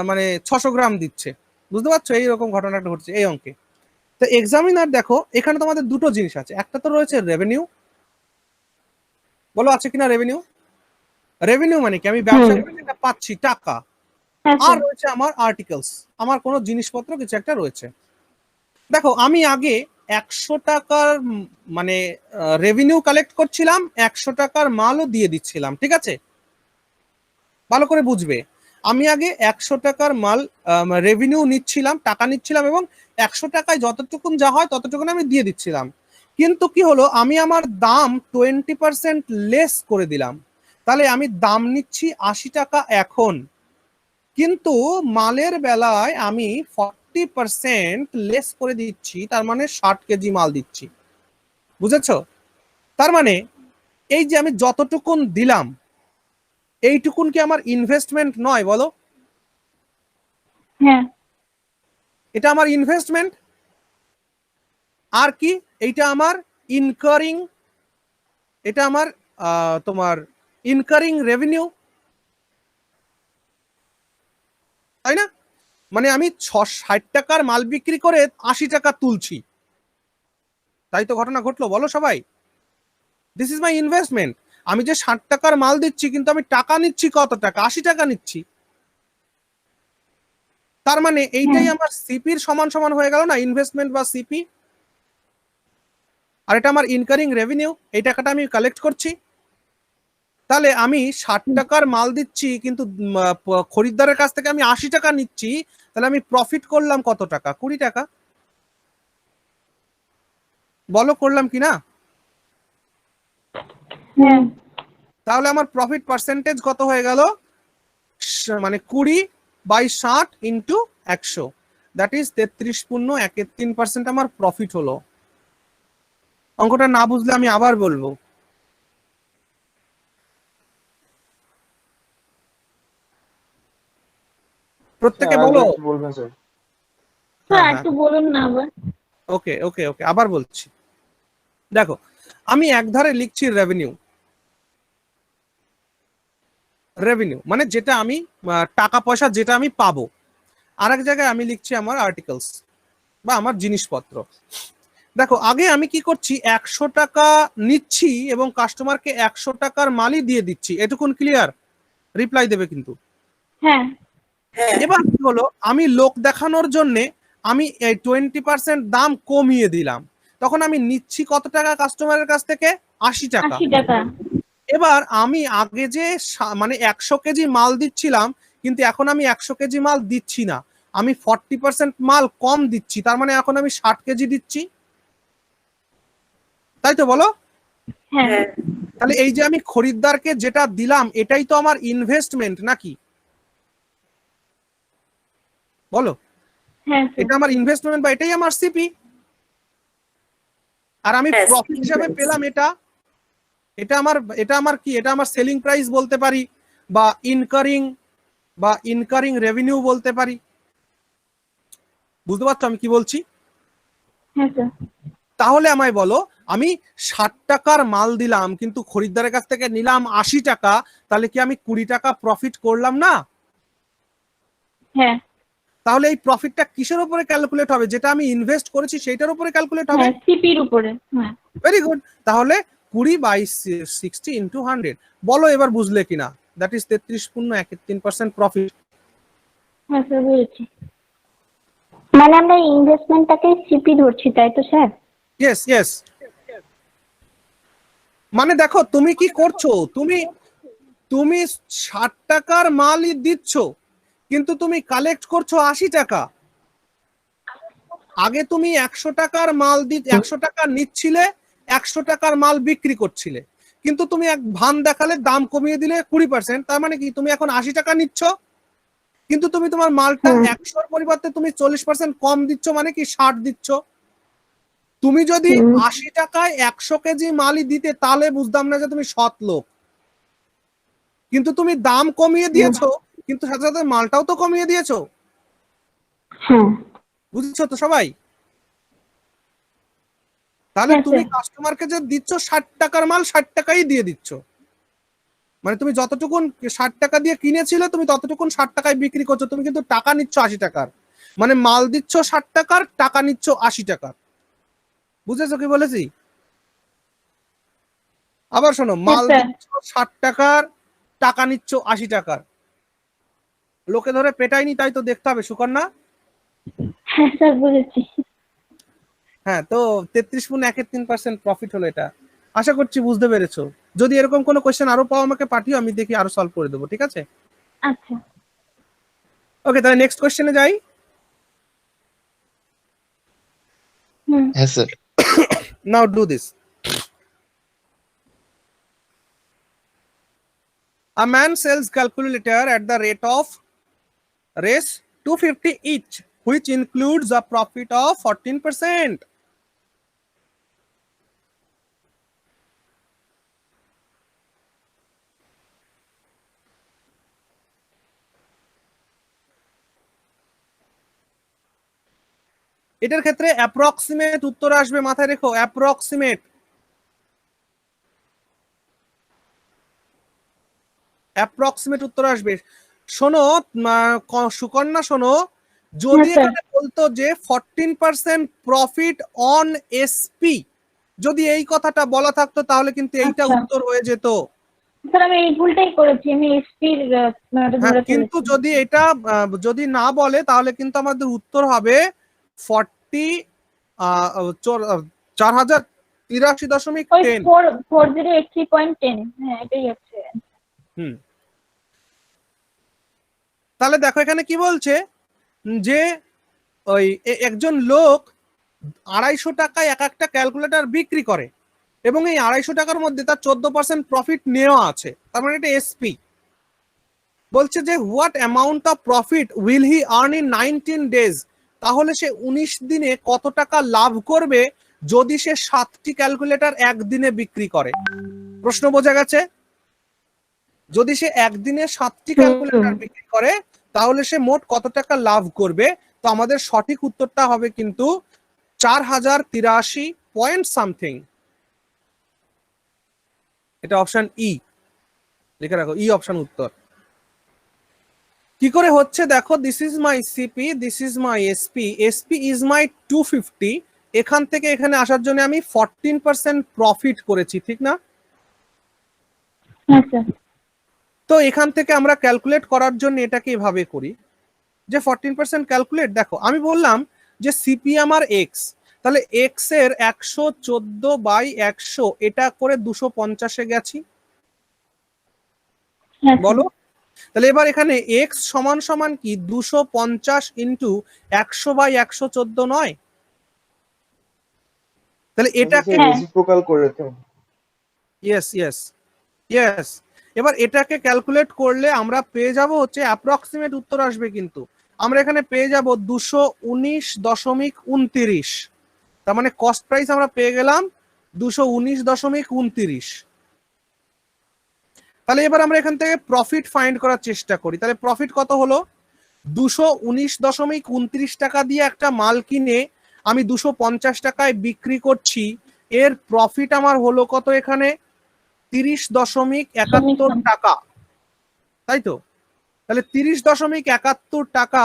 Speaker 2: মানে 600 গ্রাম দিচ্ছে। বুঝতে পারছো, এইরকম ঘটনাটা ঘটছে এই অঙ্কে। তো এক্সামিনার দেখো, এখানে তোমাদের দুটো জিনিস আছে, একটা তো রয়েছে রেভিনিউ, বলো আছে কিনা রেভিনিউ? রেভিনিউ মানে কি, আমি ব্যবসা করে যেটা পাচ্ছি টাকা।
Speaker 8: হ্যাঁ
Speaker 2: আর
Speaker 8: স্যার।
Speaker 2: রয়েছে আমার আর্টিকেলস, আমার কোনো জিনিসপত্র কিছু একটা রয়েছে। দেখো, আমি আগে 100 টাকার মানে রেভিনিউ কালেক্ট করছিলাম, 100 টাকার মালও দিয়ে দিচ্ছিলাম, ঠিক আছে? ভালো করে বুঝবে, আমি আগে 100 টাকার মাল রেভিনিউ নিচ্ছিলাম, টাকা নিচ্ছিলাম, এবং 100 টাকায় যতটুকুন যা হয় ততটুকুন আমি দিয়ে দিচ্ছিলাম। কিন্তু কি হলো, আমি আমার দাম 20% লেস করে দিলাম। তাহলে আমি দাম নিচ্ছি 80 টাকা এখন, কিন্তু মালের বেলায় আমি 40% লেস করে দিচ্ছি, তার মানে 60 কেজি মাল দিচ্ছি। বুঝেছো? তার মানে এই যে আমি যতটুকুন দিলাম, এইটুকুন কি আমার ইনভেস্টমেন্ট নয় বলো?
Speaker 8: হ্যাঁ।
Speaker 2: এটা আমার ইনভেস্টমেন্ট। আর কি, এইটা আমার ইনকারিং, এটা আমার তোমার ইনকারিং রেভিনিউ, তাই না? মানে আমি 60 টাকার মাল বিক্রি করে 80 টাকা তুলছি, তাই তো ঘটনা ঘটলো, বলো সবাই? This is my investment. আমি যে 60 টাকার মাল দিচ্ছি, কিন্তু আমি টাকা নিচ্ছি কত টাকা? 80 টাকা নিচ্ছি। তার মানে এইটাই আমার সিপির সমান সমান হয়ে গেল না, ইনভেস্টমেন্ট বা সিপি। আর এটা আমার ইনকারিং রেভিনিউ, এই টাকাটা আমি কালেক্ট করছি। তাহলে আমি 60 টাকার মাল দিচ্ছি, কিন্তু খরিদ্দারের কাছ থেকে আমি 80 টাকা নিচ্ছি, তাহলে আমি প্রফিট করলাম কত টাকা? 20 টাকা। বলো করলাম কিনা?
Speaker 8: হ্যাঁ।
Speaker 2: তাহলে আমার প্রফিট পার্সেন্টেজ কত হয়ে গেল? মানে 20/60 ইন্টু 100, দ্যাট ইজ 33.31% আমার প্রফিট হলো। অঙ্কটা না বুঝলে আমি আবার বলবো। প্রত্যেকে বলো।
Speaker 3: বলবেন স্যার।
Speaker 8: স্যার একটু বলুন না আবার।
Speaker 2: ওকে ওকে ওকে, আবার বলছি। দেখো, আমি একধারে লিখছি রেভিনিউ, রেভিনিউ মানে যেটা আমি টাকা পয়সা যেটা আমি পাবো। আর এক জায়গায় আমি লিখছি আমার আর্টিকেলস বা আমার জিনিসপত্র। দেখো, আগে আমি কি করছি, 100 টাকা নিচ্ছি এবং কাস্টমারকে 100 টাকার মালই দিয়ে দিচ্ছি। এটুকুন ক্লিয়ার? রিপ্লাই দেবে কিন্তু।
Speaker 8: হ্যাঁ।
Speaker 2: এবার কি হলো, আমি লোক দেখানোর জন্য আমি এই 20% দাম কমিয়ে দিলাম। তখন আমি নিচ্ছি কত টাকা কাস্টমারের কাছ থেকে? 80 টাকা।
Speaker 8: 80 টাকা।
Speaker 2: এবার আমি আগে যে মানে 100 কেজি মাল দিচ্ছিলাম, কিন্তু এখন আমি 100 কেজি মাল দিচ্ছি না, আমি 40% মাল কম দিচ্ছি, তার মানে এখন আমি 60 কেজি দিচ্ছি, তাই তো বলো?
Speaker 8: হ্যাঁ।
Speaker 2: তাহলে এই যে আমি খরিদ্দারকে যেটা দিলাম, এটাই তো আমার ইনভেস্টমেন্ট নাকি? বলো,
Speaker 8: হ্যাঁ।
Speaker 2: এটা আমার ইনভেস্টমেন্ট বা এটাই আমার সিপি। আর আমি প্রফিট হিসাবে পেলাম এটা, এটা আমার কি, এটা আমার সেলিং প্রাইস বলতে পারি, বা ইনকারিং রেভিনিউ বলতে পারি। বুঝতে পারছো আমি কি বলছি?
Speaker 8: হ্যাঁ স্যার।
Speaker 2: তাহলে আমায় বলো, আমি 60 টাকার মাল দিলাম, কিন্তু খরিদ্দারের কাছ থেকে নিলাম 80 টাকা, তাহলে কি আমি 20 টাকা প্রফিট করলাম না?
Speaker 8: হ্যাঁ।
Speaker 2: তাহলে এই প্রফিটটা কিসের উপরে ক্যালকুলেট হবে? যেটা আমি ইনভেস্ট করেছি সেইটার উপরে ক্যালকুলেট হবে।
Speaker 8: হ্যাঁ, সিপির উপরে। হ্যাঁ।
Speaker 2: Very good. তাহলে 20/60 ইন্টু 100। বলো এবার বুঝলে কিনা? That is 33.31% profit.
Speaker 8: হ্যাঁ স্যার, বুঝেছি। মানে আমরা ইনভেস্টমেন্টটাকে সিপি ধরছি, তাই তো স্যার?
Speaker 2: Yes yes. মানে দেখো তুমি কি করছো, তুমি তুমি 60 টাকার মালই দিচ্ছ কিন্তু তুমি কালেক্ট করছো 80 টাকা। আগে তুমি 100 টাকার মাল 100 টাকা নিচ্ছিলে, 100 টাকার মাল বিক্রি করছিলে, কিন্তু তুমি এক ভান দেখালে দাম কমিয়ে দিলে 20%, তার মানে কি তুমি এখন 80 টাকা নিচ্ছ কিন্তু তুমি তোমার মালটা 100-র পরিবর্তে তুমি 40% কম দিচ্ছ, মানে কি 60 দিচ্ছ। তুমি যদি 80 টাকায় 100 কেজি মালই দিতে তাহলে বুঝতাম না যে তুমি সৎ লোক, কিন্তু তুমি দাম কমিয়ে দিয়েছো কিন্তু সাথে সাথে মালটাও তো কমিয়ে দিয়েছো। বুঝছো তো সবাই? তাহলে তুমি কাস্টমারকে যে দিচ্ছ 60 টাকার মাল 60 টাকাই দিয়ে দিচ্ছ, মানে তুমি যতটুকুন 60 টাকা দিয়ে কিনেছিলে তুমি ততটুকুন 60 টাকায় বিক্রি করছো, তুমি কিন্তু টাকা নিচ্ছ 80 টাকার, মানে মাল দিচ্ছ 60 টাকার, টাকা নিচ্ছ 80 টাকার। বুঝেছো কি বলেছি? আবার শোনো, মাল দিচ্ছ 60 টাকার, টাকা নিচ্ছ 80 টাকার। লোকে ধরে পেটাইনি তাই তো দেখতে হবে সুকন্যা।
Speaker 8: হ্যাঁ স্যার বুঝেছি।
Speaker 2: হ্যাঁ, তো 33.13% প্রফিট হলো এটা। আশা করছি বুঝতে পেরেছো। যদি এরকম কোনো কোশ্চেন আরো পাও আমাকে পাঠিও, আমি দেখি আরো সলভ করে দেবো, ঠিক আছে?
Speaker 8: আচ্ছা
Speaker 2: ওকে, তাহলে নেক্সট কোশ্চেনে যাই।
Speaker 1: হ্যাঁ sir.
Speaker 2: Now do this. A man sells calculator at the rate of raise 250 each, which includes a profit of 14%. এটার ক্ষেত্রে অ্যাপ্রক্সিমেট উত্তর আসবে, মাথায় রেখো, অ্যাপ্রক্সিমেট। অ্যাপ্রক্সিমেট উত্তর আসবে। শোনো সুকন্যা, শোনো, যদি এখানে বলতো যে 14% প্রফিট অন এসপি, যদি এই কথাটা বলা থাকতো তাহলে কিন্তু এইটা উত্তর হয়ে যেত।
Speaker 8: স্যার আমি এই ভুলটাই করেছি, আমি এসপির
Speaker 2: কিন্তু যদি এটা যদি না বলে তাহলে কিন্তু আমাদের উত্তর হবে 4083.10।
Speaker 8: 4083.10, হ্যাঁ এটাই হচ্ছে।
Speaker 2: তাহলে দেখো এখানে কি বলছে যে ওই একজন লোক 250 টাকায় এক একটা ক্যালকুলেটর বিক্রি করে এবং এই 250 টাকার মধ্যে তার 14% প্রফিট নেওয়া আছে, তার মানে এটা এসপি। বলছে যে what amount of profit will he earn in 19 days, তাহলে সে 19 দিনে কত টাকা লাভ করবে যদি সে 7টি ক্যালকুলেটর একদিনে বিক্রি করে। প্রশ্ন বোঝা গেছে? যদি সে একদিনে 7টি ক্যালকুলেটর বিক্রি করে তাহলে সে মোট কত টাকা লাভ করবে। তো আমাদের সঠিক উত্তরটা হবে কিন্তু 4083 পয়েন্ট সামথিং। এটা অপশন ই, লিখে রাখো, ই অপশন উত্তর। কি করে হচ্ছে দেখো, this is my CP, this is my SP, SP is my 250, এখান থেকে এখানে আসার জন্য আমি 14% প্রফিট করেছি, ঠিক না?
Speaker 8: আচ্ছা
Speaker 2: তো এখান থেকে আমরা ক্যালকুলেট করার জন্য এটাকে এভাবে করি যে 14% ক্যালকুলেট। দেখো আমি বললাম যে সিপি আমার এক্স, তাহলে এক্স এর 114/100 এটা করে 250-এ গেছি, বলো। তাহলে এবার এখানে এক্স সমান সমান কি 250 ইন্টু 100/114 নয়? তাহলে এটাকে
Speaker 3: রেসিপ্রোকাল করে তো।
Speaker 2: Yes yes yes. এবার এটাকে ক্যালকুলেট করলে আমরা পেয়ে যাব হচ্ছে অ্যাপ্রক্সিমেট উত্তর আসবে, কিন্তু আমরা এখানে পেয়ে যাব 219.29, তার মানে কস্ট প্রাইস আমরা পেয়ে গেলাম 219.29। তাহলে এবার আমরা এখান থেকে প্রফিট ফাইন্ড করার চেষ্টা করি। তাহলে প্রফিট কত হলো? 219.29 টাকা দিয়ে একটা মাল কিনে আমি 250 টাকায় বিক্রি করছি, এর প্রফিট আমার হলো কত এখানে? 30.71 টাকা, তাই তো? তাহলে 30.71 টাকা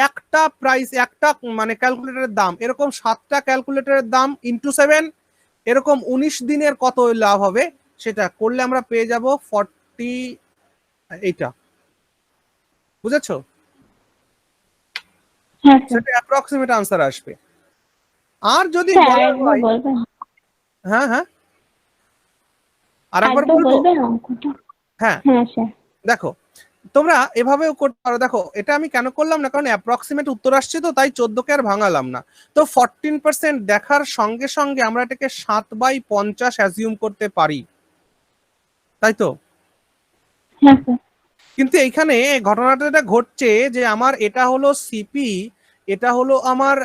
Speaker 2: একটা প্রাইস, একটা মানে ক্যালকুলেটরের দাম, এরকম 7টা ক্যালকুলেটরের দাম ইন্টু 7, এরকম 19 দিনের কত লাভ হবে সেটা করলে আমরা পেয়ে যাব 40, এইটা। বুঝেছো? সেটা অ্যাপ্রক্সিমেট আনসার আসবে। আর যদি বলা হয়, হ্যাঁ হ্যাঁ আর একবার
Speaker 8: একবার
Speaker 2: বলবো?
Speaker 8: বলবেন অঙ্কটা?
Speaker 2: হ্যাঁ
Speaker 8: হ্যাঁ স্যার।
Speaker 2: দেখো, তোমরা এভাবেও করতে পারো। দেখো এটা আমি কেন করলাম না, কারণ অ্যাপ্রক্সিমেট উত্তর আসছে তো, তাই 14কে আর ভাঙালাম না। তো 14% দেখার সঙ্গে সঙ্গে আমরা এটাকে 7/50 অ্যাজিউম করতে পারি, তাই তো?
Speaker 8: হ্যাঁ স্যার।
Speaker 2: কিন্তু এইখানে ঘটনাটা যেটা ঘটছে যে আমার এটা হলো সিপি, এটা হলো আমার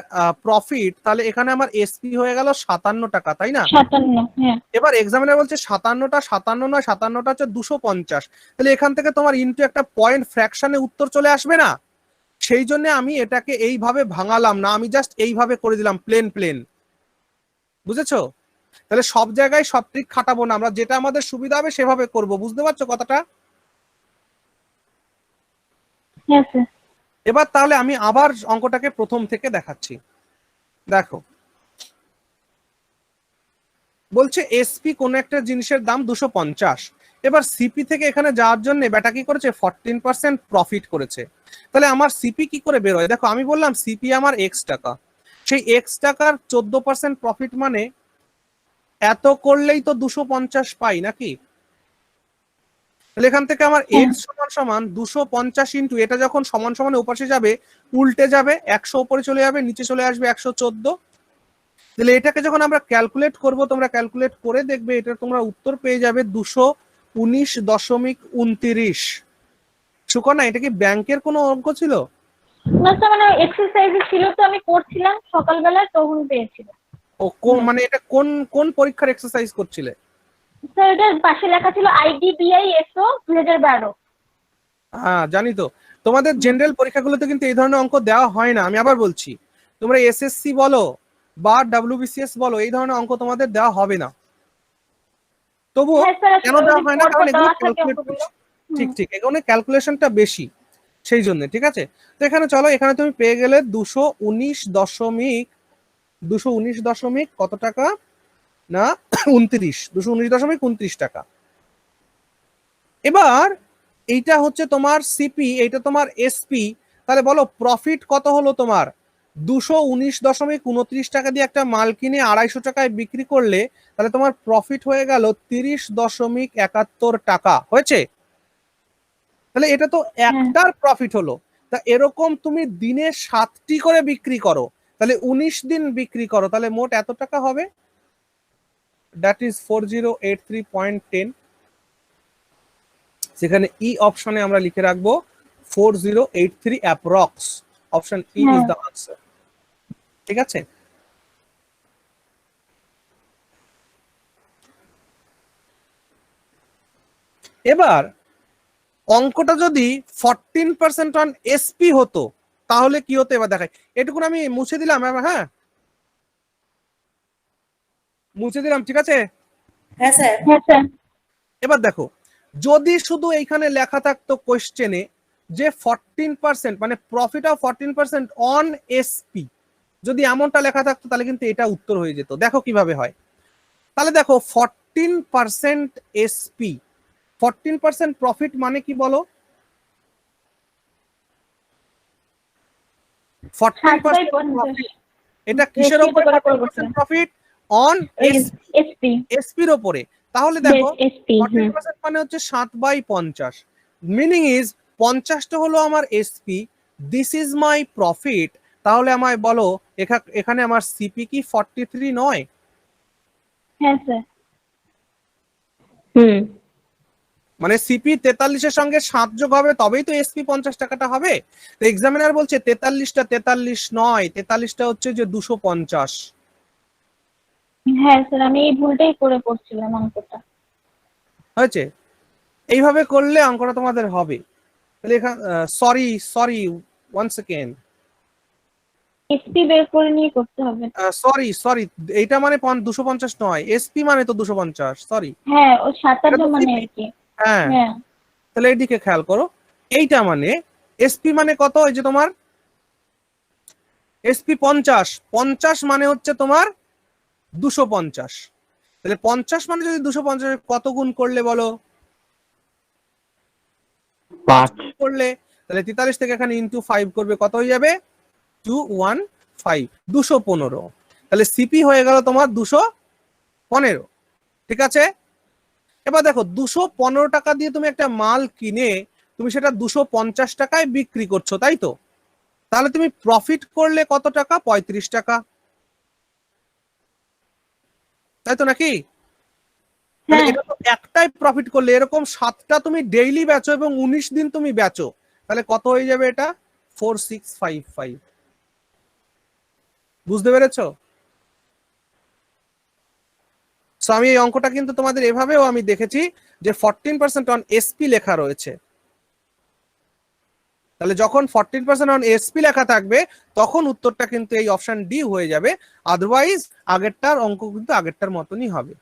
Speaker 2: প্রফিট, তাহলে এখানে আমার এসপি হয়ে গেল 57 টাকা, তাই না?
Speaker 8: 57, হ্যাঁ।
Speaker 2: এবার এক্সামিনার বলছে 57টা 57 নয়, 57টা হচ্ছে 250। তাহলে এখান থেকে তোমার ইনটু একটা পয়েন্ট ফ্র্যাকশনে উত্তর চলে আসবে না? সেই জন্য আমি এটাকে এইভাবে ভাঙালাম না, আমি জাস্ট এইভাবে করে দিলাম প্লেন প্লেন, বুঝেছো? তাহলে সব জায়গায় সব ট্রিক খাটাবো না, আমরা যেটা আমাদের সুবিধা হবে সেভাবে করব, বুঝতে পারছো কথাটা?
Speaker 8: হ্যাঁ স্যার।
Speaker 2: এবার তাহলে আমি আবার অঙ্কটাকে প্রথম থেকে দেখাচ্ছি। দেখো বলছে এসপি কোন একটা জিনিসের দাম 250, এবার সিপি থেকে এখানে যাওয়ার জন্য বেটা কি করেছে 14% প্রফিট করেছে। তাহলে আমার সিপি কি করে বের হয়? দেখো আমি বললাম সিপি আমার এক্স টাকা, সেই এক্স টাকার 14% প্রফিট মানে এত করলেই তো 250 পাই নাকি? তাহলে এখান থেকে আমার এক্স সমান সমান 250 ইন্টু এটা যখন সমান সমান ওপাশে যাবে উল্টে যাবে, 100 উপরে চলে যাবে, নিচে চলে আসবে 114। তাহলে এটাকে যখন আমরা ক্যালকুলেট করব, তোমরা ক্যালকুলেট করে দেখবে, এটা তোমরা উত্তর পেয়ে যাবে 219.29। সুকন্যা এটা কি ব্যাংকের কোনো অঙ্ক ছিল?
Speaker 8: না স্যার, মানে এক্সারসাইজে ছিল তো, আমি করছিলাম সকালবেলা, তখন পেয়েছিলাম।
Speaker 2: ও কোন মানে এটা কোন কোন পরীক্ষার এক্সারসাইজ করছিলে?
Speaker 8: স্যার এটার পাশে লেখা ছিল IDBI SO 2012।
Speaker 2: হ্যাঁ জানি তো, তোমাদের জেনারেল পরীক্ষাগুলোতে কিন্তু এই ধরনের অঙ্ক দেওয়া হয় না। আমি আবার বলছি, তোমরা এসএসসি বলো বা WBCS বলো, এই ধরনের অঙ্ক তোমাদের দেওয়া হবে না। তবুও
Speaker 8: হ্যাঁ স্যার,
Speaker 2: কেন দেওয়া হয় না? কারণ এগুলো
Speaker 8: দেওয়া থাকে
Speaker 2: ক্যালকুলেট
Speaker 8: অঙ্কগুলো।
Speaker 2: ঠিক ঠিক, এখানে ক্যালকুলেশনটা বেশি, সেই জন্য। ঠিক আছে, তো এখানে চলো, এখানে তুমি পেয়ে গেলে 219 দশমিক কত টাকা না 219.29 টাকা। এবার এইটা হচ্ছে তোমার সিপি, এইটা তোমার এসপি, তাহলে বলো প্রফিট কত হলো তোমার? 219.29 টাকা দিয়ে একটা মাল কিনে 250 টাকায় বিক্রি করলে তাহলে তোমার প্রফিট হয়ে গেল 30.71 টাকা হয়েছে। তাহলে এটা তো একটার প্রফিট হলো। তা এরকম তুমি দিনে 7টি করে বিক্রি করো, তাহলে 19 দিন বিক্রি করো, তাহলে মোট এত টাকা হবে, দ্যাট ইজ 4083.10। সেখানে ই অপশনে আমরা লিখে রাখবো 4083 approx, option E is the answer. ঠিক আছে, এবার অঙ্কটা যদি 14% অন এসপি হতো তাহলে কি হতো এবার দেখাই। এটুকুন আমি মুছে দিলাম, হ্যাঁ মুছে দিলাম, ঠিক আছে।
Speaker 5: হ্যাঁ স্যার।
Speaker 8: হ্যাঁ স্যার।
Speaker 2: এবার দেখো, যদি শুধু এইখানে লেখা থাকতো কোশ্চেনে যে 14% মানে প্রফিট অফ 14% অন এসপি, যদি এমনটা লেখা থাকতো তাহলে কিন্তু এটা উত্তর হয়ে যেত। দেখো কিভাবে হয়, তাহলে দেখো 14% এসপি, 14% প্রফিট মানে কি বলো? 14% প্রফিট, এটা কিসের উপরে 14% প্রফিট? অন এসপির উপরে। তাহলে দেখো 14% মানে হচ্ছে 7/50, মিনিং ইজ 50টা হলো আমার SP, this is my profit. তাহলে আমায় বলো এখানে আমার সিপি কি 43 নয়?
Speaker 8: হ্যাঁ স্যার।
Speaker 2: মানে সিপি 43 এর সঙ্গে 7 যোগ হবে তবেই তো এসপি 50 টাকাটা হবে। তো এক্সামিনার বলছে 43টা 43 নয়, 43টা হচ্ছে যে 250।
Speaker 8: হ্যাঁ স্যার, আমি এই ভুলটাই করে পড়ছিলাম অঙ্কটা।
Speaker 2: হয়েছে, এইভাবে করলে অঙ্কটা তোমাদের হবে। তাহলে এখানে সরি ওয়ান সেকেন্ড,
Speaker 8: এসপি বের করে নিয়ে করতে হবে।
Speaker 2: সরি এইটা মানে 250 নয়, এসপি মানে তো 250, সরি।
Speaker 8: হ্যাঁ, ও 57 মানে আর কি।
Speaker 2: হ্যাঁ,
Speaker 8: হ্যাঁ
Speaker 2: তাহলে এইদিকে খেয়াল করো, এইটা মানে এসপি মানে কত? এই যে তোমার এসপি 50 মানে হচ্ছে তোমার 250। তাহলে 50 মানে যদি 250 কত গুণ করলে বলো? 5 করলে, তাহলে 43 থেকে এখানে ইনটু 5 করবে, কত হয়ে যাবে? 215, 215। তাহলে সিপি হয়ে গেল তোমার 215। ঠিক আছে, এবার দেখো 215 টাকা দিয়ে তুমি একটা মাল কিনে তুমি সেটা 250 টাকায় বিক্রি করছো, তাই তো? তাহলে তুমি প্রফিট করলে কত টাকা? 35 টাকা, তাই তো নাকি? তাহলে এটা তো একটাই প্রফিট করলে, এরকম 7টা তুমি ডেইলি বেচো এবং 19 দিন তুমি বেচো, তাহলে কত হয়ে যাবে এটা? 4655। বুঝতে পেরেছো? সো আমি এই অঙ্কটা কিন্তু তোমাদের এভাবেও আমি দেখেছি যে 14% অন এসপি লেখা রয়েছে। তাহলে যখন 14% অন এসপি লেখা থাকবে তখন উত্তরটা কিন্তু এই অপশন ডি হয়ে যাবে, আদারওয়াইজ আগেরটার অঙ্ক কিন্তু আগেরটার মতনই হবে।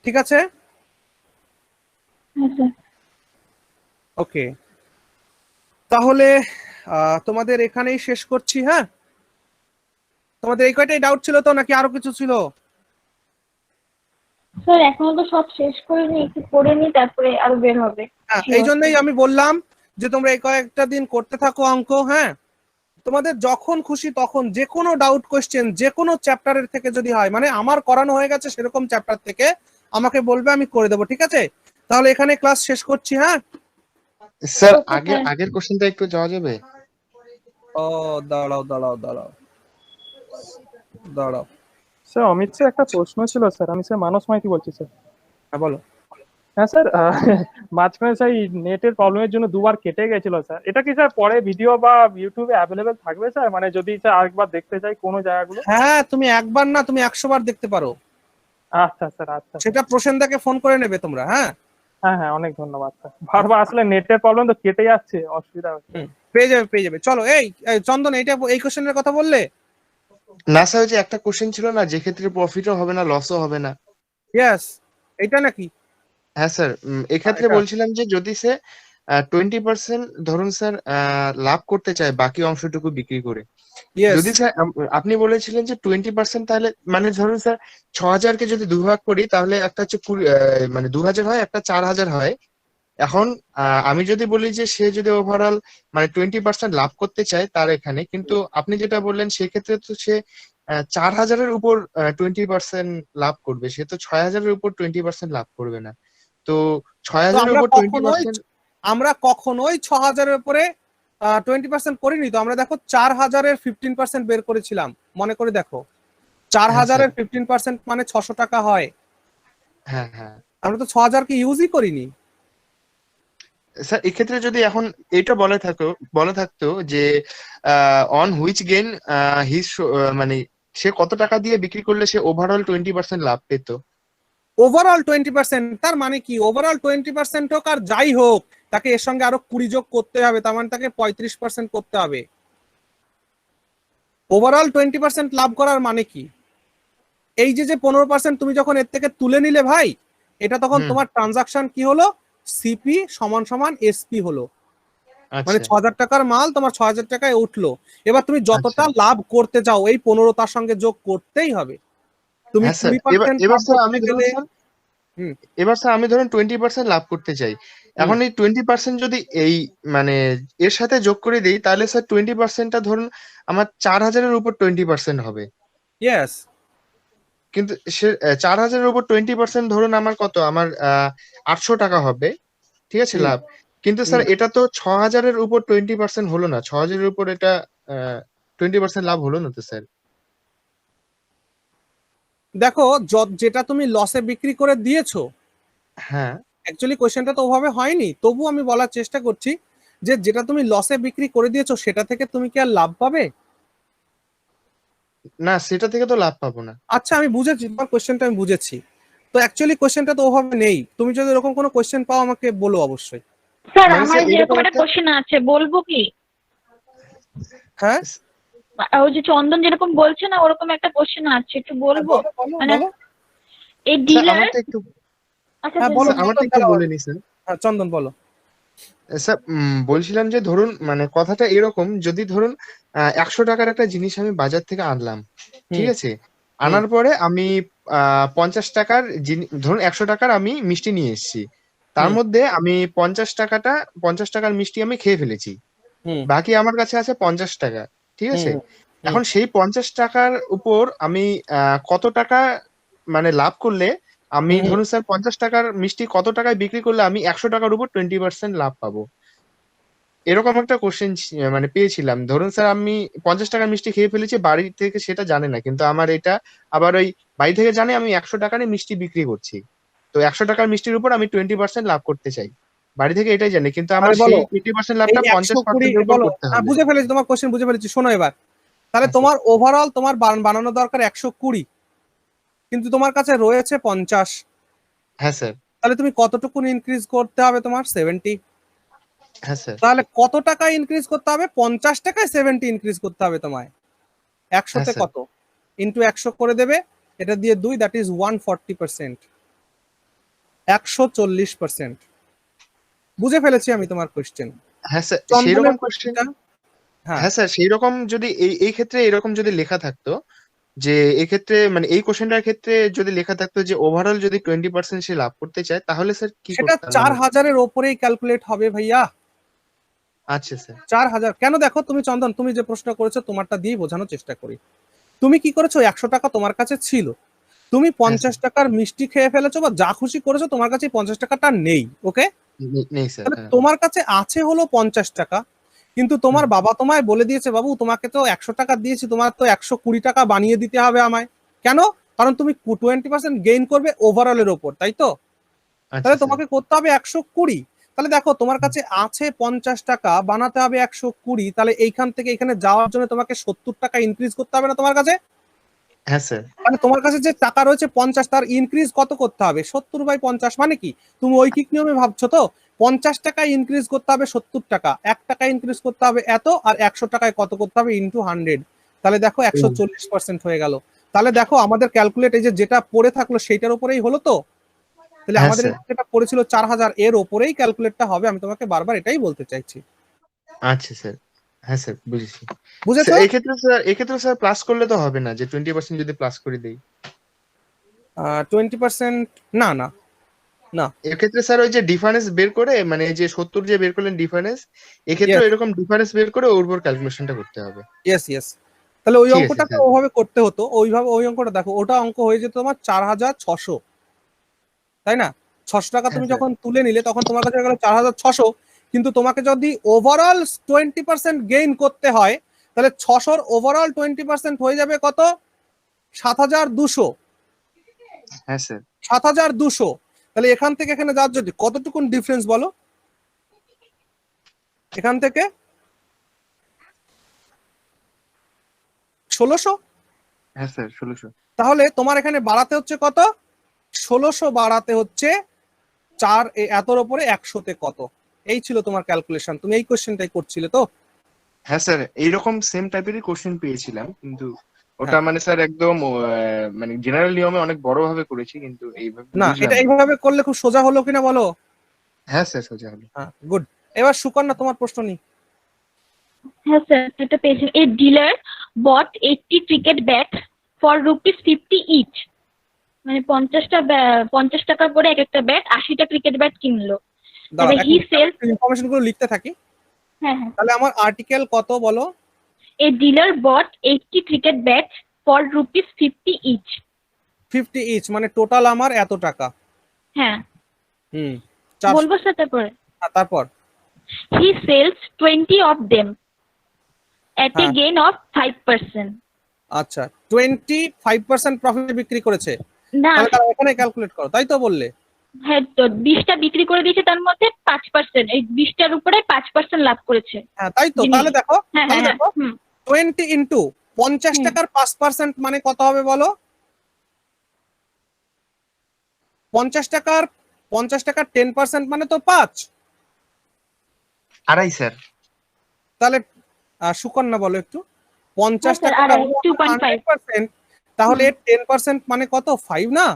Speaker 2: ঠিক আছে, ওকে, তাহলে তোমাদের এখানেই শেষ করছি। হ্যাঁ, তোমাদের এই কয়টাই ডাউট ছিল তো নাকি আরো কিছু ছিল?
Speaker 8: স্যার এখনো তো সব শেষ করিনি, একটু করে নি তারপরে আরো বের হবে।
Speaker 2: হ্যাঁ, এই জন্যই আমি বললাম যে তোমরা এই কয়েকটা দিন করতে থাকো অঙ্ক। হ্যাঁ, তোমাদের যখন খুশি তখন যে কোনো ডাউট কোশ্চেন যে কোনো চ্যাপ্টারের থেকে যদি হয়, মানে আমার করানো হয়ে গেছে সেরকম চ্যাপ্টার থেকে আমাকে বলবে, আমি করে দেবো। ঠিক আছে, তাহলে এখানে ক্লাস শেষ করছি। হ্যাঁ
Speaker 1: স্যার
Speaker 8: ওকে স্যার।
Speaker 1: আগের কোশ্চেনটা একটু যাওয়া যাবে?
Speaker 2: ও দাঁড়াও দাঁড়াও দাঁড়াও দাঁড়াও,
Speaker 7: স্যার অমিত স্যার একটা প্রশ্ন ছিল স্যার, আমি স্যার মানস মাইতি বলছি স্যার।
Speaker 2: হ্যাঁ বলো।
Speaker 7: হ্যাঁ স্যার, মাঝখানে স্যার নেটের প্রবলেমের জন্য দুবার কেটে গেছিল স্যার, এটা কি স্যার পরে ভিডিও বা ইউটিউবে অ্যাভেলেবেল থাকবে স্যার? মানে যদি স্যার আরেকবার দেখতে চাই কোনো জায়গাগুলো?
Speaker 2: হ্যাঁ, তুমি একবার না তুমি 100 বার দেখতে পারো,
Speaker 7: আচ্ছা স্যার, আচ্ছা
Speaker 2: সেটা প্রসেনদাকে ফোন করে নেবে তোমরা। হ্যাঁ
Speaker 7: হ্যাঁ হ্যাঁ, অনেক ধন্যবাদ স্যার। বারবার আসলে নেটের প্রবলেম তো কেটে যাচ্ছে, অসুবিধা হচ্ছে।
Speaker 2: পেয়ে যাবে পেয়ে যাবে। চলো, এই চন্দন, এইটা এই কোশ্চেনের কথা বললে?
Speaker 1: না স্যার, ওই যে একটা কোশ্চেন ছিল না, যে ক্ষেত্রে প্রফিটও হবে না লসও হবে না।
Speaker 2: ইয়েস, এটা নাকি?
Speaker 1: হ্যাঁ স্যার, এক্ষেত্রে
Speaker 2: এটা
Speaker 1: বলছিলাম যে যদি সে 20% ধরুন স্যার লাভ করতে চায় বাকি অংশটুকু বিক্রি করে,
Speaker 2: ইয়েস,
Speaker 1: যদি স্যার আপনি বলেছিলেন যে 20%, তাহলে মানে ধরুন স্যার 6000কে যদি দুভাগ করি তাহলে একটা হচ্ছে মানে 2000 হয়, একটা 4000 হয়। এখন আমি যদি বলি যে সে যদি ওভারঅল মানে 20% লাভ করতে চায় তার এখানে, কিন্তু আপনি যেটা বললেন সেক্ষেত্রে তো সে 4000-এর উপর 20% লাভ করবে, সে তো 6000-এর উপর 20% লাভ করবে না। তো
Speaker 2: তো
Speaker 1: 6000-এর উপর 20%।
Speaker 2: আমরা কখনোই 6000-এর উপরে 20% করিনি তো। আমরা দেখো 4000-এর 15% বের করেছিলাম, মনে করে দেখো।
Speaker 1: হ্যাঁ স্যার,
Speaker 2: 4000-এর 15% মানে 600 টাকা হয়।
Speaker 1: হ্যাঁ হ্যাঁ
Speaker 2: আমরা তো 6000-কে ইউজই করিনি।
Speaker 1: স্যার, এক্ষেত্রে যদি এখন এটা বলা থাকতো যে অন হুইচ গেইন হিজ, মানে সে কত টাকা দিয়ে বিক্রি করলে সে ওভারঅল 20% লাভ পেত।
Speaker 2: ওভারঅল 20%, তার মানে কি? ওভারঅল 20% হোক আর যাই হোক, তাকে এর সঙ্গে আরো 20 যোগ করতে হবে, তার মানে তাকে 35% করতে হবে। ওভারঅল 20% লাভ করার মানে কি? এই যে 15% তুমি যখন এর থেকে তুলে নিলে ভাই, এটা তখন তোমার ট্রানজাকশন কি হলো? সিপি সমান সমান এসপি হলো। মানে
Speaker 1: আচ্ছা
Speaker 2: 6000 টাকার মাল তোমার 6000 টাকায় উঠলো। এবার তুমি যতটা
Speaker 1: আচ্ছা।
Speaker 2: লাভ করতে চাও এই 15 তার সঙ্গে যোগ করতেই হবে। তুমি
Speaker 1: হ্যাঁ স্যার,
Speaker 2: 20%
Speaker 1: এবার
Speaker 2: লাভ
Speaker 1: স্যার
Speaker 2: করতে
Speaker 1: আমি ধরুন
Speaker 2: গেলে
Speaker 1: স্যার, এবার স্যার আমি ধরুন 20% লাভ করতে চাই। এখন এই 20% যদি এই মানে এর সাথে যোগ করে দিই, তাহলে স্যার 20%টা ধরুন আমার 4000-এর উপর 20% হবে।
Speaker 2: ইয়েস,
Speaker 1: কিন্তু সে 4000-এর উপর 20% ধরুন আমার কত, আমার 800 টাকা হবে, ঠিক আছে লাভ। কিন্তু স্যার এটা তো 6000-এর উপর 20% হলো না, 6000-এর উপর এটা 20% লাভ হলো না তো স্যার।
Speaker 2: দেখো যেটা তুমি লসে বিক্রি করে দিয়েছো,
Speaker 1: হ্যাঁ
Speaker 2: অ্যাকচুয়ালি কোশ্চেনটা তো ওভাবে হয়নি, তবু আমি বলার চেষ্টা করছি যে যেটা তুমি লসে বিক্রি করে দিয়েছো সেটা থেকে তুমি কি আর লাভ পাবে?
Speaker 1: না, সেটা থেকে তো লাভ পাবো না।
Speaker 2: আচ্ছা, আমি বুঝেছি তোমার কোশ্চেনটা, আমি বুঝেছি। তো অ্যাকচুয়ালি কোশ্চেনটা তো ওভাবে নেই। তুমি যদি এরকম কোনো কোশ্চেন পাও আমাকে বলো অবশ্যই।
Speaker 8: স্যার
Speaker 1: মানে
Speaker 8: আমার
Speaker 1: স্যার
Speaker 8: যেরকম
Speaker 1: এরকম
Speaker 8: একটা
Speaker 1: একটা,
Speaker 8: কোশ্চেন আছে, বলবো কি?
Speaker 2: হ্যাঁ,
Speaker 8: ওই যে চন্দন যেরকম বলছে না, ওরকম একটা কোশ্চেন আছে, একটু বলবো?
Speaker 2: বলো বলো
Speaker 8: মানে
Speaker 2: বলো।
Speaker 8: এই
Speaker 1: স্যার
Speaker 8: ডিলার,
Speaker 1: আমারটা একটু,
Speaker 8: আচ্ছা
Speaker 2: হ্যাঁ বলো,
Speaker 1: স্যার আমারটা
Speaker 2: চন্দন
Speaker 1: একটু
Speaker 2: দাঁড়াও।
Speaker 1: বলে নি স্যার।
Speaker 2: হ্যাঁ চন্দন বলো।
Speaker 1: স্যার বলছিলাম যে ধরুন মানে কথাটা এরকম, যদি ধরুন 100 টাকার একটা জিনিস আমি বাজার থেকে আনলাম, ঠিক আছে, আনার পরে আমি 50 টাকার ধরুন 100 টাকার আমি মিষ্টি নিয়ে এসেছি, তার মধ্যে আমি 50 টাকার মিষ্টি আমি খেয়ে ফেলেছি, বাকি আমার কাছে আছে 50 টাকা, ঠিক আছে। এখন সেই 50 টাকার উপর আমি কত টাকা মানে লাভ করলে আমি
Speaker 2: হুম।
Speaker 1: ধরুন স্যার 50 টাকার মিষ্টি কত টাকায় বিক্রি করলে আমি 100 টাকার উপর 20% লাভ পাবো, এরকম একটা কোশ্চেন মানে পেয়েছিলাম। ধরুন স্যার আমি 50 টাকার মিষ্টি খেয়ে ফেলেছি, বাড়ি থেকে সেটা জানে না, কিন্তু আমার এটা আবার ওই বাড়ি থেকে জানে আমি 100 টাকারই মিষ্টি বিক্রি করছি। তো 100 টাকার মিষ্টির উপর আমি 20% লাভ করতে চাই, বাড়ি থেকে এটাই জানে, কিন্তু আমার
Speaker 2: আরে
Speaker 1: সেই
Speaker 2: বলো
Speaker 1: 20%
Speaker 2: এই
Speaker 1: লাভটা
Speaker 2: 120
Speaker 1: 50% এর উপর
Speaker 2: বলো,
Speaker 1: করতে হবে।
Speaker 2: বুঝে ফেলেছি তোমার কোশ্চেন, বুঝে ফেলেছি, শোনো এবার। তাহলে
Speaker 1: হ্যাঁ স্যার।
Speaker 2: তোমার ওভারঅল তোমার বানানো দরকার 120, কিন্তু তোমার কাছে রয়েছে 50।
Speaker 1: হ্যাঁ স্যার।
Speaker 2: তাহলে তুমি কতটুকুন ইনক্রিজ করতে হবে? তোমার 70।
Speaker 1: হ্যাঁ স্যার।
Speaker 2: তাহলে কত টাকা ইনক্রিজ করতে হবে? 50 টাকায় 70 ইনক্রিজ করতে হবে তোমায়।
Speaker 1: হ্যাঁ
Speaker 2: 100তে
Speaker 1: স্যার।
Speaker 2: কত? ইন্টু 100 করে দেবে, এটা দিয়ে 2, দ্যাট ইজ 140%, 140%। বুঝে ফেলেছি আমি তোমার কোশ্চেন।
Speaker 1: হ্যাঁ স্যার,
Speaker 2: চন্দনের
Speaker 1: সেইরকম কোশ্চেন।
Speaker 2: কোশ্চেনটা, হ্যাঁ
Speaker 1: হ্যাঁ স্যার, সেইরকম যদি এই ক্ষেত্রে এরকম যদি লেখা থাকতো যে এক্ষেত্রে মানে এই কোশ্চেনটার ক্ষেত্রে যদি লেখা থাকতো যে ওভারঅল যদি 20% সে লাভ করতে চায়, তাহলে স্যার কি
Speaker 2: সেটা
Speaker 1: করতাম মানে?
Speaker 2: 4000-এর ওপরেই ক্যালকুলেট হবে ভাইয়া।
Speaker 1: আচ্ছা স্যার।
Speaker 2: 4000 কেন? দেখো তুমি চন্দন, তুমি যে প্রশ্ন করেছো তোমারটা দিয়ে বোঝানোর চেষ্টা করি। তুমি কি করেছো? 100 টাকা তোমার কাছে ছিল, তুমি
Speaker 1: হ্যাঁ
Speaker 2: 50
Speaker 1: স্যার।
Speaker 2: টাকার মিষ্টি খেয়ে ফেলেছো বা যা খুশি করেছো, তোমার কাছে 50 টাকাটা নেই। ওকে,
Speaker 1: নেই স্যার।
Speaker 2: তাহলে
Speaker 1: হ্যাঁ।
Speaker 2: তোমার কাছে আছে হলো 50 টাকা, কিন্তু তোমার
Speaker 1: হুম।
Speaker 2: বাবা তোমায় বলে দিয়েছে, বাবু তোমাকে তো 100 টাকা দিয়েছি, তোমার তো 120 টাকা বানিয়ে দিতে হবে আমায়। কেন? কারণ তুমি 20% গেইন করবে ওভারঅলের ওপর, তাই তো?
Speaker 1: আচ্ছা
Speaker 2: তাহলে
Speaker 1: স্যার।
Speaker 2: তোমাকে করতে হবে 120। তাহলে দেখো তোমার কাছে আছে 50 টাকা, বানাতে হবে 120, তাহলে এইখান থেকে এখানে যাওয়ার জন্য তোমাকে 70 টাকা ইনক্রিজ করতে হবে না তোমার কাছে?
Speaker 1: হ্যাঁ স্যার।
Speaker 2: মানে তোমার কাছে যে টাকা রয়েছে 50, তার ইনক্রিজ কত করতে হবে? 70/50। মানে কি তুমি ঐকিক নিয়মে ভাবছো তো? 50 টাকা ইনক্রিজ করতে হবে 70 টাকা, 1 টাকা ইনক্রিজ করতে হবে এত, আর 100 টাকায় কত করতে হবে? ইন্টু 100। তাহলে দেখো 140% হয়ে গেল। তাহলে দেখো আমাদের ক্যালকুলেট এই যে যেটা পড়ে থাকলো সেইটার উপরেই হলো তো। তাহলে
Speaker 1: হ্যাঁ
Speaker 2: আমাদের
Speaker 1: স্যার।
Speaker 2: যেটা পড়েছিল 4000, এর ওপরেই ক্যালকুলেটটা হবে। আমি তোমাকে বারবার এটাই বলতে চাইছি।
Speaker 1: আচ্ছা স্যার। হ্যাঁ স্যার, বুঝেছি। স্যার
Speaker 2: বুঝেছো?
Speaker 1: এক্ষেত্রে স্যার প্লাস করলে তো হবে না, যে 20% যদি প্লাস করে দেই?
Speaker 2: 20%? না না না।
Speaker 1: এক্ষেত্রে স্যার ওই যে ডিফারেন্স বের করে, মানে এই যে 70 যে বের করলেন ডিফারেন্স, এক্ষেত্রে
Speaker 2: ইয়েস
Speaker 1: এরকম ডিফারেন্স বের করে ওর উপর ক্যালকুলেশনটা করতে হবে।
Speaker 2: Yes yes. তাহলে ওই
Speaker 1: ঠিক আছে
Speaker 2: অঙ্কটাকে
Speaker 1: স্যার।
Speaker 2: ওভাবে করতে হতো, ওইভাবে ওই অঙ্কটা দেখো, ওটা অঙ্ক হয়ে যেত তোমার 4600, তাই না? 600 টাকা
Speaker 1: হ্যাঁ
Speaker 2: তুমি
Speaker 1: স্যার।
Speaker 2: যখন তুলে নিলে তখন তোমার কাছে গেল 4600, কিন্তু তোমাকে যদি ওভারঅল 20% গেইন করতে হয়, তাহলে 600-র ওভারঅল 20% হয়ে যাবে কত? 7200।
Speaker 1: হ্যাঁ স্যার।
Speaker 2: 7200। তাহলে এখান থেকে এখানে যাওয়ার জন্য কতটুকুন ডিফারেন্স বলো? এখান থেকে 1600।
Speaker 1: হ্যাঁ স্যার, 1600।
Speaker 2: তাহলে তোমার এখানে বাড়াতে হচ্ছে কত? 1600 বাড়াতে হচ্ছে 4, এতর উপরে 100-তে কত? এই ছিল তোমার ক্যালকুলেশন, তুমি এই কোশ্চেনটাই করছিলে তো?
Speaker 1: হ্যাঁ স্যার, এইরকম সেম টাইপেরই কোশ্চেন পেয়েছিলাম, কিন্তু ওটা
Speaker 2: হ্যাঁ,
Speaker 1: মানে স্যার একদম মানে জেনারেল নিয়মে অনেক বড় ভাবে করেছি, কিন্তু এইভাবে
Speaker 2: না
Speaker 1: বুঝলাম
Speaker 2: এটা
Speaker 1: না।
Speaker 2: এইভাবে করলে খুব সোজা হলো কিনা বলো?
Speaker 1: হ্যাঁ স্যার, সোজা হলো।
Speaker 2: হ্যাঁ, গুড। এবার সুকন্যা তোমার প্রশ্ন নি।
Speaker 8: হ্যাঁ স্যার, এটা পেয়েছি। A dealer bought 80 cricket bat for ₹50 each, মানে 50 টাকা করে এক একটা ব্যাট, 80টা ক্রিকেট ব্যাট কিনলো।
Speaker 2: দাঁড়াও,
Speaker 8: তাহলে হি সেল,
Speaker 2: ইনফরমেশন গুলো লিখতে থাকি।
Speaker 8: হ্যাঁ হ্যাঁ,
Speaker 2: তাহলে আমার আর্টিকেল কত বলো?
Speaker 8: A dealer bought 80 cricket bat for ₹50 each.
Speaker 2: 50 each, মানে টোটাল আমার এত টাকা।
Speaker 8: হ্যাঁ,
Speaker 2: হুম, 400।
Speaker 8: বলবো স্যার তারপরে?
Speaker 2: তারপর?
Speaker 8: He sells 20 of them at a
Speaker 2: হ্যাঁ,
Speaker 8: gain of 5%.
Speaker 2: আচ্ছা, 25% প্রফিটে বিক্রি করেছে।
Speaker 8: না,
Speaker 2: তাহলে তারা এখানে ক্যালকুলেট করো, তাই তো বললে?
Speaker 8: হ্যাঁ তো 20টা বিক্রি করে দিয়েছে, তার মধ্যে 5%, এই 20টার উপরে 5% লাভ করেছে।
Speaker 2: হ্যাঁ, তাই তো।
Speaker 8: যিনি,
Speaker 2: তাহলে দেখো,
Speaker 8: হ্যাঁ
Speaker 2: তাহলে
Speaker 8: হ্যাঁ হ্যাঁ,
Speaker 2: দেখো 20 ইন্টু 50
Speaker 8: হুম।
Speaker 2: টাকার 5% মানে কত হবে বলো? 50 টাকার 10% মানে তো 5।
Speaker 1: আড়াই স্যার।
Speaker 2: তাহলে সুকন্যা বলো একটু, 50
Speaker 8: হ্যাঁ স্যার,
Speaker 2: টাকার
Speaker 8: আর 2.5।
Speaker 2: 100%, তাহলে 10% মানে কত? 5 না?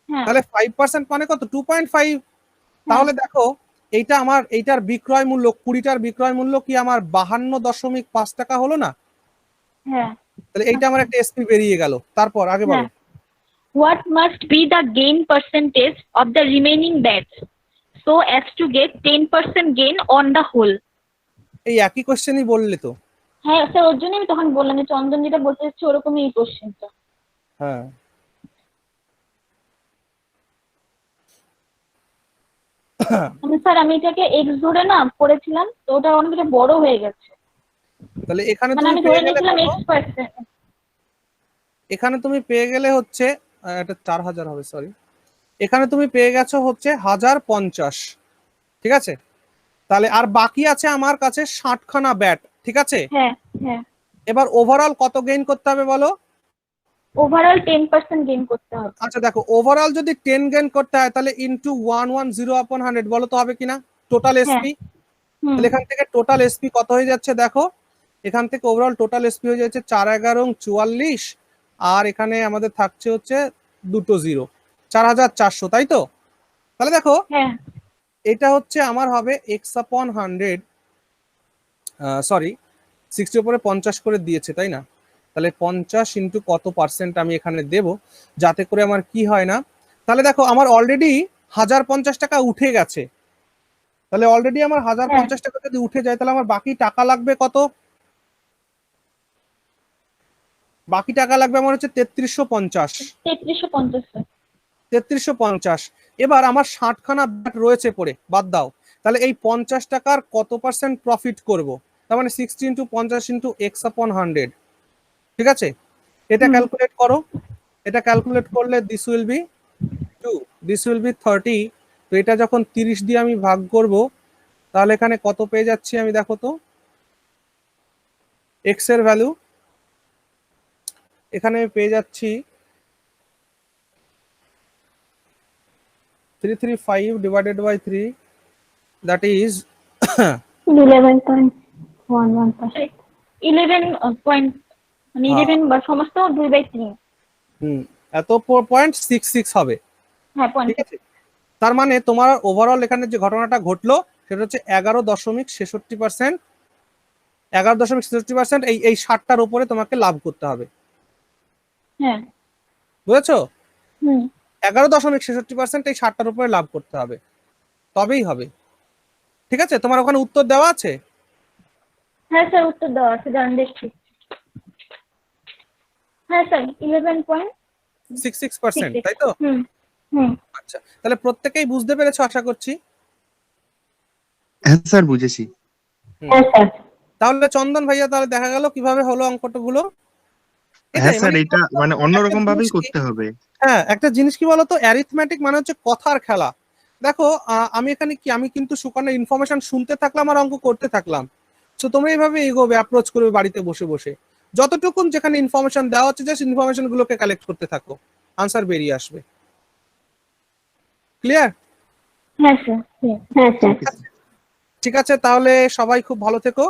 Speaker 8: হ্যাঁ
Speaker 2: তাহলে 5% মানে কত? 2.5।
Speaker 8: হ্যাঁ
Speaker 2: তাহলে দেখো, এইটা আমার, এইটার বিক্রয় মূল্য, 20টার বিক্রয় মূল্য কি আমার 52.5 টাকা হলো না?
Speaker 8: হ্যাঁ
Speaker 2: তাহলে এইটা আমার একটা এসপি বেরিয়ে গেল। তারপর আগে বলো।
Speaker 8: হ্যাঁ। What must be the gain percentage of the remaining bets so as to get 10% gain on the whole?
Speaker 2: এই একই কোশ্চেনই বললে তো।
Speaker 8: হ্যাঁ স্যার, ওর জন্য আমি তখন বললাম যে চন্দন যেটা বলতে চাচ্ছে ওরকমই এই কোশ্চেনটা।
Speaker 2: হ্যাঁ,
Speaker 8: স্যার আমি এটাকে এক্স ধরে না করেছিলাম, তো ওটা অনেকটা বড় হয়ে গেছে।
Speaker 2: তাহলে এখানে
Speaker 8: মানে
Speaker 2: তুমি
Speaker 8: আমি
Speaker 2: পেয়ে
Speaker 8: ধরে
Speaker 2: গেলে
Speaker 8: নিয়েছিলাম
Speaker 2: কত?
Speaker 8: X%।
Speaker 2: এখানে তুমি পেয়ে গেলে হচ্ছে এটা 4000 হবে, সরি। এখানে তুমি পেয়ে গেছো হচ্ছে 1050, ঠিক আছে? তাহলে আর বাকি আছে আমার কাছে 60খানা ব্যাট, ঠিক আছে?
Speaker 8: হ্যাঁ হ্যাঁ,
Speaker 2: এবার ওভারঅল কত গেইন করতে হবে বলো?
Speaker 8: ওভারঅল 10% গেইন করতে হবে।
Speaker 2: আচ্ছা দেখো, ওভারঅল যদি 10 গেইন করতে হয় তাহলে ইনটু 110/100 বলো তো হবে কিনা টোটাল
Speaker 8: হ্যাঁ।
Speaker 2: এসপি।
Speaker 8: হুম।
Speaker 2: তাহলে এখান থেকে টোটাল এসপি কত হয়ে যাচ্ছে দেখো, এখান থেকে ওভারঅল টোটাল এসপি হয়ে যাচ্ছে 4-11-44, আর এখানে আমাদের থাকছে হচ্ছে দুটো জিরো, 4400, তাই তো? তাহলে দেখো
Speaker 8: হ্যাঁ
Speaker 2: এটা হচ্ছে আমার হবে x/100, সরি 60 উপরে 50 করে দিয়েছে তাই না? তাহলে 50 ইন্টু কত পার্সেন্ট আমি এখানে দেব, যাতে করে আমার কি হয় না, তাহলে দেখো আমার অলরেডি 1050 টাকা উঠে গেছে। তাহলে অলরেডি আমার 1050 টাকা যদি উঠে যায় তাহলে আমার বাকি টাকা লাগবে কত? বাকি টাকা লাগবে আমার হচ্ছে 3350।
Speaker 8: 3350 স্যার।
Speaker 2: 3350। এবার আমার 60খানা ব্যাট রয়েছে পড়ে, বাদ দাও। তাহলে এই 50 টাকার কত পার্সেন্ট প্রফিট করব? তার মানে 60 ইন্টু 50 ইন্টু x/100, ঠিক আছে? এটা ক্যালকুলেট করো। এটা ক্যালকুলেট করলে this will be 2, this will be 30। তো এটা যখন 30 দিয়ে আমি ভাগ করব তাহলে এখানে কত পেয়ে যাচ্ছি আমি, দেখো তো এক্স এর ভ্যালু এখানে আমি পেয়ে যাচ্ছি 335 divided by 3, that is
Speaker 8: 11.11%। 11 point, মানে
Speaker 2: হ্যাঁ।
Speaker 8: 11 বা সমস্ত 2/3।
Speaker 2: এত 0.66 হবে,
Speaker 8: হ্যাঁ,
Speaker 2: ঠিক আছে? তার মানে তোমার ওভারঅল এখানে যে ঘটনাটা ঘটলো সেটা হচ্ছে 11.66%। 11.66% এই 60টার উপরে তোমাকে লাভ করতে হবে,
Speaker 8: হ্যাঁ।
Speaker 2: বুঝেছো?
Speaker 8: হুম।
Speaker 2: 11.66% এই 60টার উপরে লাভ করতে হবে, তবেই হবে, ঠিক আছে? তোমার ওখানে উত্তর দেওয়া আছে?
Speaker 8: হ্যাঁ স্যার, উত্তর দেওয়া আছে, দাঁড়ান দেখছি। হ্যাঁ স্যার,
Speaker 2: 11.66%,
Speaker 8: 11.66।
Speaker 2: তাই তো?
Speaker 8: হুম হুম।
Speaker 2: আচ্ছা, তাহলে প্রত্যেকেই বুঝতে পেরেছো আশা করছি।
Speaker 1: হ্যাঁ স্যার, বুঝেছি।
Speaker 8: হ্যাঁ স্যার।
Speaker 2: তাহলে চন্দন ভাইয়া, তাহলে দেখা গেল কিভাবে হলো অঙ্কটাগুলো।
Speaker 1: হ্যাঁ
Speaker 2: এটাই
Speaker 1: স্যার,
Speaker 2: মানে
Speaker 1: এটা মানে
Speaker 2: একটা
Speaker 1: অন্যরকম ভাবেই
Speaker 2: জিনিস কি,
Speaker 1: করতে হবে।
Speaker 2: হ্যাঁ একটা জিনিস কি বলতো, অ্যারিথমেটিক মানে হচ্ছে কথার খেলা। দেখো আমি এখানে কি, আমি কিন্তু সুকন্যার ইনফরমেশন শুনতে থাকলাম আর অঙ্ক করতে থাকলাম। তো তোমরা এইভাবে এগোবে, অ্যাপ্রোচ করবে বাড়িতে বসে বসে, যতটুকুন যেখানে ইনফরমেশন দেওয়া হচ্ছে জাস্ট ইনফরমেশন গুলোকে কালেক্ট করতে থাকো, আনসার বেরিয়ে আসবে। ক্লিয়ার?
Speaker 8: হ্যাঁ স্যার। হ্যাঁ স্যার।
Speaker 2: ঠিক আছে, তাহলে সবাই খুব ভালো থেকো।